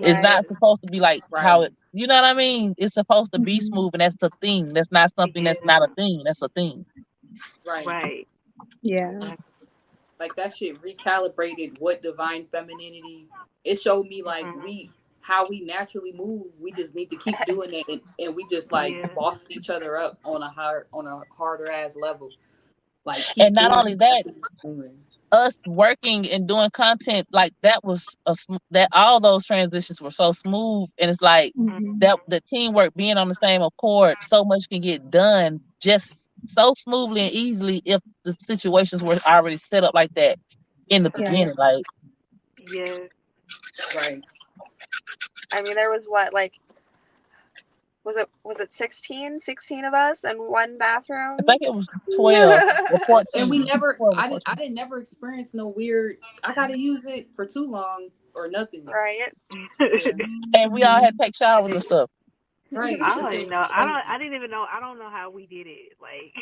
It's Right. not supposed to be like how Right. it, you know what I mean? It's supposed to be Mhm. smooth, and that's a thing. That's not something that's Yeah. not a thing. That's a thing. Right. Right. Yeah. Exactly. Like that shit recalibrated what divine femininity. It showed me like how we naturally move. We just need to keep doing it, and we just like Yeah. boss each other up on a harder ass level. Like And keep not doing only that, it. us working and doing content like that was that all those transitions were so smooth, and it's like Mhm. that the teamwork being on the same accord, so much can get done just so smoothly and easily if the situations were already set up like that in the Yeah. beginning. Like Yes. Right. I mean, there was what, like, was it 16 of us in one bathroom? I think it was 12 or And 14. we never 12 or I 14. didn't never experience no weird I gotta use it for too long or nothing. Right. Yeah. And we all had to take showers and stuff. Right. I That don't shit even was know. crazy. I didn't even know. I don't know how we did it. Like,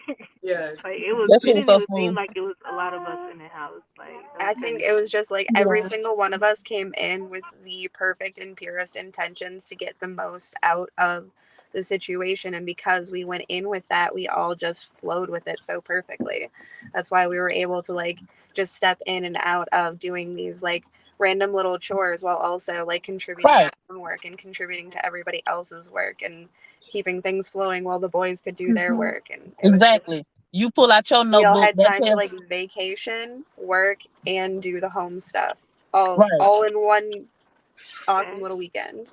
Yeah. like That it shit was didn't so even seem smooth. like it was a lot of us in the house. Like, that I was think crazy. it was just like every Yeah. single one of us came in with the perfect and purest intentions to get the most out of the situation. And because we went in with that, we all just flowed with it so perfectly. That's why we were able to like just step in and out of doing these like random little chores while also like contributing Right. our own work and contributing to everybody else's work and keeping things flowing while the boys could do their Mhm. work. And it was just Exactly. You pull out your we all notebook, had that time to tells like vacation, work, and do the home stuff all right. all in one awesome little weekend.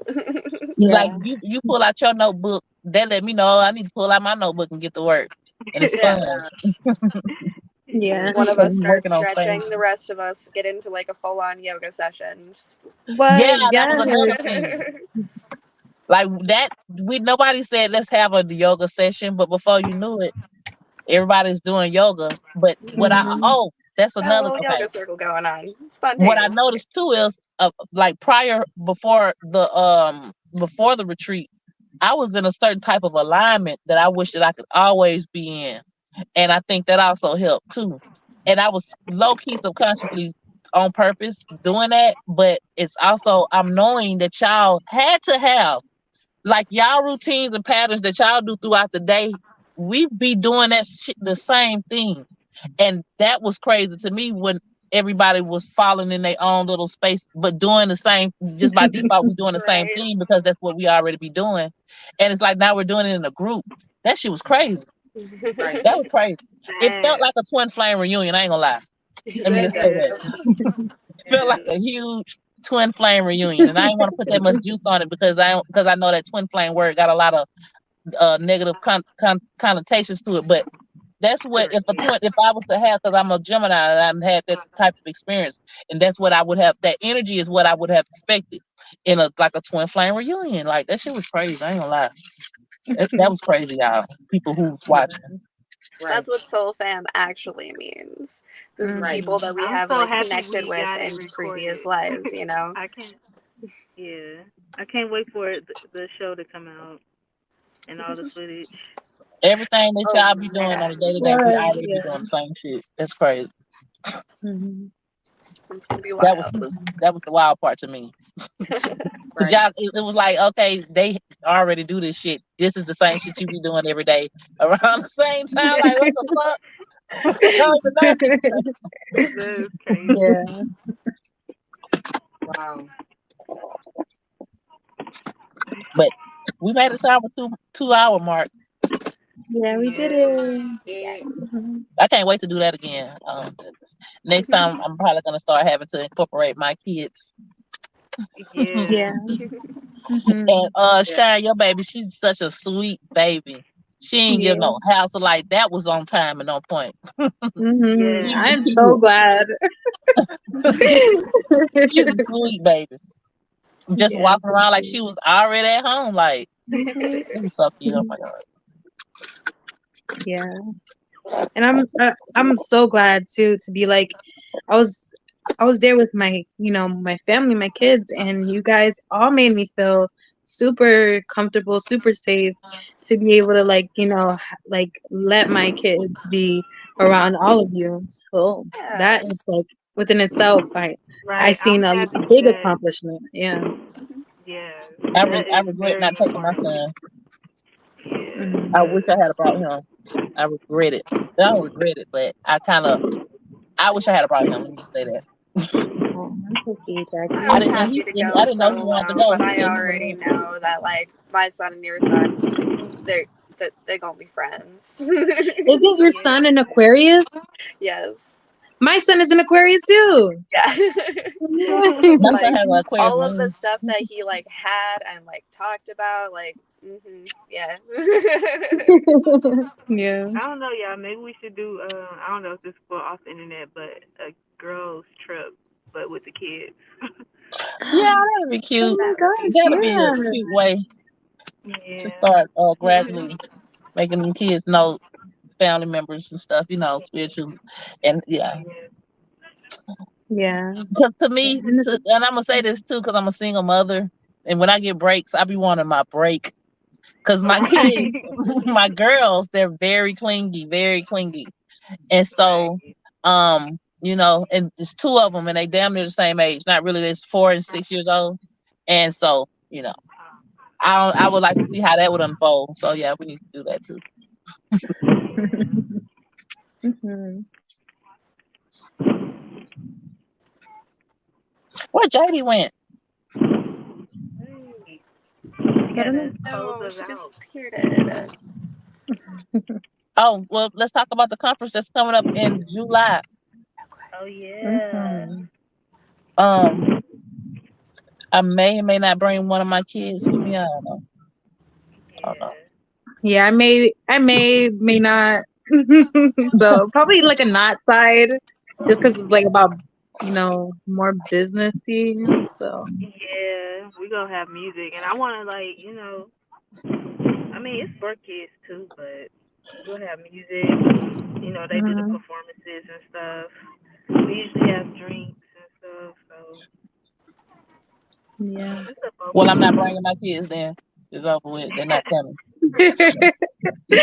Like Yeah. you pull out your notebook, that let me know I need to pull out my notebook and get to work. And it's Yeah. fun. Yeah. One of Because us we starts working on stretching, things. the rest of us get into like a full on yoga session. Just- Yeah, What? that was another Yes. thing. Like that, nobody said let's have a yoga session, but before you knew it, everybody's doing yoga. But Mhm. that's Got a another little okay. yoga circle going on. What I Spontaneous. noticed too is like before the retreat, I was in a certain type of alignment that I wish that I could always be in. And I think that also helped too. And I was low key subconsciously on purpose doing that, but it's also I'm knowing that y'all had to have like y'all routines and patterns that y'all do throughout the day. We be doing that shit, the same thing, and that was crazy to me when everybody was falling in their own little space, but doing the same. Just by default, we doing the same Right. thing because that's what we already be doing, and it's like now we're doing it in a group. That shit was crazy. Right. That was crazy. It felt Sad. like a twin flame reunion. I ain't gonna lie. He Let me said just that. say Yeah. that. Felt like Yeah. a huge twin flame reunion, and I didn't want to put that much juice on it because I know that twin flame word got a lot of negative connotations to it. But that's what if I was to have, because I'm a Gemini and I had that type of experience, and that's what I would have. That energy is what I would have expected in a twin flame reunion. Like that shit was crazy. I ain't gonna lie. That was crazy, y'all. People who's watching. Right. That's what soul fam actually means. The Right. people that we I'm have so like happy connected we with got it in previous recorded. lives, you know? I can't. Yeah. I can't wait for the show to come out and all the footage. Everything that Oh y'all be doing on a day to day, we What? already be Yeah. doing the same shit. That's crazy. Mhm. it's gonna be That was wild. the wild part to me. Cause Right. y'all, it was like, okay, they already do this shit. This is the same shit you be doing every day around the same time. Like, what the fuck? I don't even know. That is crazy. Yeah. Wow. But we made it to our 2 hour mark. Yeah, we did Yeah. it. Yeah. Mhm. I can't wait to do that again. Next time, I'm probably gonna start having to incorporate my kids. Yeah. Yeah. And Mhm. Yeah. Shine, your baby, she's such a sweet baby. She ain't give Yeah. no hassle like that was on time and on point. Mhm. Yeah. I'm so glad. She's a sweet baby. Just Yeah. walking around like she was already at home. Like, Mhm. it was so cute. Oh my god. Yeah. And I'm so glad too to be like I was I was there with my my family, my kids, and you guys all made me feel super comfortable, super safe to be able to like let my kids be around all of you. So Yeah. that is like within itself I Right. I'm seen a happy big that. accomplishment. Yeah. Yeah. I, That I is regret very not taking my important. son. Yeah. Mhm. I wish I 'Cause had brought him. I regret it. I don't regret it, but I wish I had brought him. Let me just say that. Oh, that's okay, I I was Jackie. didn't, happy to I go didn't know he wanted to solo, go. but He I said he already wanted know that like my son and your son, they're they're gonna be friends. Isn't your yeah. son an Aquarius? Yes. My son is an Aquarius too. Yeah. My son Like has an Aquarius all of the moon. stuff that he like had and like talked about, like yeah. Yeah. I don't know, y'all. Maybe we should do. I don't know if this is for off the internet, but a girls trip, but with the kids. Yeah, that'd be Oh cute. my That would be gosh, That'd be a yeah. cute way to Yeah. start gradually making them kids know family members and stuff, spiritual. And yeah, Yeah. Yeah. to me, And and I'm gonna say this too, because I'm a single mother, and when I get breaks, I be wanting my break. Because my kids, Right. my girls, they're very clingy, and so, Right. and there's two of them, and they damn near the same age. Not really, it's 4 and 6 years old, and so, I would like to see how that would unfold. So yeah, we need to do that too. Mhm. Where JD went? Hey, she I don't know. gotta close oh, us she out. disappeared. Oh well, let's talk about the conference that's coming up in July. Oh yeah. Mhm. Um, I may or may not bring one of my kids with me. I don't know. I don't know. Yeah. Yeah, may not. So probably like a not side, just because it's like about more businessy. So. Yeah. We gonna have music, and I wanna like I mean it's for kids too, but we'll have music. They do the Mhm. performances and stuff. We usually have drinks and stuff, so Yeah. it's a Well, I'm not fun. bringing my kids then. It's over with. They're not coming.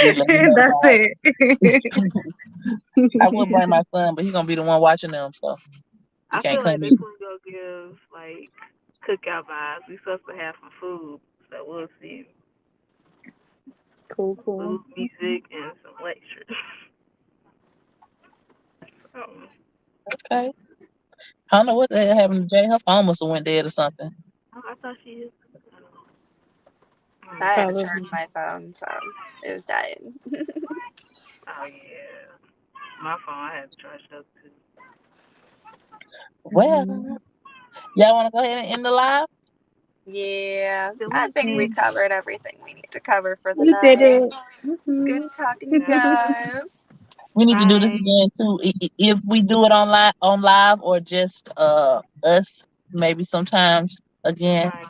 Just let me know That's about. it. I will bring my son, but he's gonna be the one watching them, so he I can't feel like come this either. one's gonna give like cookout vibes. We supposed to have some food, so we'll see. Cool, cool. Food, music, and some lectures. Oh, Okay. I don't know what the hell happened to Jay. Her phone must have went dead or something. I thought she is. I had to charge Probably. my phone, so it was dying. Oh yeah, my phone I had to charge up too. Well, Mhm. y'all want to go ahead and end the live? Yeah, Feel I like think we it. covered everything we need to cover for the We did night. it. It's good Mhm. talking to you Yeah. guys. We need to do this Bye. again too. If we do it on live or just us, maybe sometimes again. Right.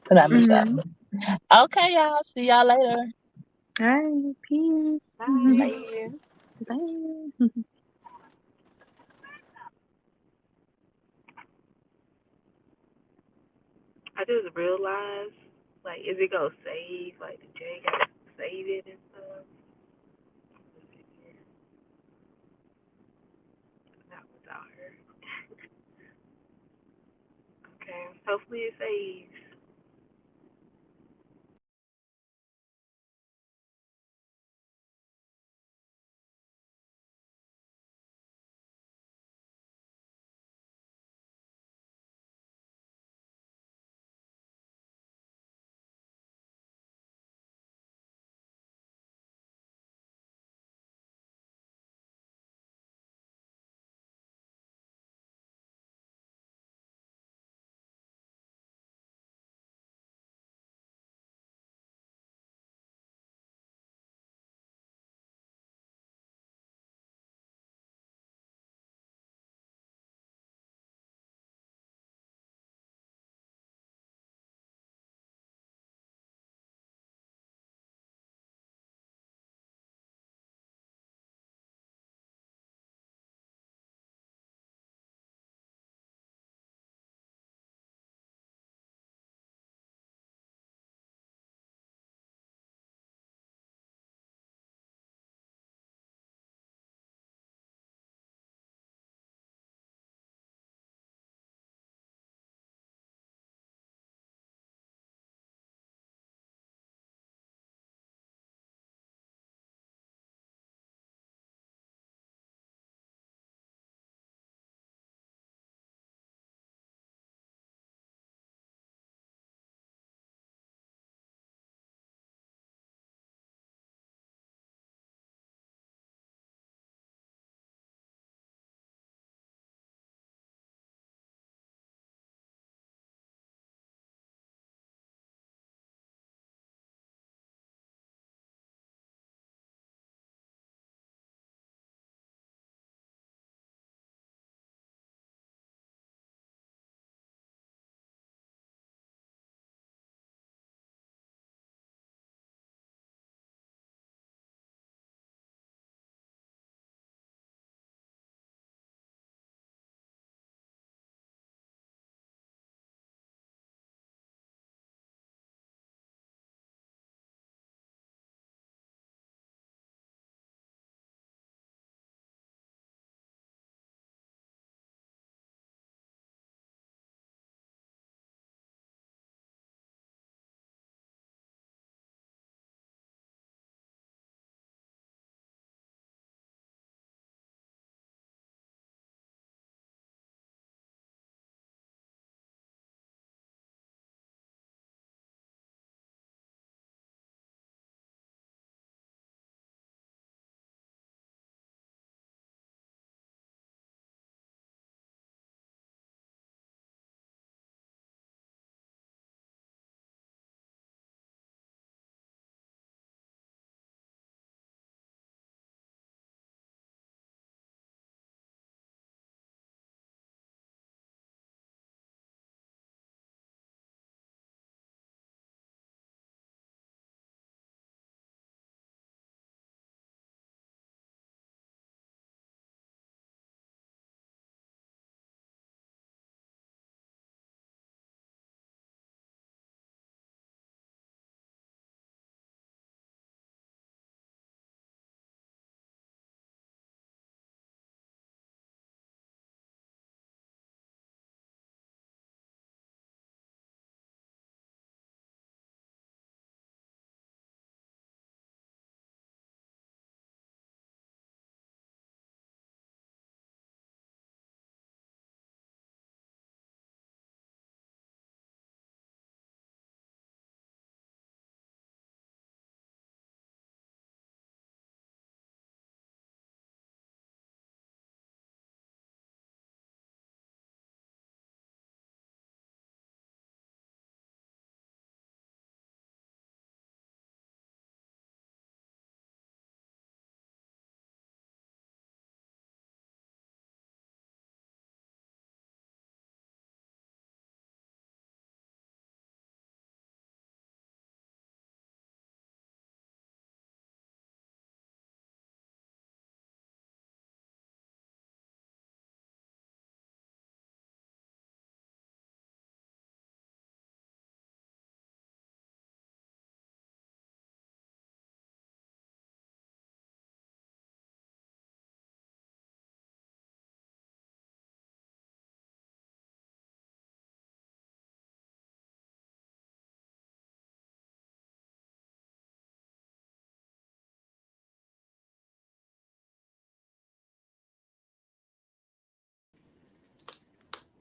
Cause I miss Mhm. y'all. Okay, y'all. See y'all later. All right. Peace. Bye. Mhm. Bye. Bye. I just realized, like, is it gonna save? Like, the J gotta save it and stuff. Hopefully it fades.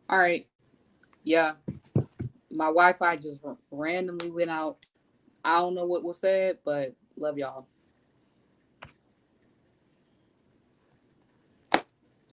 All right. Yeah. My Wi-Fi just randomly went out. I don't know what was said, but love y'all.